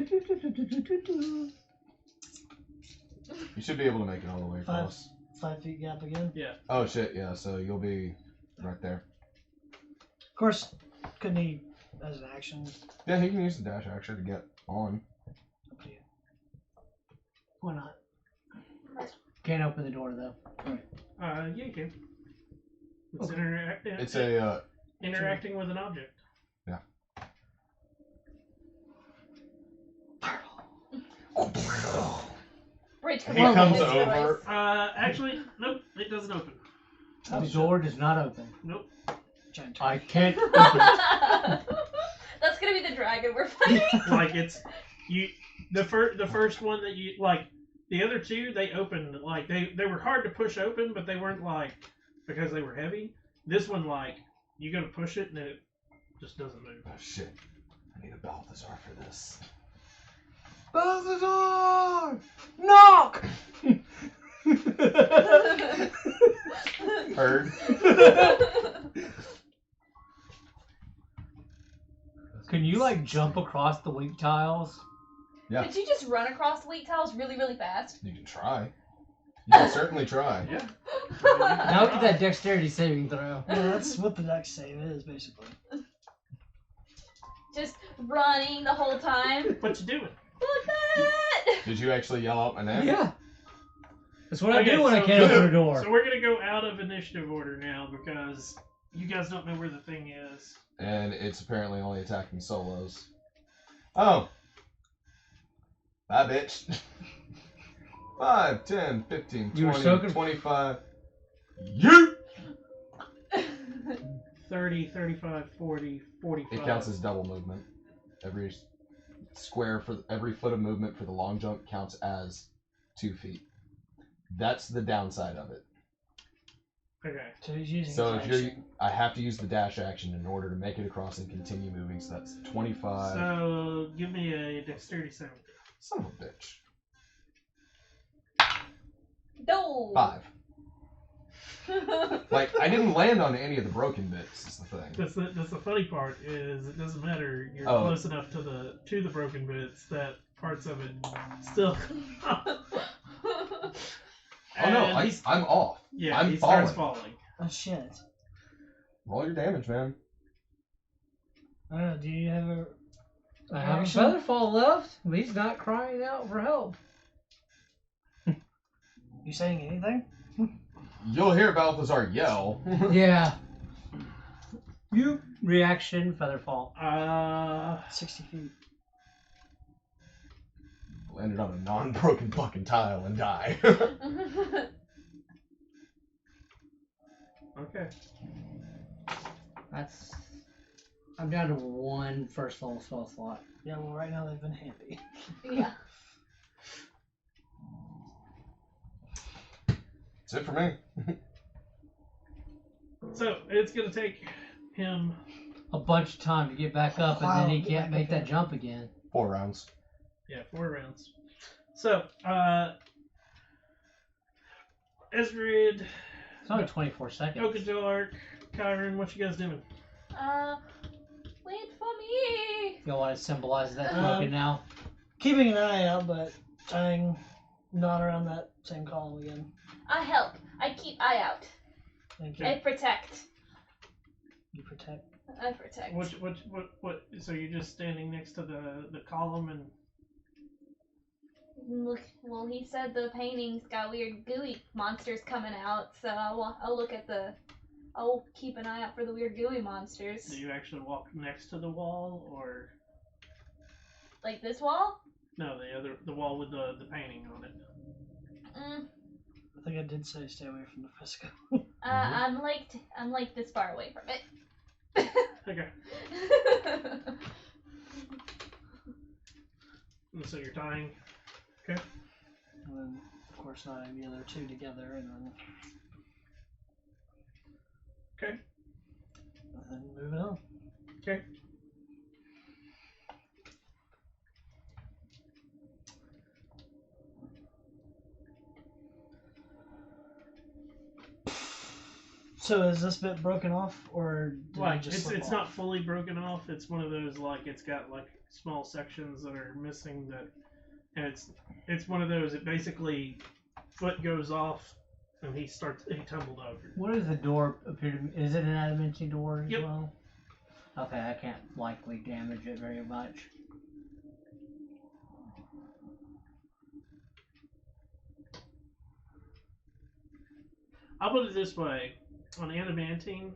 You should be able to make it all the way across. 5 feet gap again. Yeah. Oh shit, yeah, so you'll be right there. Of course, couldn't he, as an action? Yeah, he can use the dash action to get on. Up to you. Why not? Can't open the door though. Yeah, you can. It's Okay. It's a interacting with an object. Bridge he comes comes over. over. Actually, nope, it doesn't open. The door does not open. Nope. Giant I turtle. can't open it. That's gonna be the dragon we're fighting. Like it's you. The first one that you like. The other two they opened like they were hard to push open, but they weren't like because they were heavy. This one like you go to push it and it just doesn't move. Oh shit. I need a Balthazar for this. Balthazar! Knock! Heard. Can you like jump across the weak tiles? Yeah. Could you just run across the weak tiles really, really fast? You can try. You can certainly try. Yeah. Now get that dexterity saving throw. Yeah, that's what the dex save is, basically. Just running the whole time. What you doing? Look that! Did you actually yell out my name? Yeah. That's what I Okay, do when I so- can't open a door. So we're gonna go out of initiative order now because you guys don't know where the thing is. And it's apparently only attacking solos. Oh. Bye, bitch. 5, 10, 15, You were 20, so conf- 25. You! 30, 35, 40, 45. It counts as double movement. Every square for every foot of movement for the long jump counts as 2 feet. That's the downside of it. Okay. So he's using So his if you're, action. I have to use the dash action in order to make it across and continue moving. So that's 25. So give me a dexterity saving. Son of a bitch. No. 5. Like I didn't land on any of the broken bits. Is the thing. That's the funny part is it doesn't matter. You're Oh. close enough to the broken bits that parts of it still. Oh no, And I'm off. yeah, I'm he starts falling. falling. Oh shit. Roll your damage, man. I don't know, do you have a... I have a Action? featherfall left, but he's not crying out for help. You saying anything? You'll hear Balthazar yell. Yeah. You reaction featherfall. 60 feet. Landed on a non-broken fucking tile and die. Okay. That's. I'm down to 1 first level spell slot. Yeah, well, right now they've been handy. Yeah. That's it for me. So it's gonna take him. A bunch of time to get back up, and then he can't make that jump again. 4 rounds. Yeah, 4 rounds. So, Esrid, It's only 24 seconds. Okajar, Kyron, what you guys doing? Wait for me. You know what it symbolizes that token now? Keeping an eye out, but trying not around that same column again. I help. I keep eye out. Thank you. I protect. You protect. I protect. What? So you're just standing next to the column and. Look, well, he said the painting's got weird gooey monsters coming out, so I'll look at the. I'll keep an eye out for the weird gooey monsters. Do you actually walk next to the wall, or Like this wall? no, the wall with the painting on it? Mm, I think I did say stay away from the fresco. I'm like this far away from it. Okay. And so you're tying. Okay. And then, of course, knotting the other two together, and Okay. then moving on. Okay. So is this bit broken off, or did Like it just slip it's off? not fully broken off. It's one of those like it's got like small sections that are missing that, and it's one of those. It basically foot goes off, and he tumbled over. What does the door appear to be? Is it an adamantine door as Yep. well? Okay, I can't likely damage it very much. I'll put it this way: on adamantine,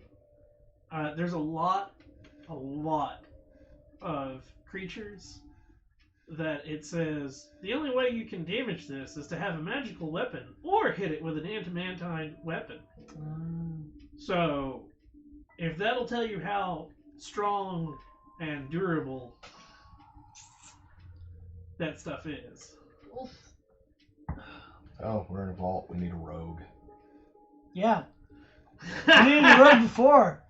there's a lot of creatures that it says the only way you can damage this is to have a magical weapon or hit it with an adamantine weapon. So, if that'll tell you how strong and durable that stuff is. Oof. Oh, we're in a vault. We need a rogue. Yeah. We needed a rogue before.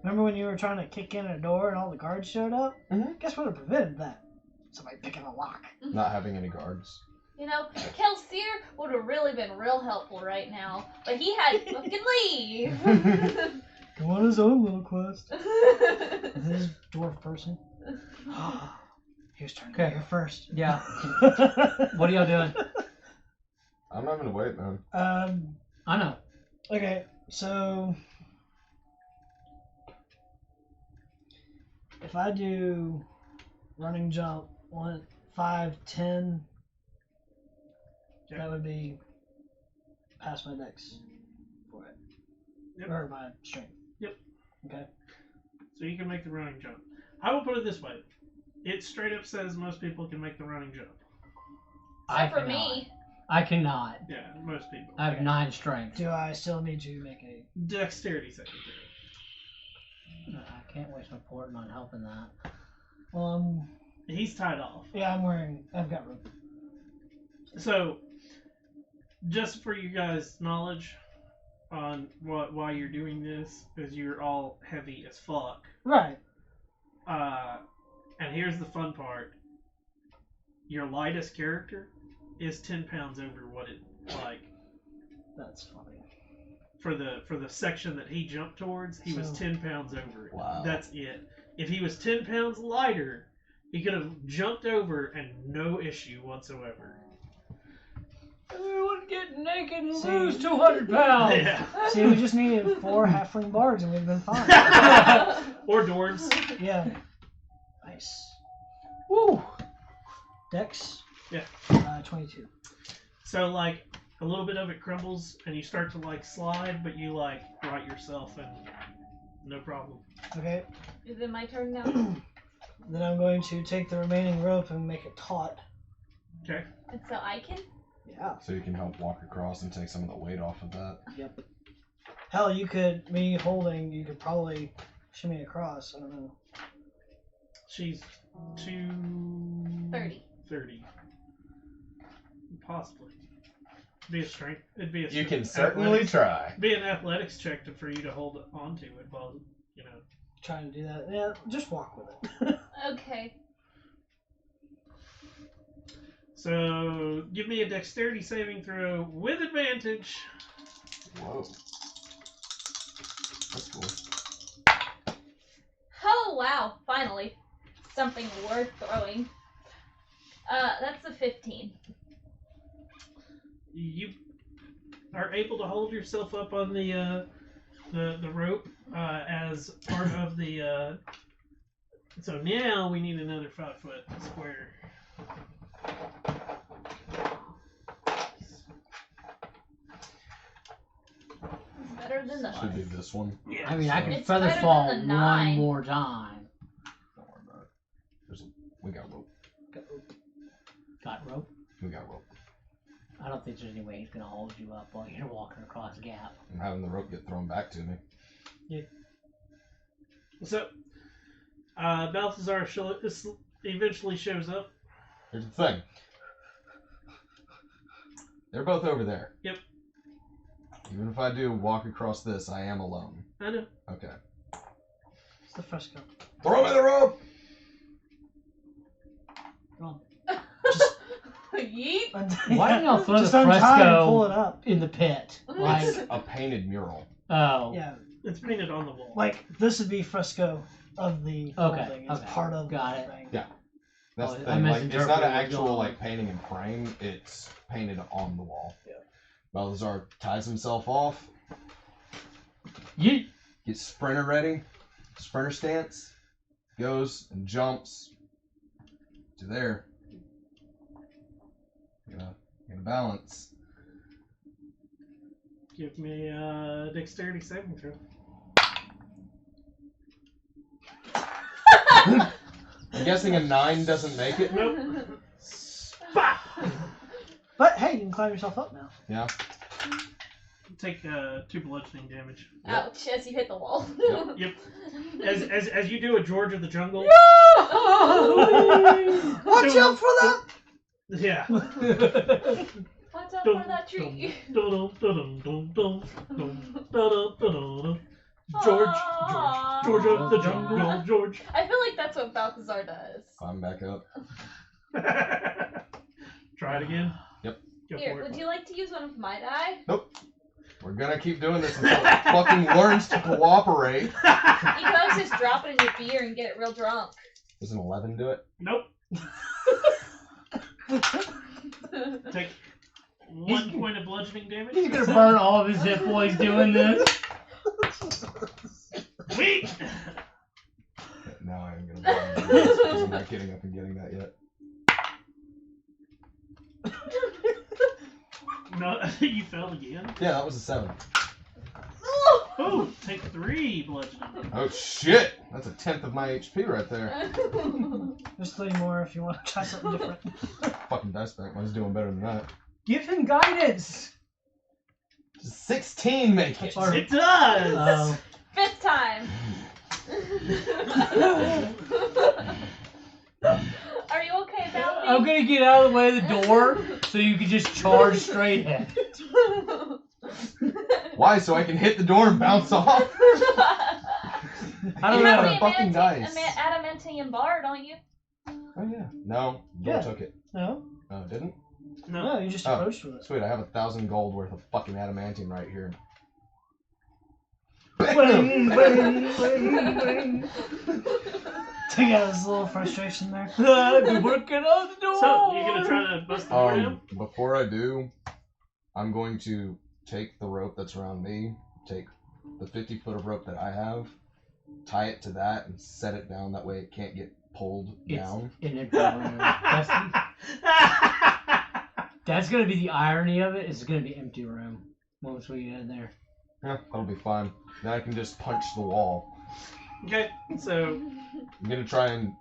Remember when you were trying to kick in a door and all the guards showed up? Mhm. Guess what would have prevented that? Somebody picking a lock. Not having any guards. You know, Kelsier would have really been real helpful right now, but he had to fucking leave. Go on his own little quest. This dwarf person. He was trying to Okay. be here first. Yeah. What are y'all doing? I'm not gonna wait, man. I know. Okay, so if I do running jump 1, 5, 10, that would be past my dex for it. Yep. Or my strength. Yep. Okay. So you can make the running jump. I will put it this way: it straight up says most people can make the running jump. Except for cannot. me. I cannot. Yeah, most people. I have 9 strength. Do I still need to make a... Dexterity saving throw. I can't waste my port on helping that. He's tied off. Yeah, I've got rope. So, just for you guys' knowledge on why you're doing this, is you're all heavy as fuck. Right. And here's the fun part: your lightest character is 10 pounds over what it like. That's funny. For the section that he jumped towards, he was So- 10 pounds over it. Wow. That's it. If he was 10 pounds lighter, he could have jumped over and no issue whatsoever. Everyone get naked and See- lose 200 pounds. Yeah. See, we just needed 4 halfling bards and we've been fine. Or dwarves. Yeah. Nice. Woo. Dex? Yeah. 22. So like a little bit of it crumbles and you start to like slide, but you like right yourself and no problem. Okay. Is it my turn now? Then I'm going to take the remaining rope and make it taut. Okay. And so I can? Yeah. So you can help walk across and take some of the weight off of that. Yep. Hell, you could probably shimmy across. I don't know. She's 230. 30. Possibly. Be a strength. It'd be a You can strength- certainly athletics- try. Be an athletics check for you to hold on to it while you know. Trying to do that. Yeah, just walk with it. Okay. So give me a dexterity saving throw with advantage. Whoa. That's cool. Oh, wow. Finally. Something worth throwing. That's a 15. You are able to hold yourself up on the rope as part of the. So now we need another 5-foot square. It's better than the Should be this one. Yeah. I mean, I can It's feather better fall than the one 9. more time. Don't worry about it. We got rope. Got rope. We got rope. I don't think there's any way he's gonna hold you up while you're walking across the gap. I'm having the rope get thrown back to me. So Balthazar eventually shows up. Here's the thing. They're both over there. Yep. Even if I do walk across this, I am alone. I know. Okay. It's the fresco. Throw me the rope! Come on. Just Yeet. Why don't y'all throw Just the untie and fresco pull it up. in the pit? Like, It's a painted mural. oh. Yeah, It's painted on the wall. like this would be fresco of the whole thing. It's part of Got the it. thing. Yeah. That's Oh, the I thing. Like, it's misinterpreted not an what's actual going on. like painting in frame. It's painted on the wall. Yeah. Balthazar ties himself off. Yeet. Gets sprinter ready. Sprinter stance. Goes and jumps to there. Gonna balance. Give me a dexterity saving throw. I'm guessing a 9 doesn't make it. Nope. Spot! But hey, you can climb yourself up now. Yeah. Take 2 bludgeoning damage. Ouch! As you hit the wall. Yep. As you do a George of the Jungle. Watch out for that! Yeah. Watch out for that tree. George of the Jungle, George. I feel like that's what Balthazar does. Climb back up. Try it again. Yep. Go Here, for it. would you like to use one of my die? We're gonna keep doing this until it fucking learns to cooperate. You can always just drop it in your beer and get it real drunk. Does an 11 do it? Nope. Take 1 point of bludgeoning damage. He's gonna burn all of his hit points doing this. Wait! Now I am gonna burn this because I'm not getting up and getting that yet. No, you fell again. Yeah, that was a 7. Oh, take 3 bludgeoning. Oh shit! That's a 10th of my HP right there. There's 3 more if you want to try something different. Fucking dice back. Mine's doing better than that. Give him guidance. Does 16 make it? Or- It does! 5th time. Are you okay, Balthazar? I'm gonna get out of the way of the door so you can just charge straight at it. Why? So I can hit the door and bounce off? I don't You have know. the fucking dice. adamantium bar, don't you? Oh yeah. No, Bill Yeah. took it. No? No, it didn't? No. No, you just Oh. approached with it. Sweet, I have 1,000 gold worth of fucking adamantium right here. Bling, bling, bling, bling. Take out his little frustration there. I've been working on the door. So, you're gonna try to bust the door down? Before I do, I'm going to take the rope that's around me, take the 50 foot of rope that I have, tie it to that, and set it down. That way it can't get pulled down. In it, that's gonna be the irony of it. It's gonna be empty room once we get in there. Yeah, that'll be fine. Then I can just punch the wall. Okay, so, I'm gonna try and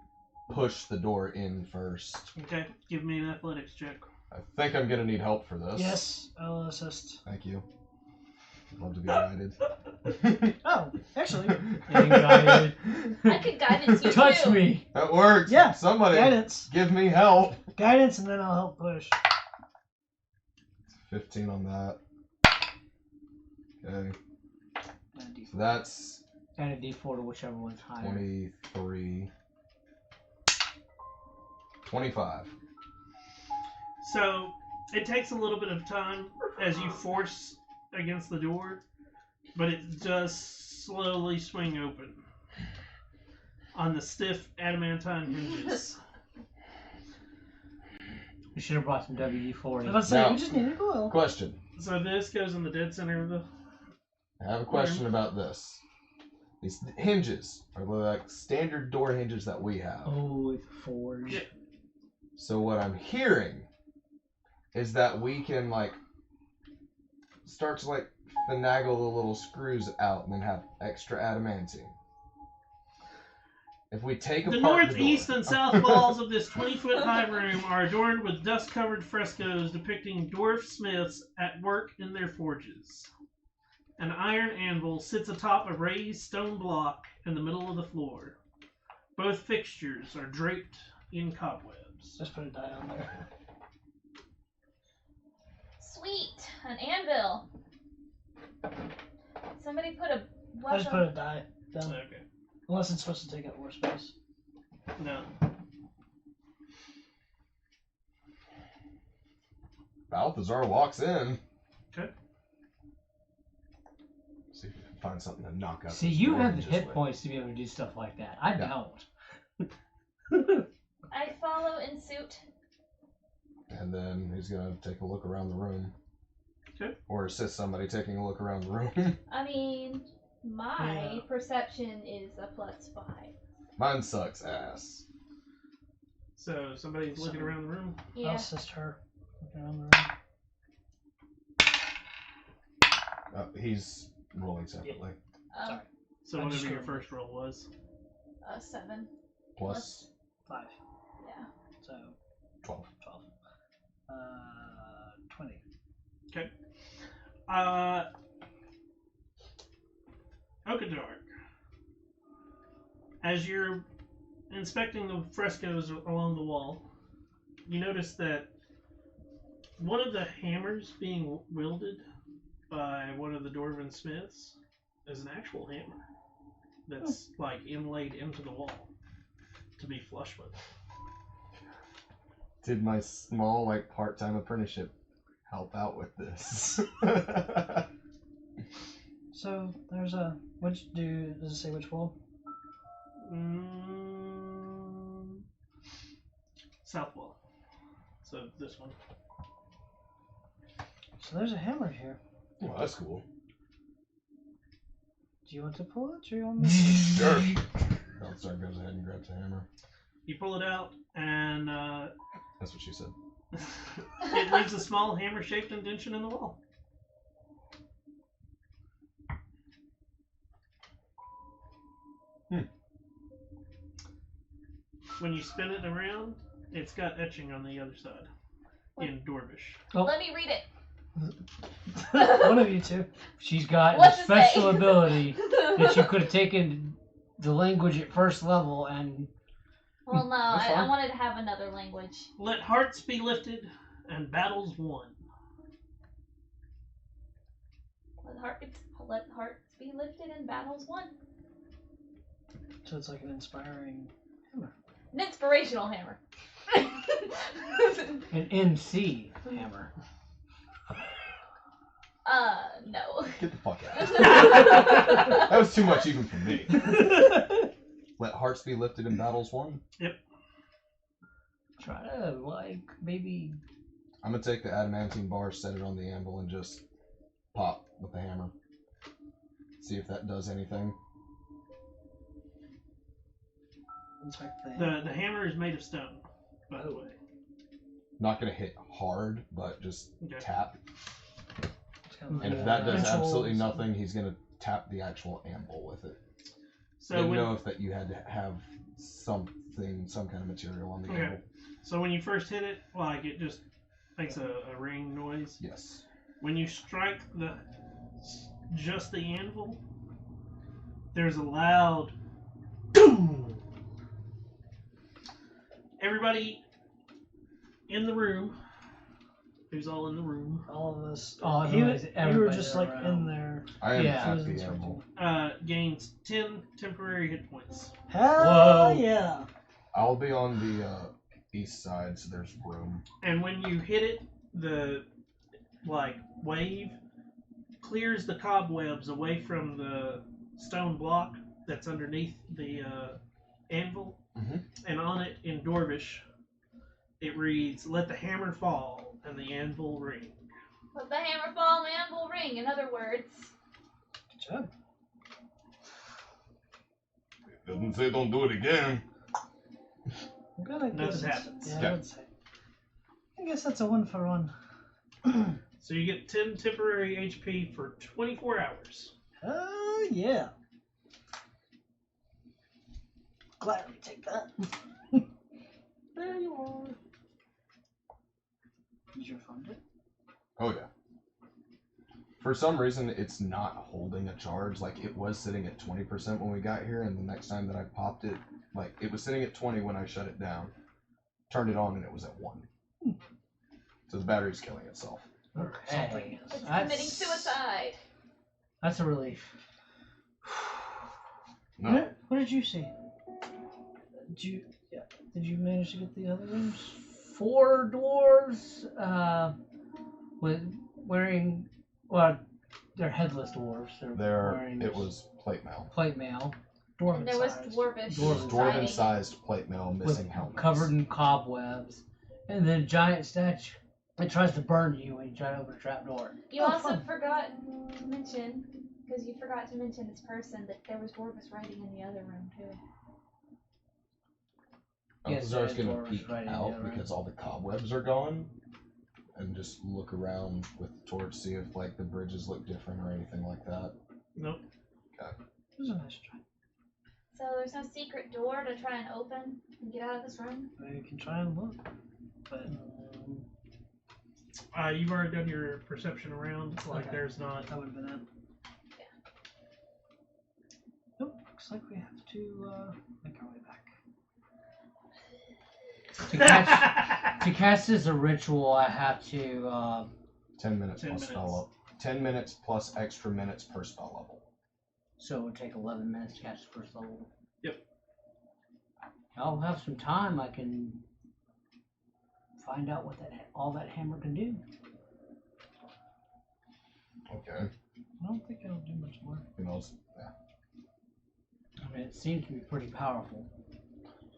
push the door in first. okay, give me an athletics check. I think I'm gonna need help for this. Yes, I'll assist. Thank you. I'd love to be guided. Oh, actually, Getting guided. I could guidance you Touch too. me. That works. Yeah, Somebody guidance. give me help. Guidance, and then I'll help push. 15 on that. Okay. So that's Add a D4 to whichever one's higher. 23. 25. So, it takes a little bit of time as you force against the door, but it does slowly swing open on the stiff adamantine hinges. We should have brought some I was WD-40. about to say, Now- we just need a oil. Question. So this goes in the dead center of the... I have a question about this. These hinges are like standard door hinges that we have. Oh, it's forged. Yeah. So what I'm hearing is that we can like start to like finagle the little screws out and then have extra adamantium. If we take The apart northeast the door, and south walls of this 20-foot high room are adorned with dust-covered frescoes depicting dwarf smiths at work in their forges. An iron anvil sits atop a raised stone block in the middle of the floor. Both fixtures are draped in cobwebs. Just put a die on there. Sweet, an anvil. Somebody put a I just put weapon. a die down. Okay. Unless it's supposed to take up more space. No. Balthazar walks in. Okay. See if we can find something to knock out. See, this you door have the just hit with. points to be able to do stuff like that. I Yeah. don't. I follow in suit. And then he's gonna take a look around the room. Okay. Or assist somebody taking a look around the room. I mean, my Yeah. perception is a +5. Mine sucks ass. So somebody's looking around the room. I'll Yeah. assist her. Looking around the room. He's rolling separately. Sorry. So I just whatever your rolled. first roll was. 7. Plus 5. Yeah. So 12. 12. 20. Okadark. As you're inspecting the frescoes along the wall, you notice that one of the hammers being wielded by one of the Dwarven smiths is an actual hammer that's like inlaid into the wall to be flush with. Did my small, like, part-time apprenticeship help out with this? So there's a. Does it say which wall? South wall. So this one. So there's a hammer here. Well, that's cool. Do you want to pull it, or you want me? Sure. Balthazar goes ahead and grabs a hammer. You pull it out, and That's what she said. it leaves a small hammer-shaped indentation in the wall. When you spin it around, it's got etching on the other side in Dwarvish. Let me read it. One of you two. She's got What's a it special say? ability that you could have taken the language at first level and. Well, no, That's I fine. wanted to have another language. Let hearts be lifted and battles won. Let hearts be lifted and battles won. So it's like an inspiring hammer. An inspirational hammer. An MC hammer. No. Get the fuck out. That was too much even for me. Let hearts be lifted in battles won. Try to, like, maybe. I'm gonna take the adamantine bar, set it on the anvil, and just pop with the hammer. See if that does anything. Inspect the The hammer is made of stone, by the way. Not gonna hit hard, but just Okay. tap. It's kind of And like if that does rituals. absolutely nothing, he's gonna tap the actual anvil with it. So Didn't when, know if that you had to have some kind of material on the Okay. anvil. so when you first hit it, like it just makes a ring noise. Yes. When you strike just the anvil, there's a loud boom. Everybody in the room, who's all in the room, all of us. Oh, you were everybody just like around. in there. I am Yeah. at the anvil. gains 10 temporary hit points. Hell Whoa. yeah! I'll be on the east side, so there's room. And when you hit it, the wave clears the cobwebs away from the stone block that's underneath the anvil. Mhm. And on it in Dwarvish, it reads, "Let the hammer fall and the anvil ring." Let the hammer fall and the anvil ring, in other words. Good job. Doesn't say don't do it again. I'm gonna Nothing guess happens. Yeah, Okay. I would say. I guess that's a 1-for-1. So you get 10 temporary HP for 24 hours. Hell yeah! Gladly take that. There you are. Did you fund it? Oh yeah. For some reason, it's not holding a charge. Like, it was sitting at 20% when we got here, and the next time that I popped it, like, it was sitting at 20 when I shut it down. Turned it on, and it was at 1. So the battery's killing itself. Okay. It's committing suicide. That's a relief. No. What did you see? Did you manage to get the other rooms? 4 dwarves, with wearing, well, they're headless dwarves. They're wearing It was plate mail. plate mail Dwarven And there was size. dwarvish It was Dwarven dwarven siding. sized plate mail with missing helmets. covered in cobwebs, and then a giant statue. It tries to burn you when you try to open a trap door. You Oh, also fun. forgot to mention, because you forgot to mention this person, that there was dwarvish writing in the other room too. I Yes, was always there's going to dwarves peek right in out there, right? because all the cobwebs are gone, and just look around with the torch, see if like the bridges look different or anything like that. Nope. It was a nice try. So there's no secret door to try and open and get out of this room? You can try and look. But You've already done your perception around. Like Okay. there's not. that would have been it. Nope. Looks like we have to make our way back. To cast this a ritual, I have to 10 minutes 10 plus minutes. spell level. 10 minutes plus extra minutes per spell level. so it would take 11 minutes to cast the first level. Yep. I'll have some time. I can find out what all that hammer can do. Okay. I don't think it'll do much more. Who knows? Yeah. I mean, it seems to be pretty powerful.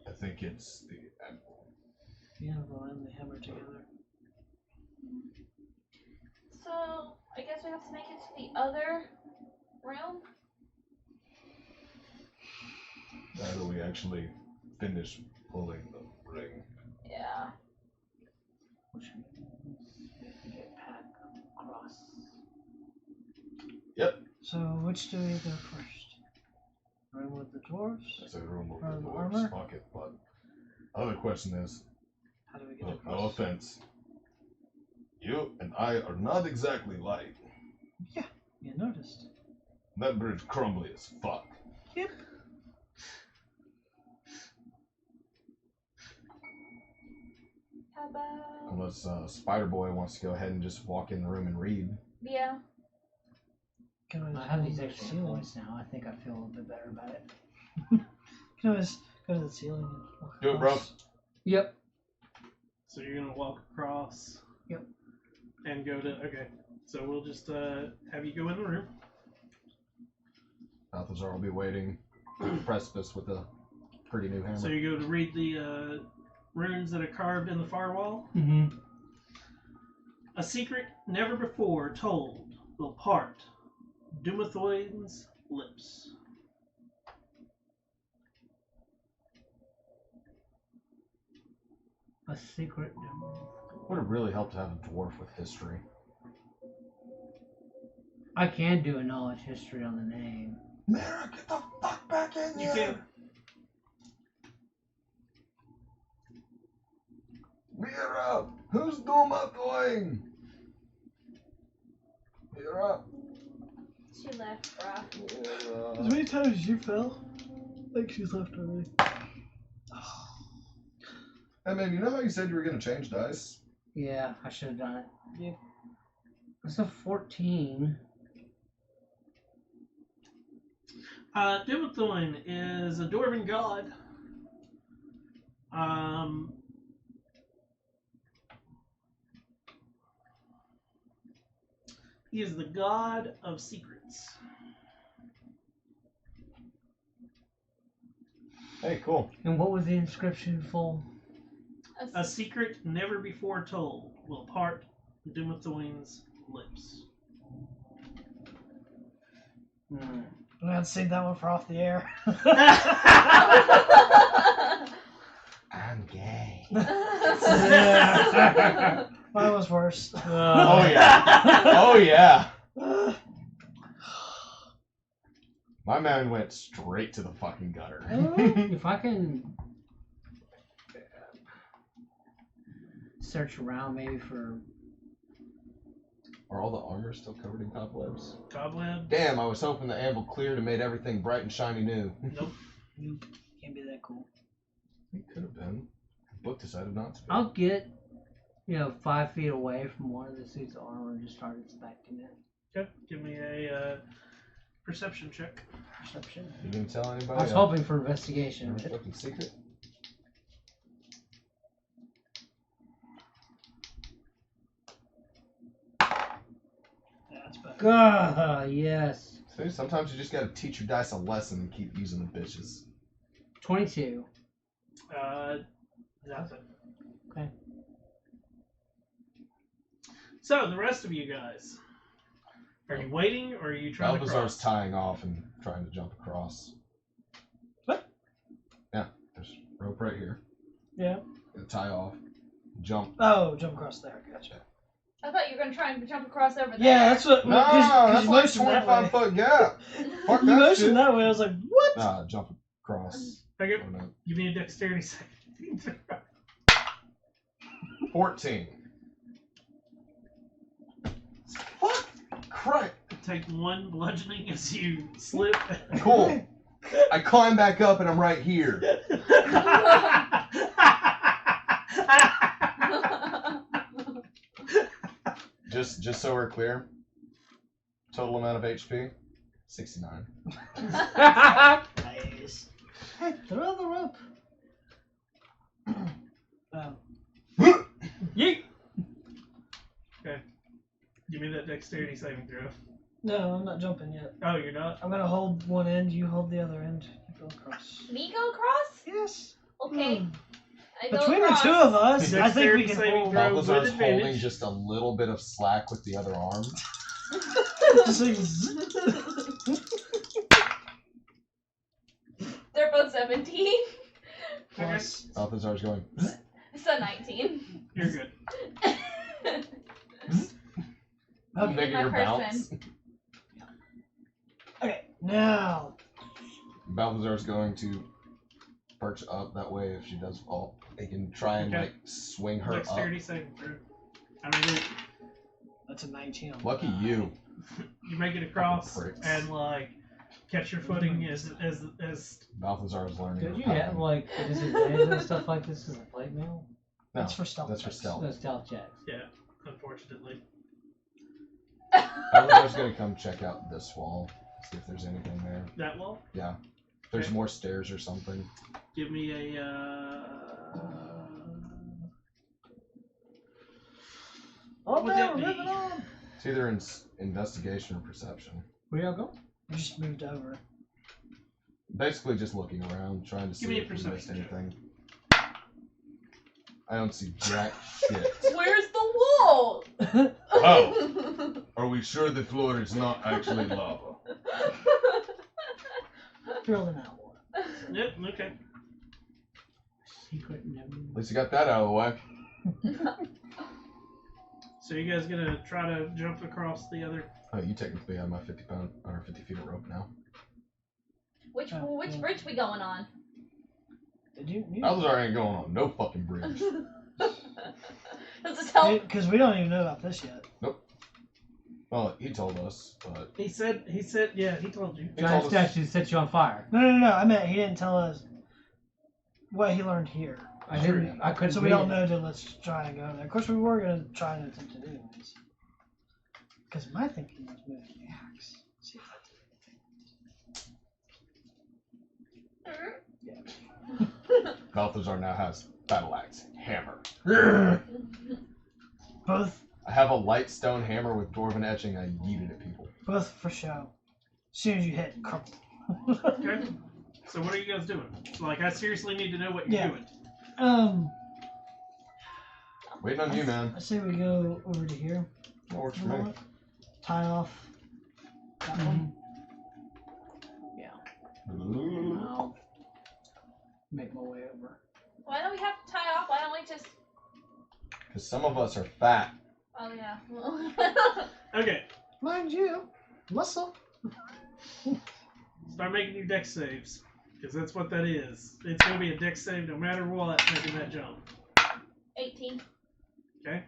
I think it's the anvil. The anvil and the hammer together. So I guess we have to make it to the other room? How do we actually finish pulling the ring? Yeah. Which means we have to get back across. So which do we go first? Room with the dwarves? That's a room with Or the the dwarves armor? bucket, but other question is, How do we get look, across? no offense. You and I are not exactly like You noticed. that bridge crumbly as fuck. Yep. How about... Unless Spider Boy wants to go ahead and just walk in the room and read. Yeah. Can I always have go these to the extra ceiling. points now. I think I feel a little bit better about it. Can always go to the ceiling and walk Do it, bro. across. Yep. So you're gonna walk across. Yep. And go to. Okay. So we'll just have you go in the room. Balthazar will be waiting at the precipice with a pretty new hammer. So you go to read the runes that are carved in the far wall. Mm-hmm. A secret never before told will part Dumathoin's lips. A secret. Would have really helped to have a dwarf with history. I can do a knowledge history on the name. Mara, get the fuck back in You here! can. Mira, who's Duma doing? Mira. She left, bruh. Mira. As many times as you fell, I think she's left already. Hey man, you know how you said you were gonna change dice? Yeah, I should have done it. Yep. It's a 14. Dumathoin is a dwarven god. He is the god of secrets. Hey, cool. And what was the inscription for? A secret never before told will part Dumathoin's lips. Hmm. I'm gonna save that one for off the air. I'm gay. Mine was worse. Oh yeah. Oh yeah. My man went straight to the fucking gutter. If I can search around maybe for... Are all the armor still covered in cobwebs? Cobweb? Damn, I was hoping the anvil cleared and made everything bright and shiny new. Nope. Can't be that cool. It could have been. The book decided not to be. I'll get, 5 feet away from one of the suits of armor and just start inspecting it. Okay. Give me a perception check. Perception. You didn't tell anybody? I was hoping for investigation. Your fucking secret? Yes. See, sometimes you just gotta teach your dice a lesson and keep using the bitches. 22. Nothing. Okay. So, the rest of you guys. Are you waiting, or are you trying to Balthazar's cross? tying off and trying to jump across. What? Yeah, there's rope right here. Yeah. Gonna tie off, jump. Oh, jump across there. Gotcha. I thought you were gonna try and jump across over there. Yeah, that's what. No, 'cause that's you like motioned that way. 25-foot gap. Fuck You that motioned shit. that way. I was like, what? Nah, jump across. Okay, Oh, no. give me a dexterity saving throw. 14. Fuck! Crap. Take 1 bludgeoning as you slip. Cool. I climb back up and I'm right here. Just so we're clear, total amount of HP, 69. Nice. Hey, throw the rope. Yeet! Okay. Give me that dexterity saving throw. No, I'm not jumping yet. Oh, you're not? I'm gonna hold one end. You hold the other end. Go across. Me go across? Yes. Okay. Hmm. I go Between across. the two of us, I think we Dexterity can saving hold. throw. Balthazar's with advantage. holding just a little bit of slack with the other arm. Just like zzz. They're both 17. Plus. Balthazar's going. So 19. You're good. Okay. Making my her bounce. person. Okay. Now. Balthazar's going to perch up. That way, if she does fall, they can try and Okay. like swing her up. Dexterity saving throw. I mean, That's a 19. On Lucky that. you. you make it across Fucking pricks. and like catch your footing as Balthazar's learning. Did you how to- have like a disadvantage and stuff like this as a plate mail? No, That's for stealth. that's for checks. stealth. No stealth checks. unfortunately. Balthazar's gonna come check out this wall, see if there's anything there. That wall. Yeah. If there's Okay. more stairs or something. Give me a. Oh, What would that no, be? moving on. It's either investigation or perception. Where y'all go? We just moved over. Basically just looking around, trying to Give see me a if we missed perception check. anything. I don't see jack shit. Where's the wall? Oh, are we sure the floor is not actually lava? Filling out water. Yep. Okay. Secret never. At least you got that out of the way. So you guys gonna try to jump across the other? Oh, you technically have my 50 feet of rope now. Which Oh, which yeah. bridge we going on? Did you? Balthazar ain't going on no fucking bridge. Does this help? Because we don't even know about this yet. Well, he told us, but He said. Yeah, he told you. he Giant told us. statue set you on fire. No. I meant he didn't tell us what he learned here. I didn't. I couldn't. So we read don't it. know till let's try and go there. Of course, we were going to try and attempt it anyways. Because my thinking was moving the axe. See if Balthazar now has battle axe, hammer. that both I have a light stone hammer with dwarven etching. I yeet it at people. for show. As soon as you hit, crumple. Okay. So what are you guys doing? Like, I seriously need to know what you're Yeah. doing. Waiting on you, man. I say we go over to here. That works for for a me. moment. Tie off that one. I'll make my way over. Why don't we have to tie off? Why don't we just? Because some of us are fat. Oh yeah. Okay. Mind you, muscle. Start making your dex saves, because that's what that is. It's gonna be a dex save no matter what, making that jump. 18. Okay.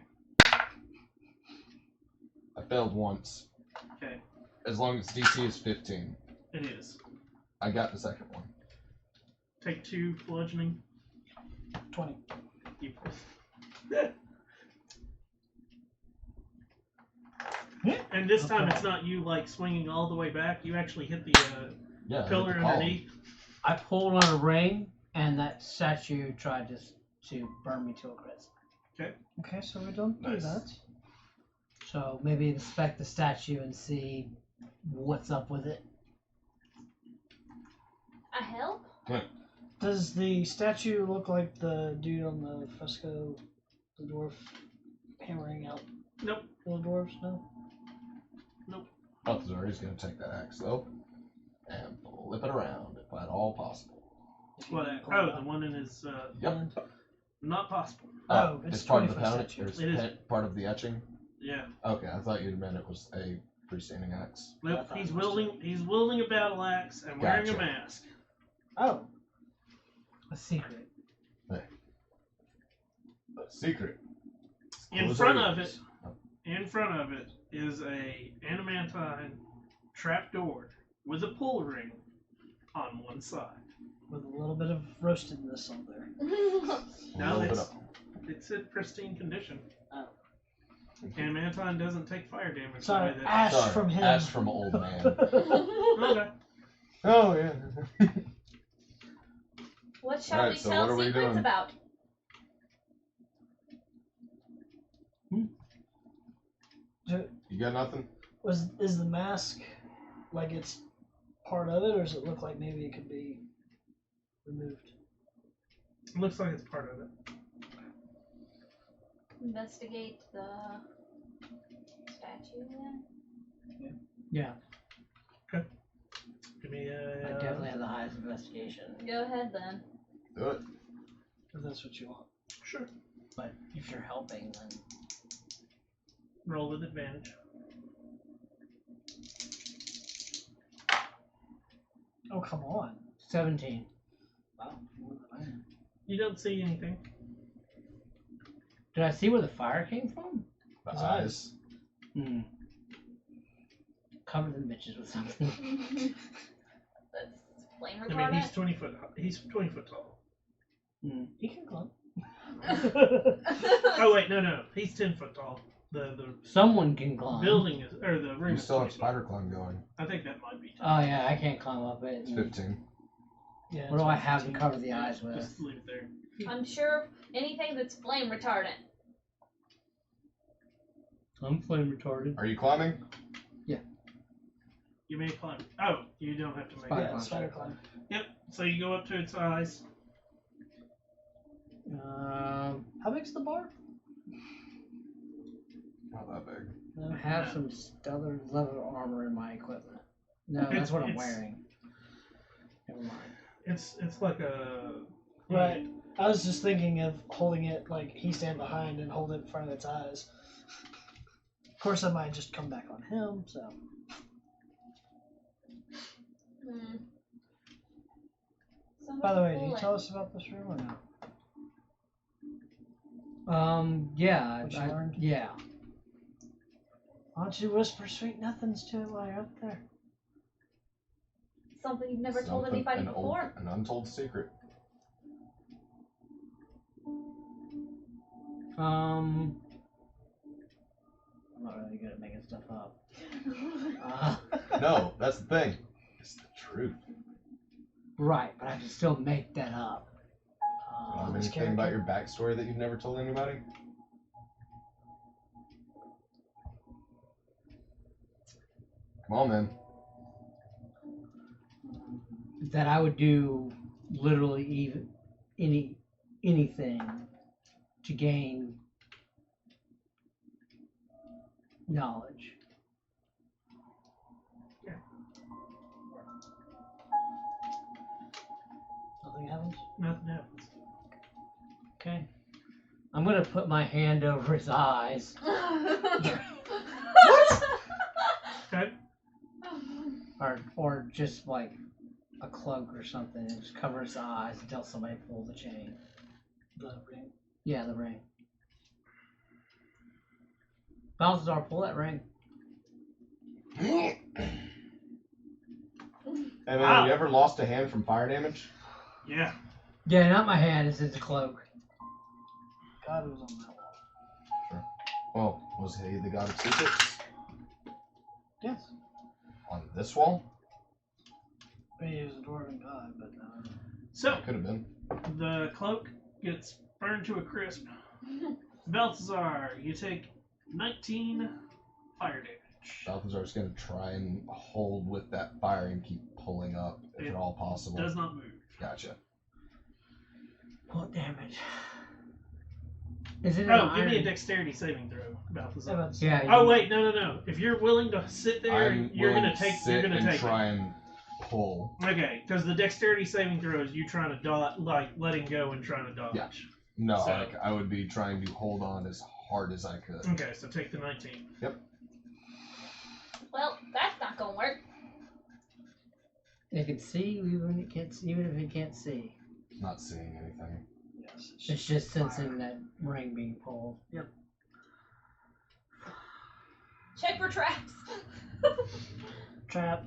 I failed once. Okay. As long as DC is 15. It is. I got the second one. Take 2 bludgeoning. 20. You- And this time Okay. it's not you like swinging all the way back. You actually hit the Yeah. I hit pillar the column. underneath. I pulled on a ring, and that statue tried to burn me to a crisp. Okay, so we don't Nice. do that. So maybe inspect the statue and see what's up with it. I help? Does the statue look like the dude on the fresco, the dwarf hammering out Nope. little dwarves? No. Balthazar is going to take that axe, though, and flip it around, if at all possible. What? Oh, the one in his. Yep. Not possible. Oh, it's it's part of the 20-foot pound. statue. It's It is. part of the etching. Yeah. Okay, I thought you meant it was a freestanding axe. Nope. thought He's it was wielding. He's wielding a battle axe and wearing a Gotcha. mask. Oh, A secret. A secret. In Close front our of ears. it. In front of it is a adamantine trapdoor with a pull ring on one side. with a little bit of roastedness on there. No, Roll it it's up. it's in pristine condition. Oh. Adamantine doesn't take fire damage. Sorry, the way ash Sorry, from him. ash from old man. Okay. Oh, yeah. What shall Alright, we so tell what are we secrets doing? about? You got nothing? Is the mask like it's part of it, or does it look like maybe it could be removed? Looks like it's part of it. Investigate the statue then? Yeah, Give me I a. definitely have the highest investigation. Go ahead then. Do it. If that's what you want. Sure. But if you're helping, then Roll with advantage. Oh, come on. 17. Wow. more than I am. You don't see anything. Did I see where the fire came from? The His eyes. Hmm. Cover them bitches with something. That's flame I mean, retardant. he's 20 foot. He's 20 foot tall. Hmm. He can climb. Oh wait, no. He's 10 foot tall. The Someone can climb. building is, or the room You is still 20 have foot. spider climb going. I think that might be 10. Oh yeah, I can't climb up it. It's 15. Yeah. What do I have to cover the eyes with? Just leave it there. I'm sure anything that's flame retardant. I'm flame retarded. Are you climbing? You may climb. Oh, you don't have to make Spider it. Yeah, climb. spider climb. Yep. So you go up to its eyes. How big's the bar? Not that big. No. I have some stellar leather armor in my equipment. No, that's It's- what I'm it's- wearing. Never mind. It's like a. Right. I was just thinking of holding it like he stand behind and hold it in front of its eyes. Of course, I might just come back on him. So Hmm. by the way, did Somebody you pull tell it. us about this room or no? Yeah. What you learned? Yeah. Why don't you whisper sweet nothings to it while you're up there? Something you've never told Something- anybody an before. An untold secret. I'm not really good at making stuff up. No, that's the thing. It's the truth. Right, but I can still make that up. This Anything about your backstory that you've never told anybody? Come on, man. That I would do literally even anything to gain knowledge. Nothing happens. Nothing happens. Okay. I'm gonna put my hand over his eyes, Okay. or just like a cloak or something, and just cover his eyes until somebody pulls the chain. The ring. Yeah, the ring. Balthazar, pull that ring. Hey man, Wow. have you ever lost a hand from fire damage? Yeah. Yeah, not my hand. It's his cloak. God, it was on that wall. Well, was he the god of secrets? Yes. On this wall? I mean, he was a dwarven god, but So Could have been. the cloak gets burned to a crisp. Balthazar, you take 19 fire damage. Balthazar's gonna try and hold with that fire and keep pulling up if at all possible. Does not move. Gotcha. What damage? Is it? Oh, give me a dexterity saving throw, Balthazar. Yeah. Oh wait, no. If you're willing to sit there, you're gonna take. Sit You're gonna and take. try and pull. Okay, because the dexterity saving throw is you trying to dodge, like letting go and trying to dodge. Yeah. No, So- like I would be trying to hold on as hard as I could. Okay, so take the 19. Well, that's not gonna work. It can see even if it can't see. Not seeing anything. Yes. It's just sensing that ring being pulled. Check for traps. Trap.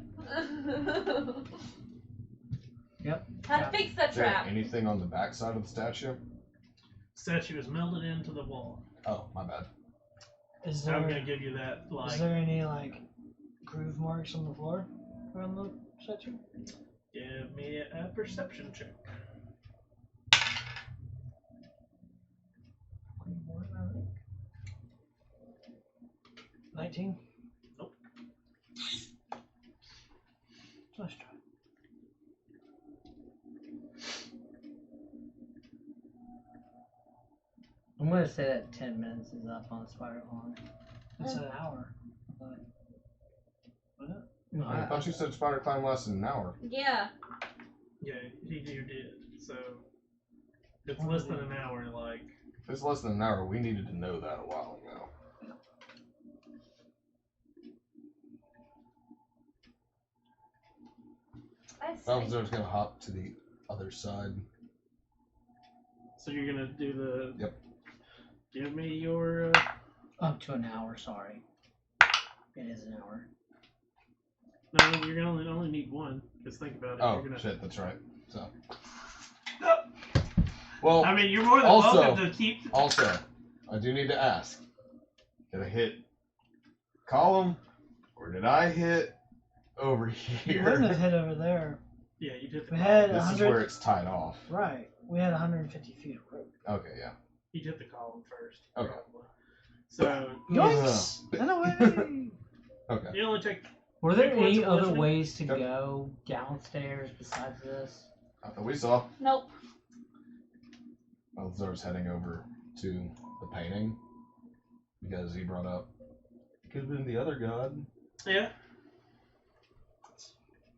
Yep. How to fix that Is there trap? anything on the backside of the statue? Statue is melted into the wall. Oh, my bad. Is So I'm there, gonna give you that is there any like groove marks on the floor around the statue? Give me a perception check. More, I think. 19. Nope. Let's try. I'm gonna say that 10 minutes is up on Spider Climb. It's an hour. But, was it? No, I thought you said spider climb lasted an hour. Yeah. Yeah, you did. So it's less than an hour. Like If it's less than an hour, we needed to know that a while ago. I see. Balthazar's gonna hop to the other side. so, you're gonna do the. Yep. Give me your. up to an hour. Sorry. It is an hour. No, you're gonna only need one. Just think about it. Oh, you're gonna, shit, that's right. So. Well, I mean, you're more than Also- welcome to keep. also, I do need to ask. Did I hit column, or did I hit over You wouldn't have here? hit over there. Yeah, you did the. We had This is 100. where it's tied off. Right. We had 150 feet of rope. Okay, yeah. You did the column first. Okay. Probably. So Yoinks! Run away! Okay. you only take. Were there Quick ones any of other listening? ways to Yep. go downstairs besides this? Not that we saw. Nope. Balthazar's heading over to the painting because he brought up it could have been the other god. Yeah.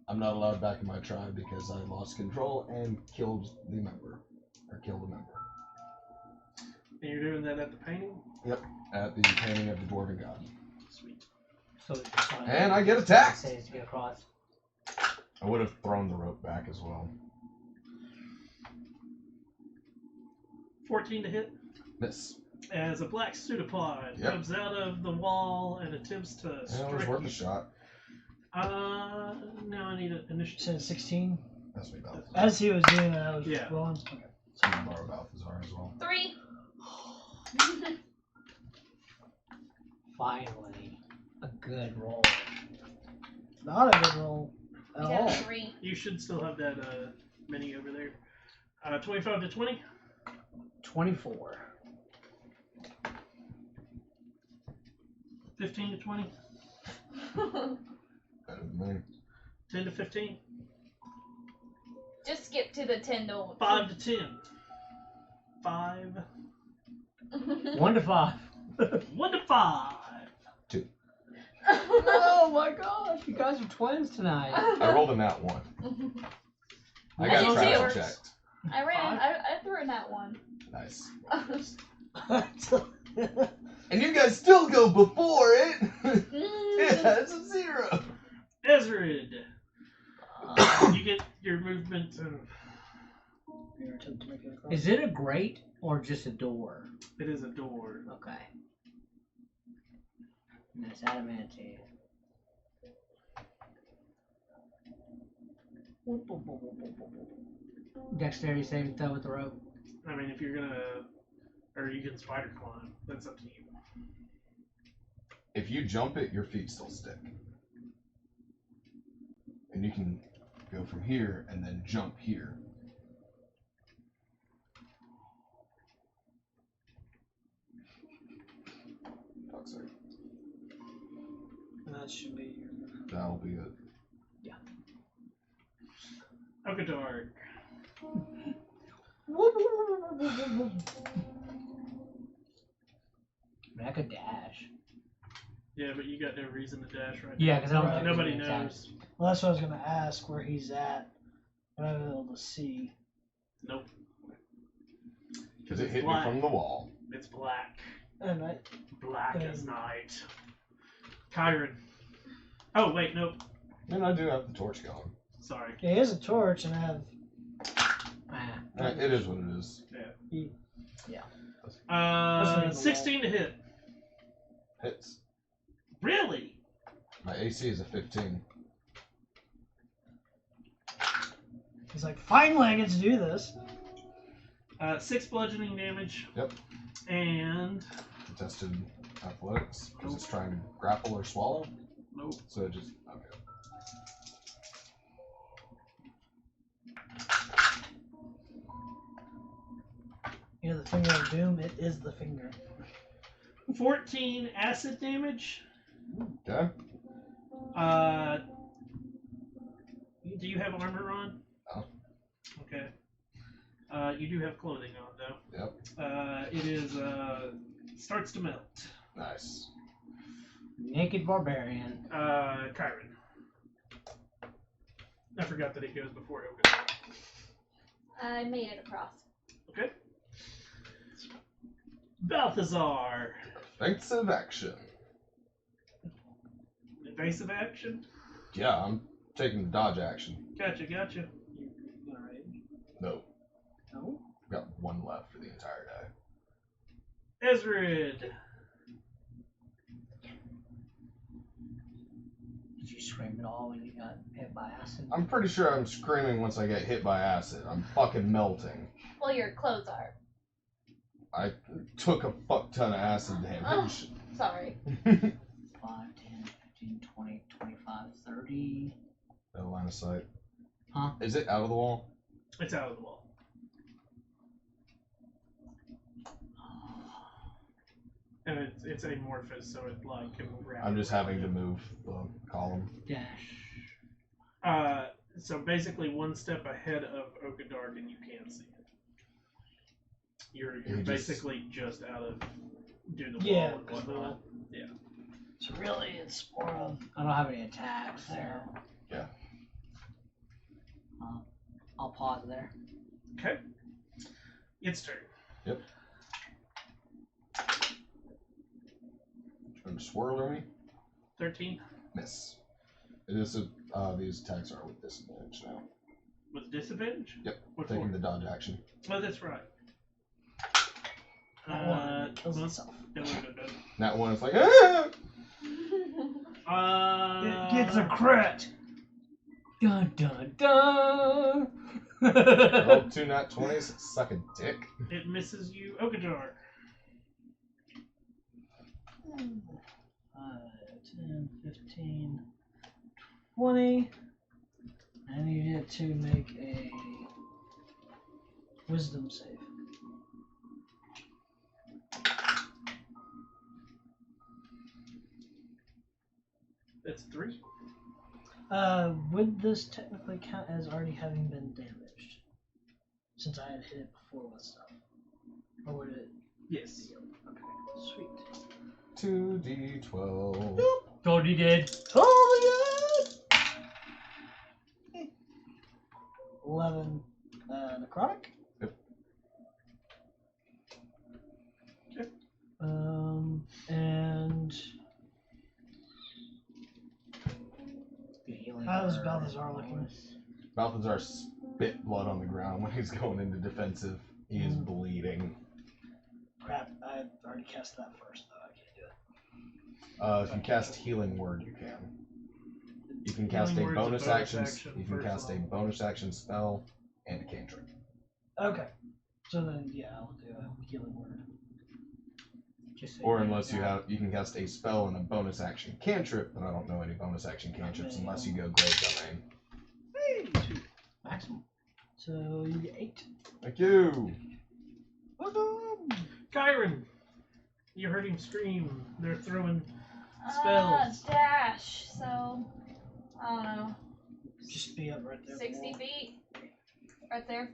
I'm not allowed back in my tribe because I lost control and killed the member. Or killed a member. And you're doing that at the painting. At the painting of the dwarven god. Sweet. So it's just one of And those I get attacked! saves to get across. I would have thrown the rope back as well. 14 to hit. Miss. As a black pseudopod Yep. comes out of the wall and attempts to Yeah, it was strike worth you. a shot. Now I need an initiative. Said 16. That's me, Balthazar. As he was doing that, I was Yeah. rolling. Okay. So you can borrow Balthazar as well. 3. Finally, a good roll. Not a good roll at I got all. a 3. You should still have that mini over there. 25 to 20. 24. 15 to 20. Better than me. 10 to 15. Just skip to the 10 to 5 to 10. 5. 1 to 5. 1 to 5. Oh my gosh, you guys are twins tonight. I rolled a nat 1. I I got did travel too. checked. I threw in that one. Nice. Mm. And you guys still go before it! Yeah, it's a 0! Ezrid. You get your movement and Your attempt to make it across. Is it a grate or just a door? it is a door. Okay. And that's adamantine. Dexterity saving throw with the rope. I mean, if you're gonna, or you can spider climb. That's up to you. If you jump it, your feet still stick. And you can go from here and then jump here. Oh, sorry. that should be your. That'll be it. Okadark. I could dash. Yeah, but you got no reason to dash right Yeah, now. because I don't Right. know. Nobody knows. Well, that's what I was gonna ask where he's at. But I'm able to see. Nope. Because it it's hit black. me from the wall. It's black. And I. Black Then- as night. Kyron. Oh, wait, nope. And I do have the torch going. Sorry. Yeah, he has a torch, and I have. It is what it is. That's 16 to hit. Hits. Really? My AC is a 15. He's like, finally, I get to do this. 6 bludgeoning damage. Yep. And Contested athletics. Because it's trying to grapple or swallow. nope. So it just. Okay. You know, the finger of doom. It is the finger. 14 acid damage. Okay. Do you have armor on? No. Okay. You do have clothing on though. Yep. It is starts to melt. Nice. Naked barbarian. Kyron. I forgot that it goes before Oka. I made it across. Okay. Balthazar. Offensive action. Evasive action. Yeah, I'm taking the dodge action. Gotcha. You gonna rage? No. No. I've got one left for the entire day. Ezrid. Did you scream at all when you got hit by acid? I'm pretty sure I'm screaming once I get hit by acid. I'm fucking melting. Well, your clothes are. I took a fuck ton of acid damage. Sorry. 5, 10, 15, 20, 25, 30. No line of sight. Huh? Is it out of the wall? It's out of the wall. And it's amorphous, so it like can wrap. I'm just around having you. to move the column. Dash. So basically one step ahead of Okadark and you can't see it. You're You just- basically just out of do the Yeah, wall and whatnot. Yeah. So really, it's more of. I don't have any attacks there. Yeah. I'll pause there. Okay. Its turn. Yep. Trying to swirl me. 13 Miss. It is these attacks are with disadvantage now. with disadvantage? Yep. What Taking for? the dodge action. Oh, that's right. That one kills well, itself. That one is like, ah! It gets a crit. Dun dun dun. Roll 2 nat 20s. Suck a dick. It misses you, Okajar. 5, 10, 15, 20. I need you to make a wisdom save. That's 3. Would this technically count as already having been damaged? Since I had hit it before with stuff. Or would it? Yes. Okay, sweet. 2d12. Told you did. Totally good! 11 necrotic. Yep. Okay. And how's Balthazar looking? Balthazar spit blood on the ground when he's going into defensive. He is bleeding. Crap, I already cast that first though. I can't do it. If you cast Healing Word, you can. You can cast Healing a Word's bonus action. You can first cast a level. bonus action spell and a cantrip. Okay. So then, yeah, I'll do a healing word. Just so Or you unless you know. have, you can cast a spell and a bonus action cantrip, but I don't know any bonus action cantrips unless you go Grave Domain. Maximum. So you get 8. Thank you. Welcome! Kyron. You heard him scream. They're throwing Spells. Dash. So, I don't know. Just be up right there. 60 feet. Right there.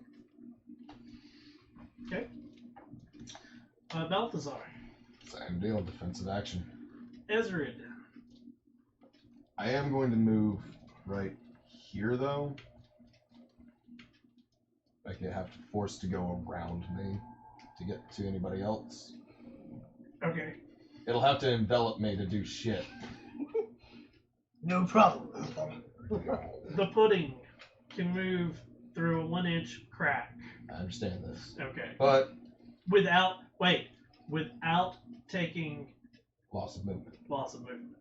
Balthazar. Same deal, defensive action. Ezrid. I am going to move right here, though. Like, I have to force to go around me to get to anybody else. Okay. It'll have to envelop me to do shit. No problem. The pudding can move through a 1-inch crack. I understand this. Okay. But Without taking loss of movement. loss of movement.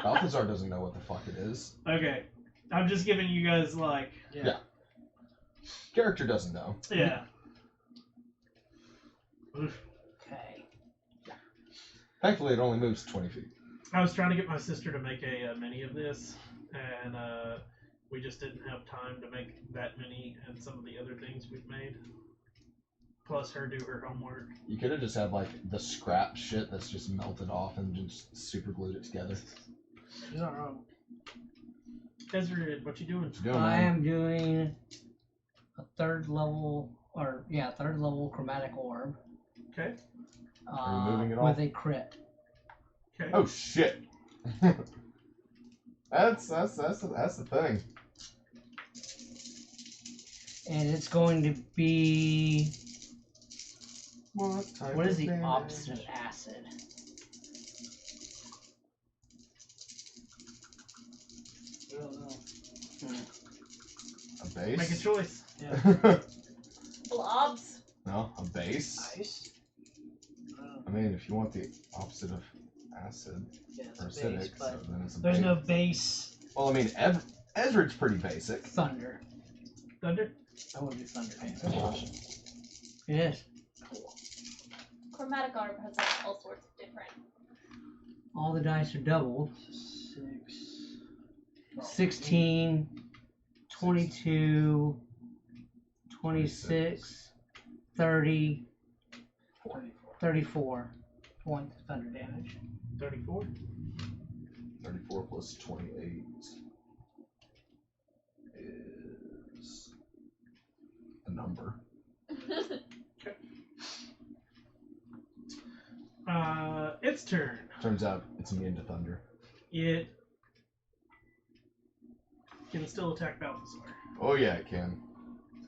Balthazar doesn't know what the fuck it is. Okay. I'm just giving you guys like Yeah. Character doesn't know. yeah. Oof. Okay. Thankfully, it only moves 20 feet. I was trying to get my sister to make a mini of this, and we just didn't have time to make that many and some of the other things we've made. Plus her do her homework. You could have just had, like, the scrap shit that's just melted off and just super glued it together. You're not wrong. Ezra, what you doing? What you doing, I man? am doing a third level chromatic orb. Okay. Are you moving at all? With a crit. Okay. Oh, shit. That's the thing. And it's going to be... What What is the opposite of acid? I don't know. A base? Make a choice. Yeah. Blobs. No, a base? Ice? I mean, if you want the opposite of acid Yeah, it's or a acidic, base, so but then it's a there's base. no base. Well, I mean, Ezrid's pretty basic. Thunder. Thunder. I want to do thunder. Good question. It is. Chromatic orb has like all sorts of different. All the dice are doubled. 6. 16, 22, 26, 30, 34 points of thunder damage. 34. 34 plus 28 is a number. Its turn. Turns out it's immune to thunder. It can still attack Balthazar. Oh yeah, it can.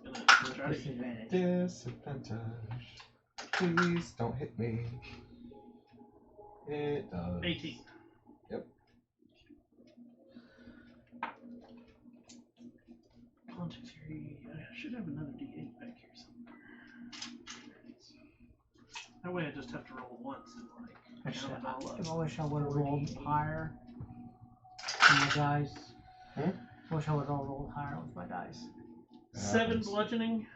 It's gonna try to Disadvantage. Disadvantage. Please don't hit me. It does. 18. Yep. 1, 2, 3. I should have another D8 back here somewhere. That way I just have to roll once and like Actually, count it all up. I wish I would have rolled higher on my dice. Hmm? I wish I would have rolled higher with my dice. 7 happens. bludgeoning.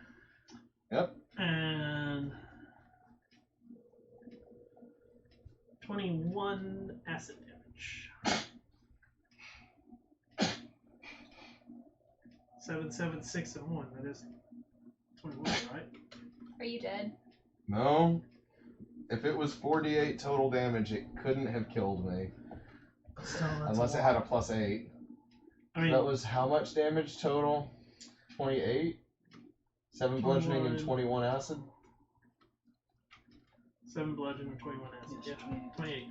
Yep. And 21 acid damage. 7, 7, 6, and 1. That is 21, right? Are you dead? No. If it was 48 total damage, it couldn't have killed me. Still, that's Unless a it had a lot. +8. I mean, That was how much damage total? 28? 7 bludgeoning and 21 acid? 7 bludgeoning and 21 acid. Yes, Yeah, 28.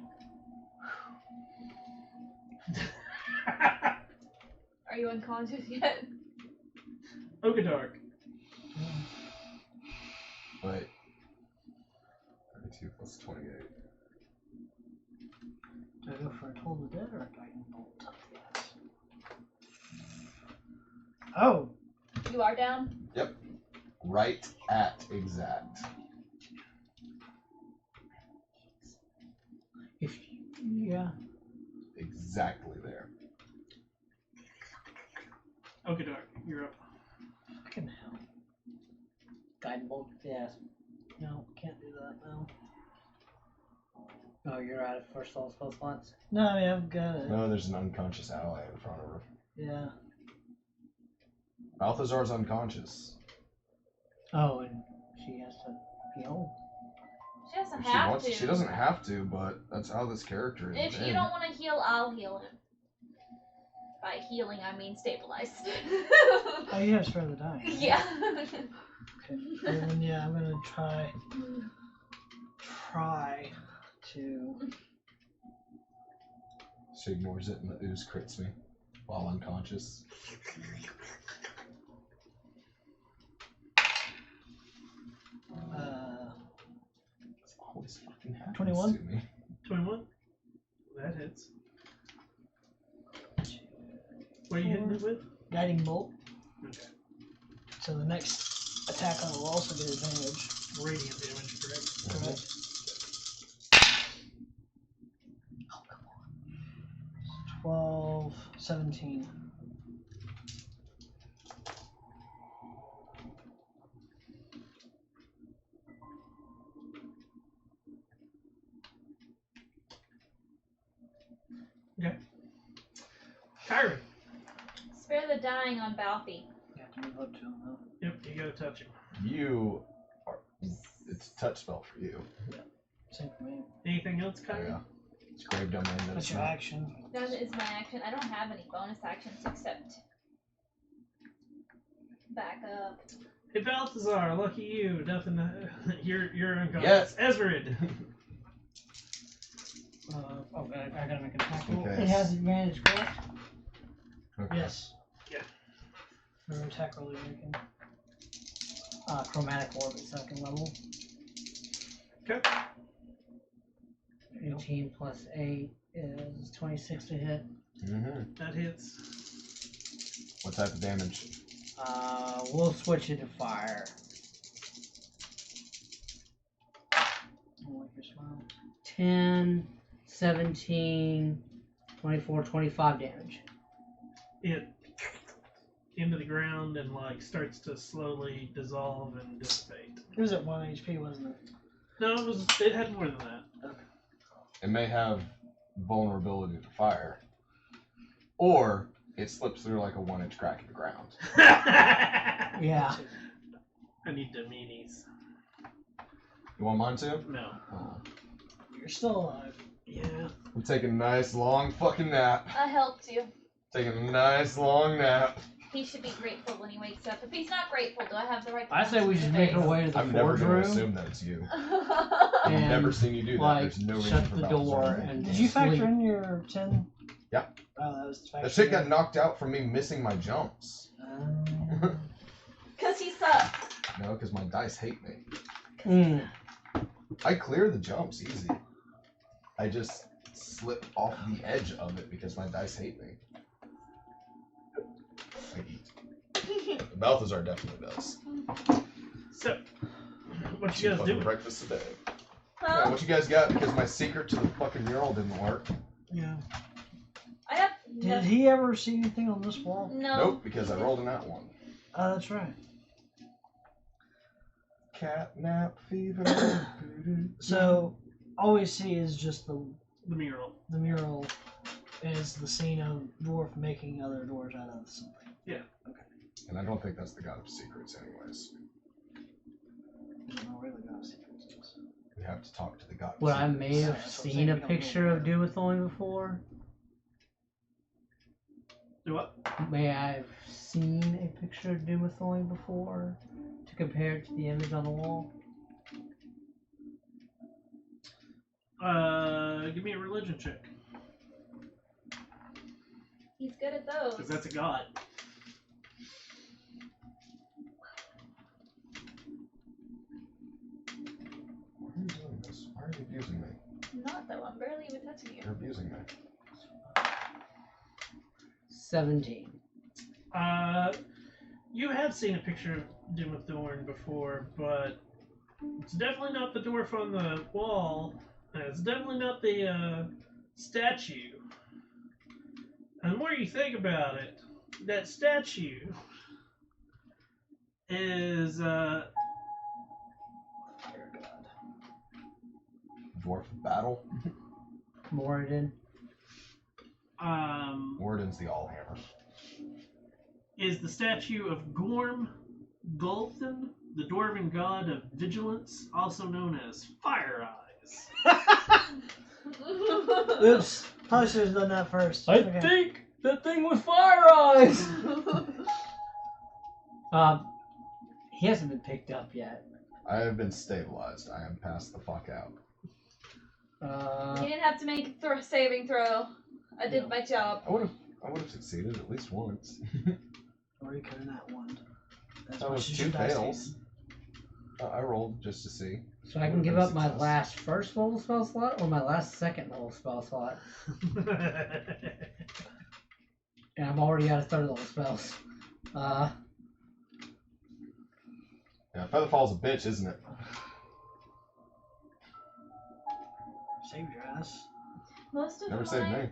Are you unconscious yet? Okadark. Wait. 32 plus 28. Do I go for a Toll the Dead or a Guiding Bolt? Yes. Oh! You are down? Right at exact. Yeah. Exactly there. Okadark, you're up. Fucking hell. Guiding bolt. Yes. No, can't do that now. Oh, you're out of first level spell slots. No, I mean, I've got it. No, there's an unconscious ally in front of her. Yeah. Balthazar's unconscious. Oh, and she has to heal. She has doesn't have to. She doesn't have to, but that's how this character is. If you don't want to heal, I'll heal him. By healing, I mean stabilize. Oh, you have spare the dying. Yeah. Okay. And then, yeah, I'm gonna try to. She ignores it and the ooze crits me while unconscious. This always fucking happens 21? to me. 21. That hits. What are you hitting it with? Guiding bolt. Okay. So the next attack I will also get advantage. Radiant damage, correct? Correct. Oh, come on. 12, 17. Okay. Kyrie. Spare the dying on Balfi. You have to move up to him, though. Yep, you gotta touch him. You are. It's a touch spell for you. Same for me. Anything else, Oh, Kyrie? yeah. It's grave domain. That's your action. That is my action. I don't have any bonus actions except back up. Hey Balthazar, lucky you. Nothing. You're Yes. unconscious. Ezrid. I gotta make an attack roll. Okay. It has advantage, correct? Okay. Yes. Yeah. For an attack roll you're making. Chromatic orb at second level. Okay. 18 plus 8 is 26 to hit. Mm-hmm. That hits. What type of damage? We'll switch it to fire. I don't like your smile. 10, 17, 24, 25 damage. It into the ground and like starts to slowly dissolve and dissipate. It was at 1 HP, wasn't it? No, it had more than that. It may have vulnerability to fire, or it slips through like a 1-inch crack in the ground. Yeah. I need the meanies. You want mine too? No. Oh. You're still alive. Yeah. I'm taking a nice long fucking nap. I helped you. Taking a nice long nap. He should be grateful when he wakes up. If he's not grateful, do I have the right to I say we should make our way to the I'm never forge going to room assume that it's you. and I've never seen you do that. like There's no reason shut for the Balthazar door to do and that. Did you factor sleep. in your 10? Yeah. Oh, that was That shit got knocked out from me missing my jumps. Because he sucks. No, because my dice hate me. Mm. I clear the jumps easy. I just slip off the edge of it because my dice hate me. I eat. Balthazar definitely does. So, what She you guys fucking doing? breakfast today. Huh? Yeah, what you guys got? Because my secret to the fucking mural didn't work. Yeah. I have Did he ever see anything on this wall? no. Nope, because I rolled in that one. Oh, that's right. Catnap fever. So, all we see is just the The mural. is the scene of dwarf making other doors out of something. And I don't think that's the god of secrets, anyways. No, really not secrets. We have to talk to the god of Would I secrets. may have That's what I'm seen saying, a we don't picture know. of Doomithoi before? Do what? May I have seen a picture of Doomithoi before to compare it to the image on the wall? Give me a religion check. He's good at those. Because that's a god. Why are you doing this? Why are you abusing me? Not though. I'm barely even touching you. You're abusing me. 17. You have seen a picture of Doom of Thorn before, but it's definitely not the dwarf on the wall. And it's definitely not the statue. And the more you think about it, that statue is Dwarf battle. Moradin. Warden's the Allhammer. is the statue of Gorm Gulthan, the dwarven god of vigilance, also known as Fire Eye. Oops. Probably should have done that first. I Okay. think that thing with fire eyes. He hasn't been picked up yet. I have been stabilized. I am passed the fuck out. You didn't have to make a saving throw. I did my job. I would have succeeded at least once. Or you could have not won. That was 2 fails. I rolled just to see. So I can give up my last first level spell slot or my last second level spell slot. And I'm already out of third level spells. Yeah, Featherfall's a bitch, isn't it? Saved your ass. Most of Never saved me.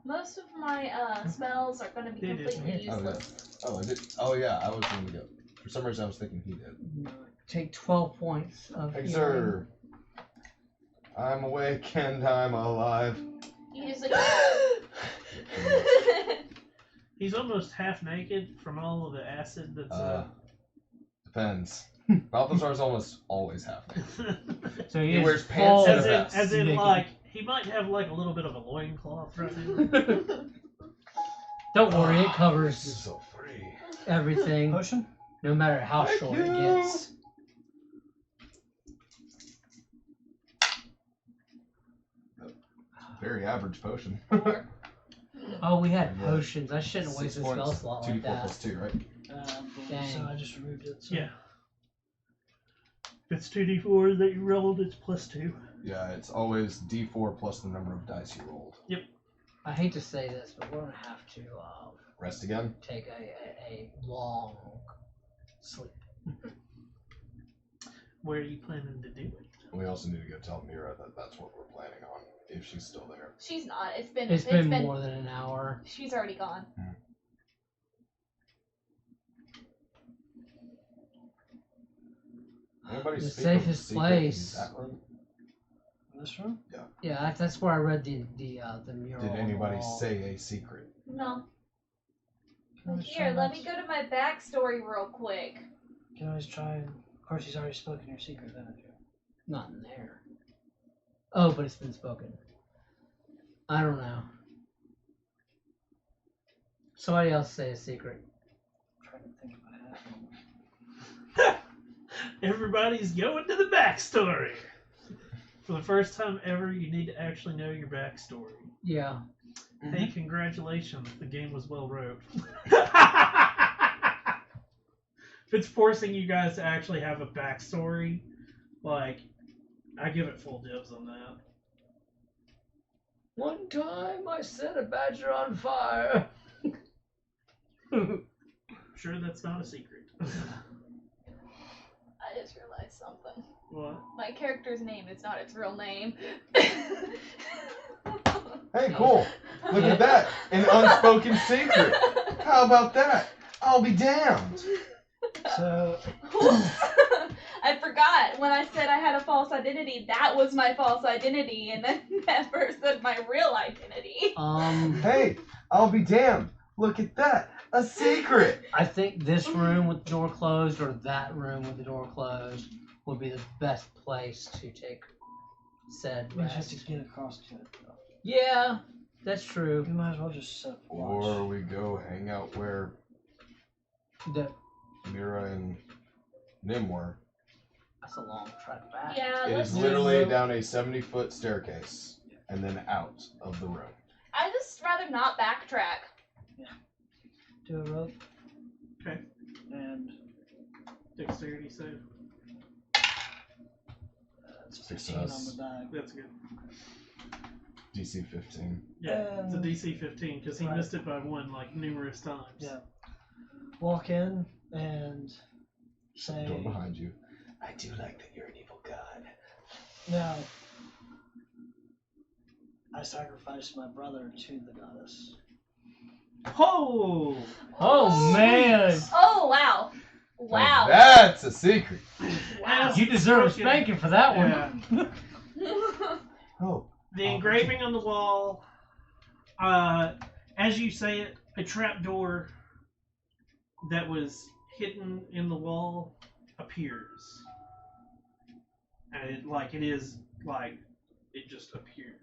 Most of my spells are going to be They did. completely Oh, yeah. useless. Oh, I did. Oh, yeah, I was going to go. For some reason, I was thinking he did. Take 12 points of Thank you, healing. sir. I'm awake and I'm alive. You just like. He's almost half naked from all of the acid that's. Depends. Balthazar's almost always half naked. So He is wears pants full- and a vest. as in, naked. like, he might have like a little bit of a loincloth right now. Don't worry, it You're covers so free. everything, Potion? no matter how Thank short you. it gets. Very average potion. Oh, we had Yeah. potions. I shouldn't have 6 wasted a spell points, slot 2d4 like that. plus 2, right? Dang. So I just removed it. So. Yeah. If it's 2d4 that you rolled, it's +2. Yeah, it's always d4 plus the number of dice you rolled. I hate to say this, but we're gonna have to Rest again? take a long sleep. Where are you planning to do it? We also need to go tell Mira that that's what we're planning on, if she's still there. She's not. It's been. It's been more than an hour. She's already gone. Anybody The speak of safest secret place. in that room? This room? Yeah, that's where I read the mural. Did on the anybody wall. say a secret? No. Can I always Here, try let that? me go to my backstory real quick. You can always try and... Of course, he's already spoken your secret, haven't you? Not in there. Oh, but it's been spoken. I don't know. Somebody else say a secret. I'm trying to think if I have one. Everybody's going to the backstory. For the first time ever, you need to actually know your backstory. Yeah. Hey, congratulations, the game was well wrote. If it's forcing you guys to actually have a backstory, like, I give it full dibs on that. One time I set a badger on fire. Sure, that's not a secret. I just realized something. What? My character's name is not its real name. Hey, cool. Look at that. An unspoken secret. How about that? I'll be damned. So, I forgot when I said I had a false identity. That was my false identity, and then never said my real identity. Hey, I'll be damned. Look at that. A secret. I think this room with the door closed or that room with the door closed would be the best place to take said we just have rest. to get across to it, though. Yeah, that's true. We might as well just set watch. Or we go hang out where The, Mira and Nim were. that's a long trek back. Yeah, It let's is just. literally down a 70-foot staircase and then out of the room. I just rather not backtrack. Do a rope. Okay. And Dexterity save. it's a 15 Success. on the die. That's good. DC 15. Yeah, it's a DC 15 because he Right. missed it by 1 like numerous times. Yeah. Walk in and say, Door behind you. I do like that you're an evil god. now, I sacrificed my brother to the goddess. Oh! Oh man! Oh wow! Wow! That's a secret. Wow! You deserve a Spoken. spanking for that one. Yeah. Oh. The engraving on the wall, as you say it, a trap door that was hidden in the wall appears. And it is it just appears.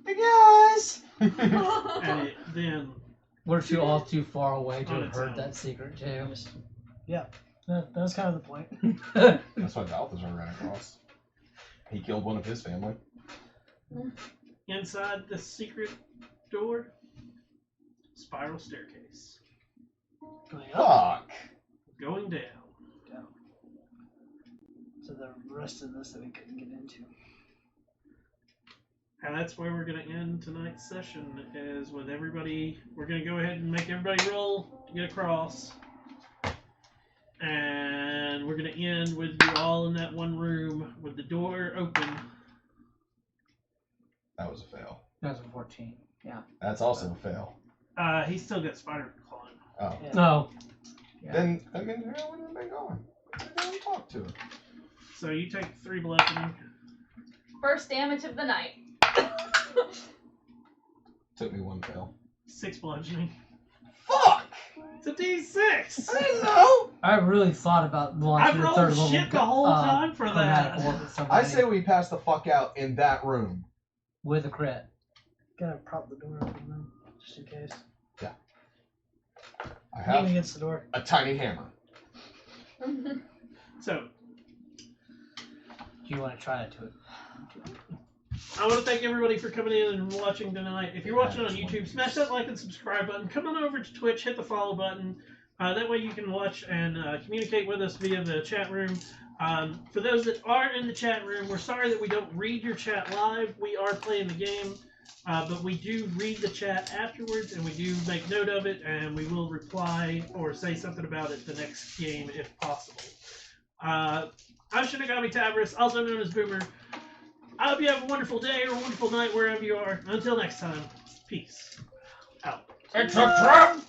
Hey guys! And it then We're all too far away to On have its heard own. that secret too. Yeah, that's kind of the point. That's why Balthazar ran across. He killed one of his family. inside the secret door, spiral staircase Going up. Fuck! going down. So the rest of this that we couldn't get into. And that's where we're going to end tonight's session, is with everybody. We're going to go ahead and make everybody roll to get across. And we're going to end with you all in that one room with the door open. That was a fail. That's a 14. Yeah. That's also a fail. He's still got spider clawing. Oh. Yeah. No. Yeah. Then, I mean, where would have been going? I didn't talk to him. So you take 3 bludgeoning. First damage of the night. Took me 1 fail. 6 bludgeoning. Fuck! It's a D6! I didn't know! I really thought about launching I've a rolled third level shit the whole time for chromatic that. orb with I somebody say we pass the fuck out in that room. with a crit. Gotta prop the door open then, just in case. I Lean have against the door. a tiny hammer. So, Do you want to try it to it? I want to thank everybody for coming in and watching tonight. If you're watching on YouTube, smash that like and subscribe button. Come on over to Twitch, hit the follow button. That way you can watch and communicate with us via the chat room. For those that are in the chat room, we're sorry that we don't read your chat live. We are playing the game, but we do read the chat afterwards, and we do make note of it, and we will reply or say something about it the next game if possible. I'm Shinigami Tabris, also known as Boomer. I hope you have a wonderful day or a wonderful night wherever you are. Until next time, peace out. It's a trap!